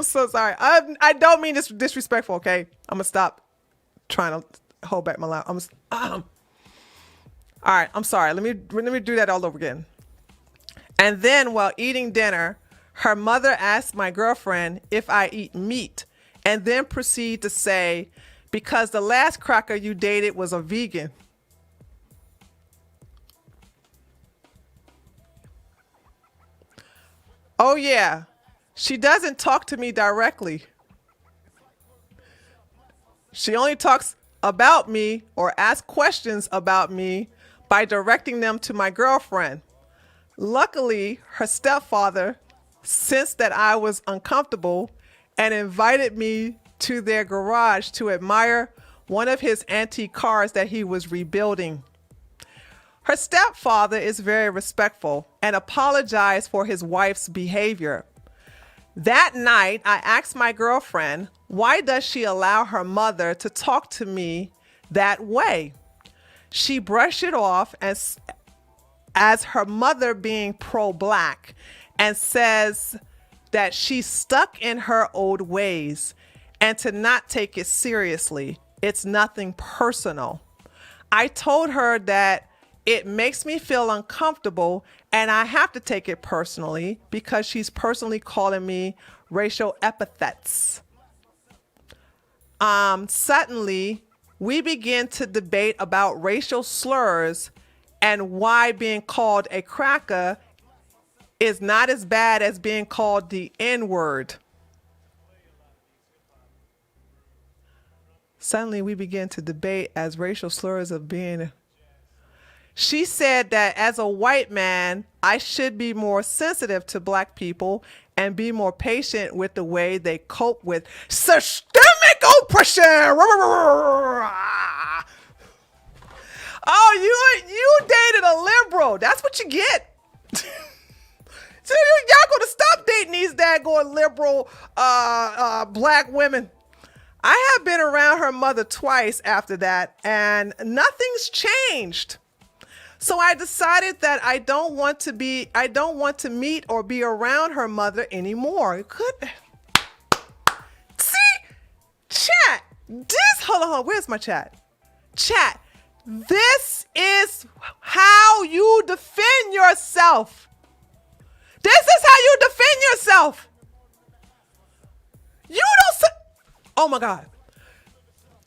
so sorry. I don't mean this disrespectful, okay? I'm gonna stop trying to hold back my laugh. All right, I'm sorry. Let me do that all over again. And then while eating dinner, her mother asked my girlfriend if I eat meat, and then proceed to say, because the last cracker you dated was a vegan. Oh yeah, she doesn't talk to me directly. She only talks about me or asks questions about me by directing them to my girlfriend. Luckily, her stepfather sensed that I was uncomfortable and invited me to their garage to admire one of his antique cars that he was rebuilding. Her stepfather is very respectful and apologized for his wife's behavior. That night, I asked my girlfriend, why does she allow her mother to talk to me that way? She brushed it off as her mother being pro-black and says that she's stuck in her old ways and to not take it seriously. It's nothing personal. I told her that it makes me feel uncomfortable and I have to take it personally because she's personally calling me racial epithets. Suddenly, we begin to debate about racial slurs and why being called a cracker is not as bad as being called the N-word. Suddenly, we begin to debate as racial slurs of being. She said that as a white man, I should be more sensitive to black people and be more patient with the way they cope with systemic oppression. Oh, you dated a liberal. That's what you get. So y'all gonna stop dating these daggone liberal black women. I have been around her mother twice after that, and nothing's changed. So I decided that I don't want to meet or be around her mother anymore. See, chat. Hold on, where's my chat? Chat. This is how you defend yourself. This is how you defend yourself. You don't. Oh my God.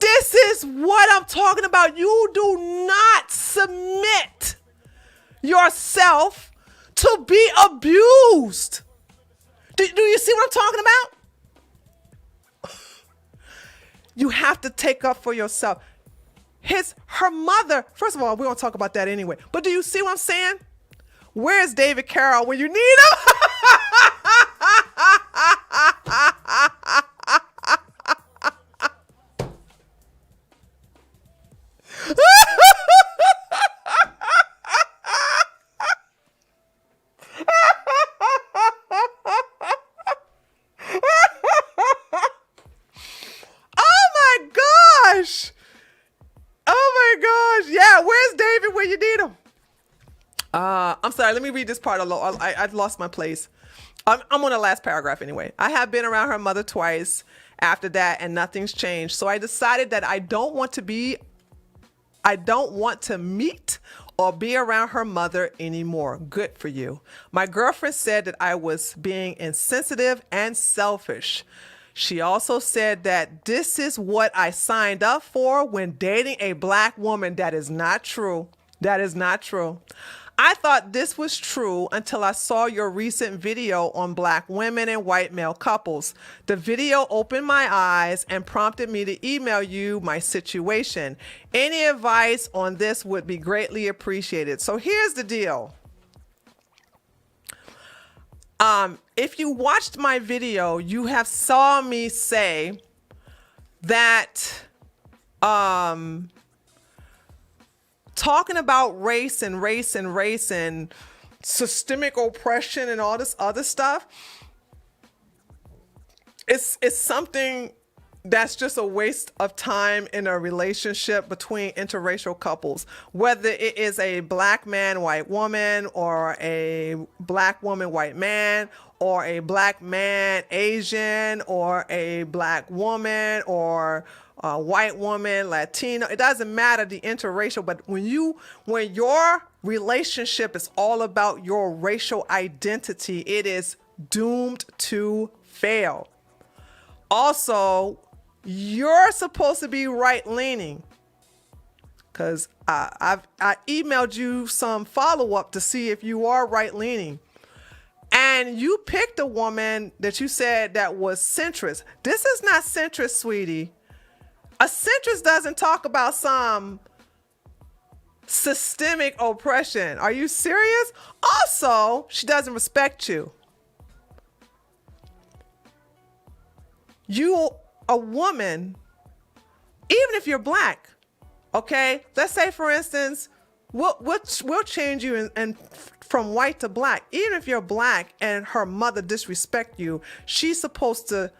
This is what I'm talking about. You do not submit yourself to be abused. Do you see what I'm talking about? You have to take up for yourself. Her mother, first of all, we're going to talk about that anyway. But do you see what I'm saying? Where's David Carroll when you need him? I'm sorry, let me read this part. I lost my place. I'm on the last paragraph anyway. I have been around her mother twice after that, and nothing's changed. So I decided that I don't want to meet or be around her mother anymore. Good for you. My girlfriend said that I was being insensitive and selfish. She also said that this is what I signed up for when dating a black woman. That is not true. That is not true. I thought this was true until I saw your recent video on black women and white male couples. The video opened my eyes and prompted me to email you my situation. Any advice on this would be greatly appreciated. So here's the deal. If you watched my video, you have saw me say that talking about race and systemic oppression and all this other stuff, it's something that's just a waste of time in a relationship between interracial couples, whether it is a black man, white woman, or a black woman, white man, or a black man, Asian, or a black woman, or a white woman, Latino. It doesn't matter the interracial, but when your relationship is all about your racial identity, it is doomed to fail. Also, you're supposed to be right-leaning, because I emailed you some follow-up to see if you are right-leaning. And you picked a woman that you said that was centrist. This is not centrist, sweetie. A centrist doesn't talk about some systemic oppression. Are you serious? Also, she doesn't respect you. You, a woman, even if you're black, okay? Let's say, for instance, we'll change you and from white to black. Even if you're black and her mother disrespect you, she's supposed to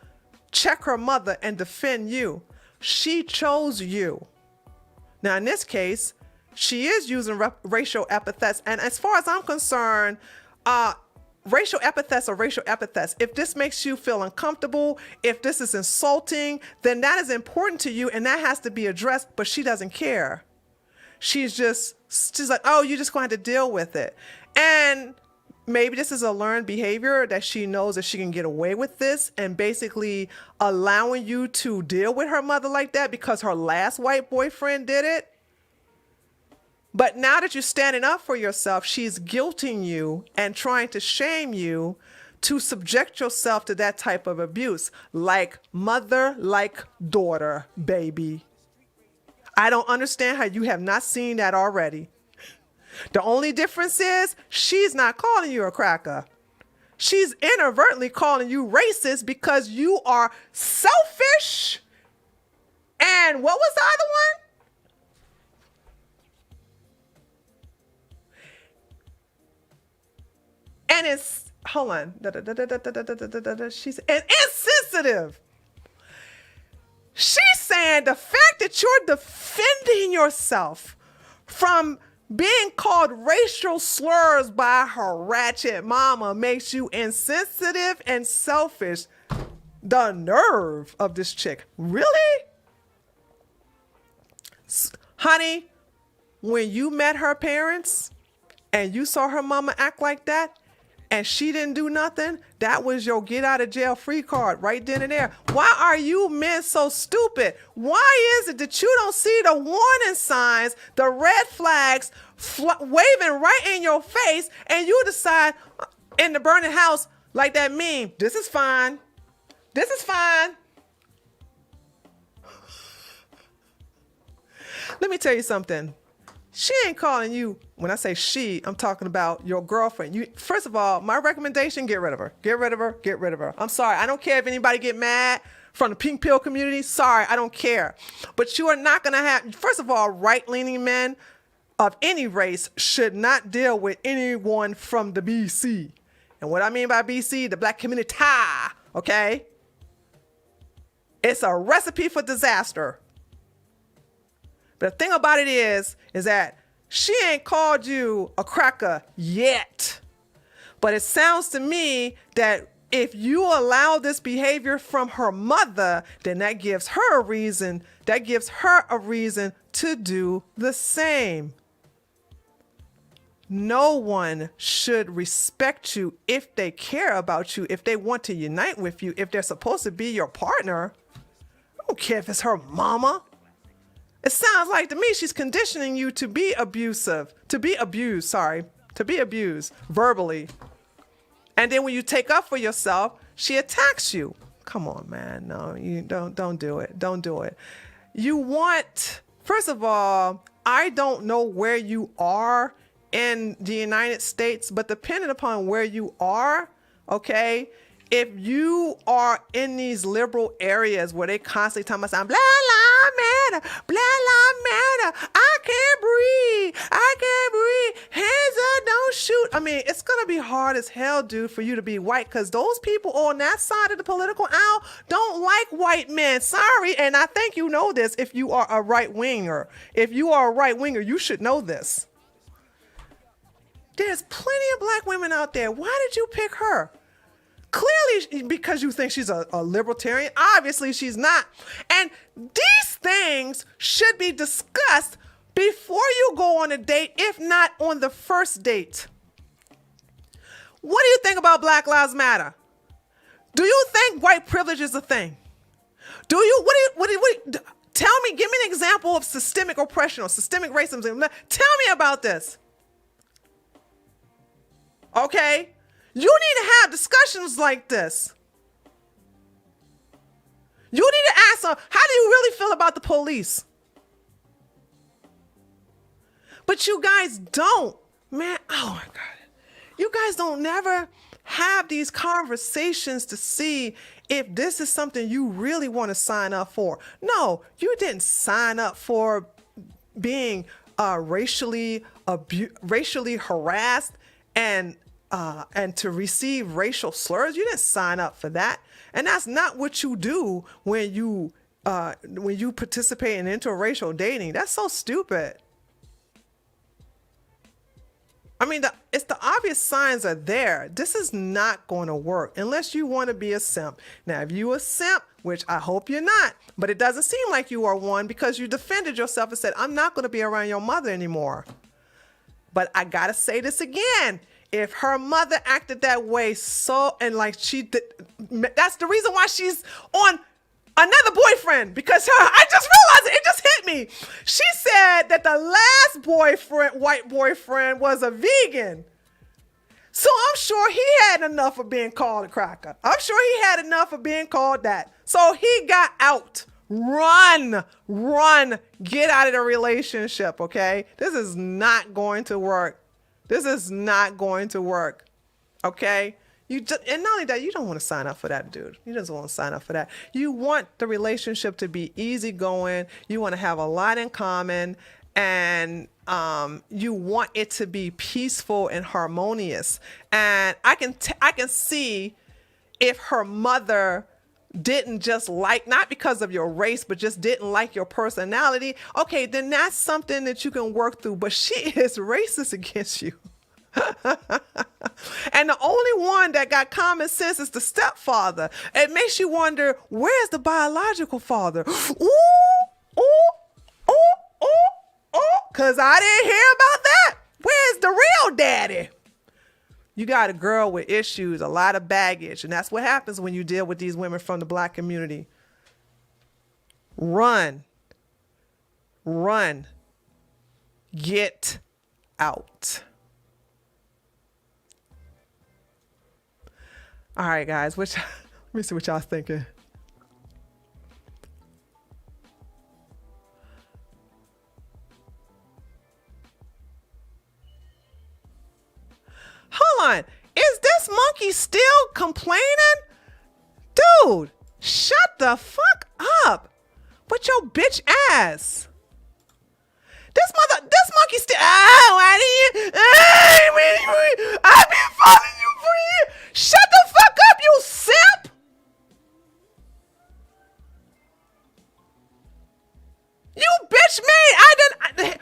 check her mother and defend you. She chose you. Now, in this case, she is using racial epithets. And as far as I'm concerned, racial epithets are racial epithets. If this makes you feel uncomfortable, if this is insulting, then that is important to you and that has to be addressed, but she doesn't care. She's like, oh, you're just going to have to deal with it. And maybe this is a learned behavior that she knows that she can get away with this, and basically allowing you to deal with her mother like that because her last white boyfriend did it. But now that you're standing up for yourself, she's guilting you and trying to shame you to subject yourself to that type of abuse. Like mother, like daughter, baby. I don't understand how you have not seen that already. The only difference is she's not calling you a cracker. She's inadvertently calling you racist because you are selfish. And what was the other one? And it's, hold on. She's insensitive. She's saying the fact that you're defending yourself from being called racial slurs by her ratchet mama makes you insensitive and selfish. The nerve of this chick. Really? Honey, when you met her parents and you saw her mama act like that, and she didn't do nothing, that was your get out of jail free card right then and there. Why are you men so stupid? Why is it that you don't see the warning signs, the red flags waving right in your face, and you decide in the burning house like that meme, this is fine. This is fine. Let me tell you something. She ain't calling you. When I say she, I'm talking about your girlfriend. First of all, my recommendation, get rid of her. Get rid of her. Get rid of her. I'm sorry. I don't care if anybody get mad from the pink pill community. Sorry, I don't care. But you are not going to have, first of all, right-leaning men of any race should not deal with anyone from the BC. And what I mean by BC, the black community, okay? It's a recipe for disaster. The thing about it is that she ain't called you a cracker yet. But it sounds to me that if you allow this behavior from her mother, then that gives her a reason. That gives her a reason to do the same. No one should respect you if they care about you, if they want to unite with you, if they're supposed to be your partner. I don't care if it's her mama. It sounds like to me she's conditioning you to be abusive, to be abused verbally. And then when you take up for yourself, she attacks you. Come on, man. No, you don't do it. Don't do it. You want, first of all, I don't know where you are in the United States, but depending upon where you are, okay, if you are in these liberal areas where they constantly talking about blah, blah, matter, blah, blah, matter, I can't breathe, hands up, don't shoot. I mean, it's going to be hard as hell, dude, for you to be white because those people on that side of the political aisle don't like white men. Sorry, and I think you know this if you are a right-winger. If you are a right-winger, you should know this. There's plenty of black women out there. Why did you pick her? Clearly, because you think she's a libertarian. Obviously, she's not. And these things should be discussed before you go on a date, if not on the first date. What do you think about Black Lives Matter? Do you think white privilege is a thing? Tell me, give me an example of systemic oppression or systemic racism. Tell me about this. Okay? You need to have discussions like this. You need to ask them, how do you really feel about the police? But you guys don't. Man, oh my God. You guys don't never have these conversations to see if this is something you really want to sign up for. No, you didn't sign up for being racially harassed and to receive racial slurs. You didn't sign up for that. And that's not what you do when you participate in interracial dating. That's so stupid. I mean, the obvious signs are there. This is not going to work unless you want to be a simp. Now, if you a simp, which I hope you're not, but it doesn't seem like you are one because you defended yourself and said, I'm not going to be around your mother anymore. But I got to say this again. If her mother acted that way, that's the reason why she's on Another boyfriend, because I just realized it just hit me. She said that the last boyfriend, white boyfriend, was a vegan. So I'm sure he had enough of being called a cracker. I'm sure he had enough of being called that. So he got out. Run, get out of the relationship, okay? This is not going to work. This is not going to work, okay? And not only that, you don't want to sign up for that, dude. You just want to sign up for that. You want the relationship to be easygoing. You want to have a lot in common, and you want it to be peaceful and harmonious. And I can see if her mother didn't just like, not because of your race, but just didn't like your personality, okay, then that's something that you can work through. But she is racist against you. And the only one that got common sense is the stepfather. It makes you wonder, where's the biological father? Because I didn't hear about that. Where's the real daddy? You got a girl with issues, a lot of baggage, and that's what happens when you deal with these women from the Black community. Run. Get out. All right, guys, let me see what y'all thinking. Hold on. Is this monkey still complaining? Dude, shut the fuck up with your bitch ass. This monkey still, I've been following you for years. Shut the fuck up, you simp. You bitch made,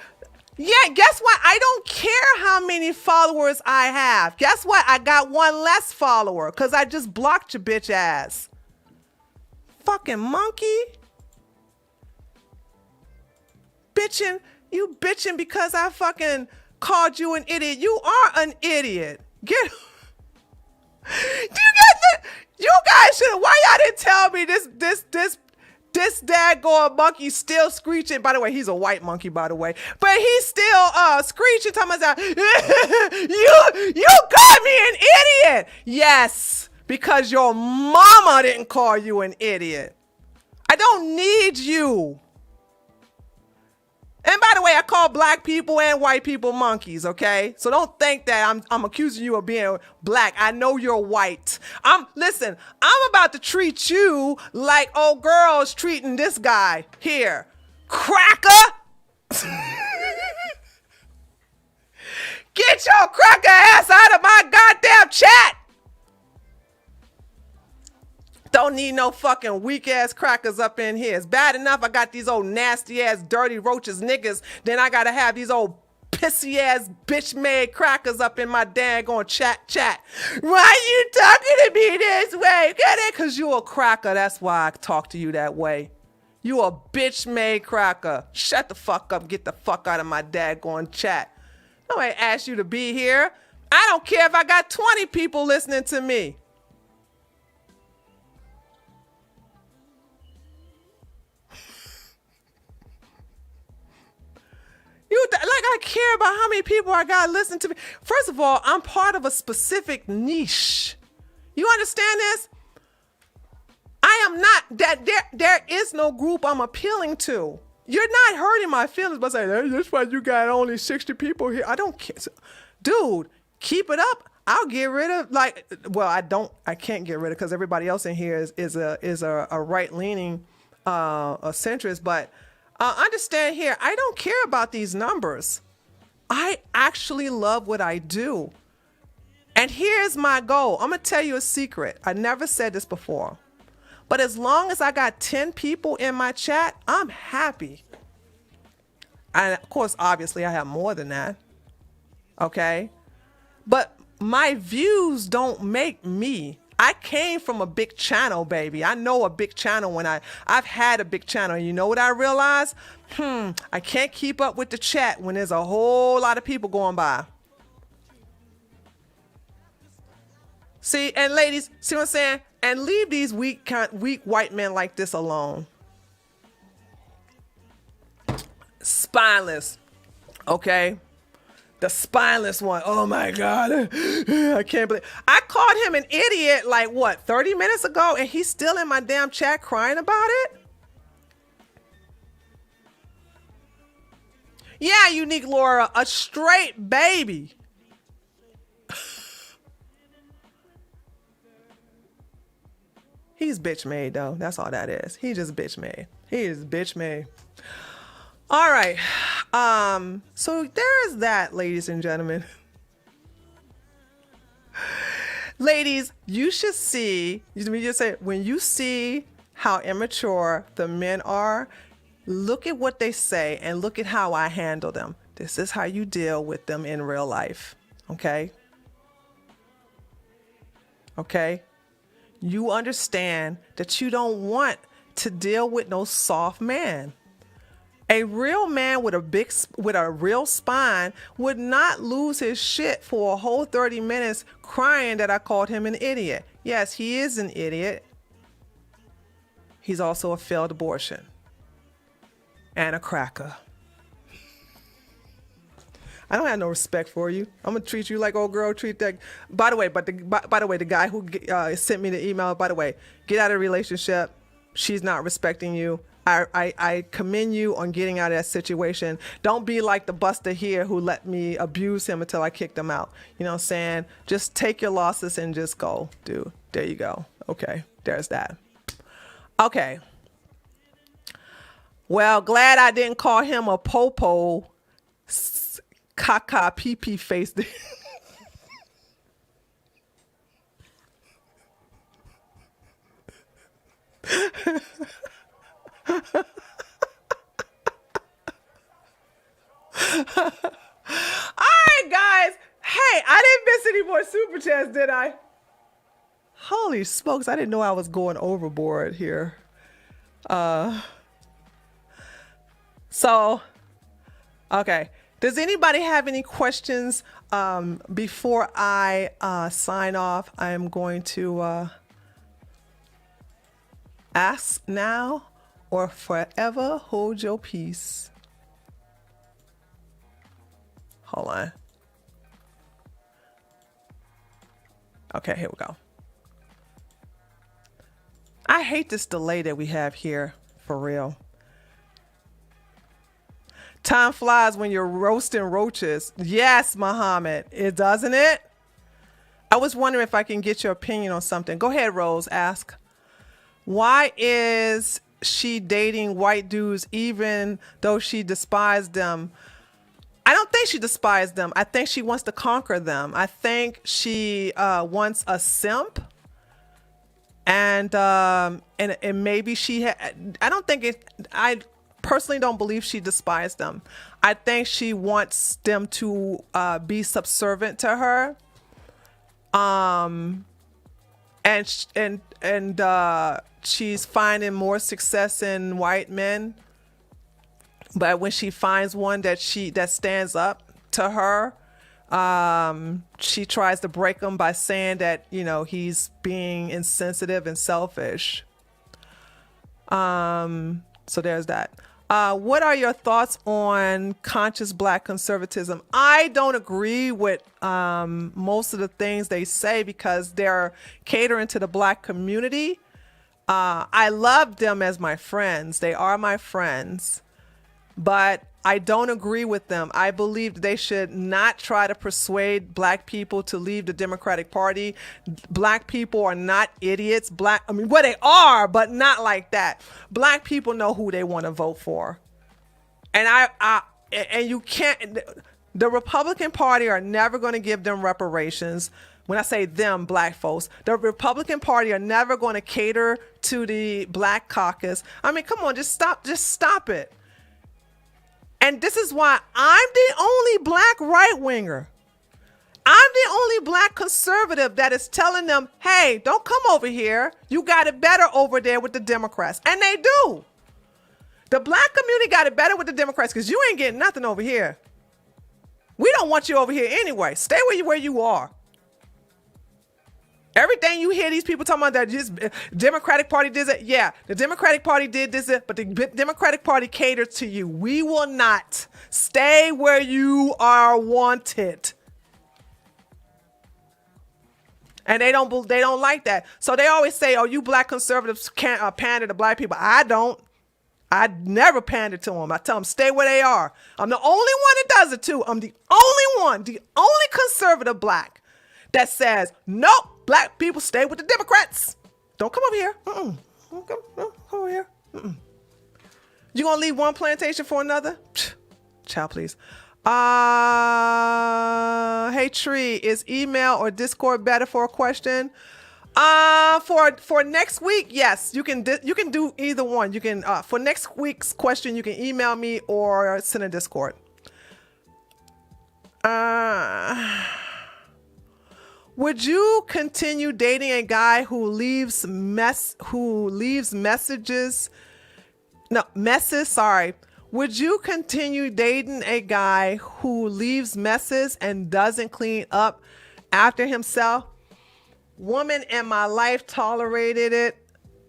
yeah, guess what? I don't care how many followers I have. Guess what? I got one less follower because I just blocked your bitch ass. Fucking monkey. You bitching because I fucking called you an idiot. You are an idiot. You guys should, why y'all didn't tell me this daggone monkey still screeching. By the way, he's a white monkey, by the way. But he's still screeching, talking about, you called me an idiot. Yes, because your mama didn't call you an idiot. I don't need you. And by the way, I call black people and white people monkeys, okay? So don't think that I'm accusing you of being black. I know you're white. Listen, I'm about to treat you like old girl's treating this guy here. Cracker! Get your cracker ass out of my goddamn chat! Don't need no fucking weak ass crackers up in here. It's bad enough I got these old nasty ass dirty roaches niggas. Then I gotta have these old pissy ass bitch made crackers up in my daggone chat. Why you talking to me this way? Get it? Cause you a cracker. That's why I talk to you that way. You a bitch made cracker. Shut the fuck up. Get the fuck out of my daggone chat. Nobody asked you to be here. I don't care if I got 20 people listening to me. I care about how many people I got listening to me. First of all, I'm part of a specific niche. You understand this? I am not that there is no group I'm appealing to. You're not hurting my feelings by saying, hey, that's why you got only 60 people here. I don't care. Dude, keep it up. I'll get rid of I can't get rid of because everybody else in here is a right-leaning a centrist, but understand here, I don't care about these numbers. I actually love what I do. And here's my goal. I'm going to tell you a secret. I never said this before. But as long as I got 10 people in my chat, I'm happy. And of course, obviously, I have more than that. Okay? But my views don't make me. I came from a big channel, baby. I know a big channel when I've had a big channel. You know what I realized? I can't keep up with the chat when there's a whole lot of people going by. See, and ladies, see what I'm saying? And leave these weak white men like this alone. Spineless. Okay? The spineless one. Oh my God. I can't believe. I called him an idiot like what, 30 minutes ago, and he's still in my damn chat crying about it? Yeah, Unique Laura, a straight baby. He's bitch made though. That's all that is. He just bitch made. He is bitch made. All right. So there's that, ladies and gentlemen. Ladies, you should see, when you see how immature the men are, look at what they say and look at how I handle them. This is how you deal with them in real life. Okay? Okay? You understand that you don't want to deal with no soft man. A real man with a real spine would not lose his shit for a whole 30 minutes crying that I called him an idiot. Yes, he is an idiot. He's also a failed abortion and a cracker. I don't have no respect for you. I'm gonna treat you like old girl treat that. By the way, the guy who sent me the email, by the way, get out of the relationship. She's not respecting you. I commend you on getting out of that situation. Don't be like the buster here who let me abuse him until I kicked him out. You know what I'm saying? Just take your losses and just go, dude. There you go. Okay, there's that. Okay. Well, glad I didn't call him a popo, caca, pee-pee face. All right, guys. Hey, I didn't miss any more super chats, did I? Holy smokes, I didn't know I was going overboard here. Okay. Does anybody have any questions before I sign off? I am going to ask now or forever hold your peace. Hold on. Okay, here we go. I hate this delay that we have here, for real. Time flies when you're roasting roaches. Yes, Muhammad, it doesn't it? I was wondering if I can get your opinion on something. Go ahead, Rose, ask. Why is she dating white dudes even though she despised them? I don't think she despised them. I think she wants to conquer them. I think she wants a simp. And maybe she had, I personally don't believe she despised them. I think she wants them to be subservient to her. And she's finding more success in white men. But when she finds one that stands up to her, she tries to break him by saying that, he's being insensitive and selfish. So there's that. What are your thoughts on conscious black conservatism? I don't agree with most of the things they say because they're catering to the black community. I love them as my friends. They are my friends. But I don't agree with them. I believe they should not try to persuade black people to leave the Democratic Party. Black people are not idiots. They are, but not like that. Black people know who they want to vote for. And and you can't, the Republican Party are never going to give them reparations. When I say them, black folks, the Republican Party are never going to cater to the black caucus. Come on, just stop it. And this is why I'm the only black right-winger. I'm the only black conservative that is telling them, hey, don't come over here. You got it better over there with the Democrats. And they do. The black community got it better with the Democrats because you ain't getting nothing over here. We don't want you over here anyway. Stay where you are. Everything you hear these people talking about that just Democratic Party did it. Yeah, the Democratic Party did this, but the Democratic Party caters to you. We will not stay where you are wanted. And they don't like that. So they always say, oh, you black conservatives can't pander to black people. I don't. I never pander to them. I tell them stay where they are. I'm the only one that does it too. I'm the only conservative black that says, nope, black people stay with the Democrats. Don't come over here. Don't come over here. You gonna leave one plantation for another? Child, please. Hey Tree, is email or Discord better for a question? For next week, yes, you can do either one. You can for next week's question, you can email me or send a Discord. Would you continue dating a guy who leaves messes? Sorry. Would you continue dating a guy who leaves messes and doesn't clean up after himself? Woman in my life tolerated it,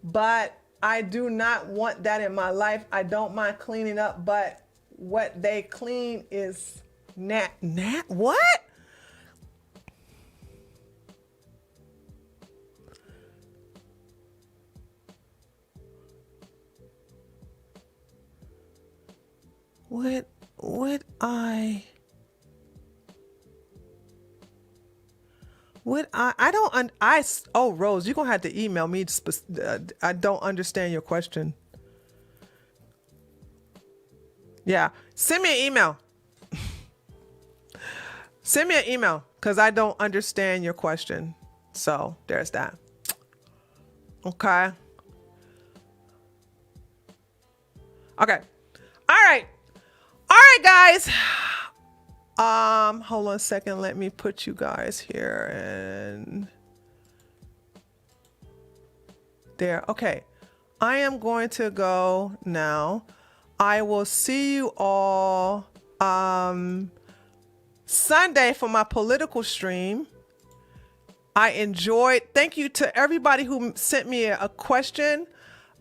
but I do not want that in my life. I don't mind cleaning up, but what they clean is what? Rose, you're going to have to email me. I don't understand your question. Yeah. Send me an email. Send me an email because I don't understand your question. So there's that. Okay. Okay. All right, guys. Hold on a second. Let me put you guys here and there. Okay. I am going to go now. I will see you all Sunday for my political stream. I enjoyed. Thank you to everybody who sent me a question.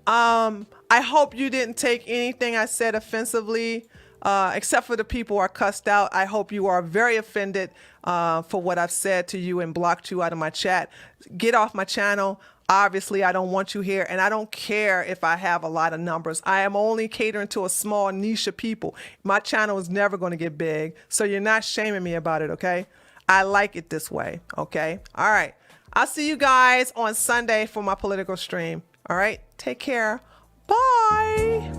I hope you didn't take anything I said offensively, except for the people who are cussed out. I hope you are very offended for what I've said to you and blocked you out of my chat. Get off my channel. Obviously, I don't want you here, and I don't care if I have a lot of numbers. I am only catering to a small niche of people. My channel is never going to get big, so you're not shaming me about it, okay? I like it this way, okay? All right. I'll see you guys on Sunday for my political stream. All right? Take care. Bye.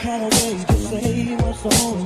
Kind of way to say what's on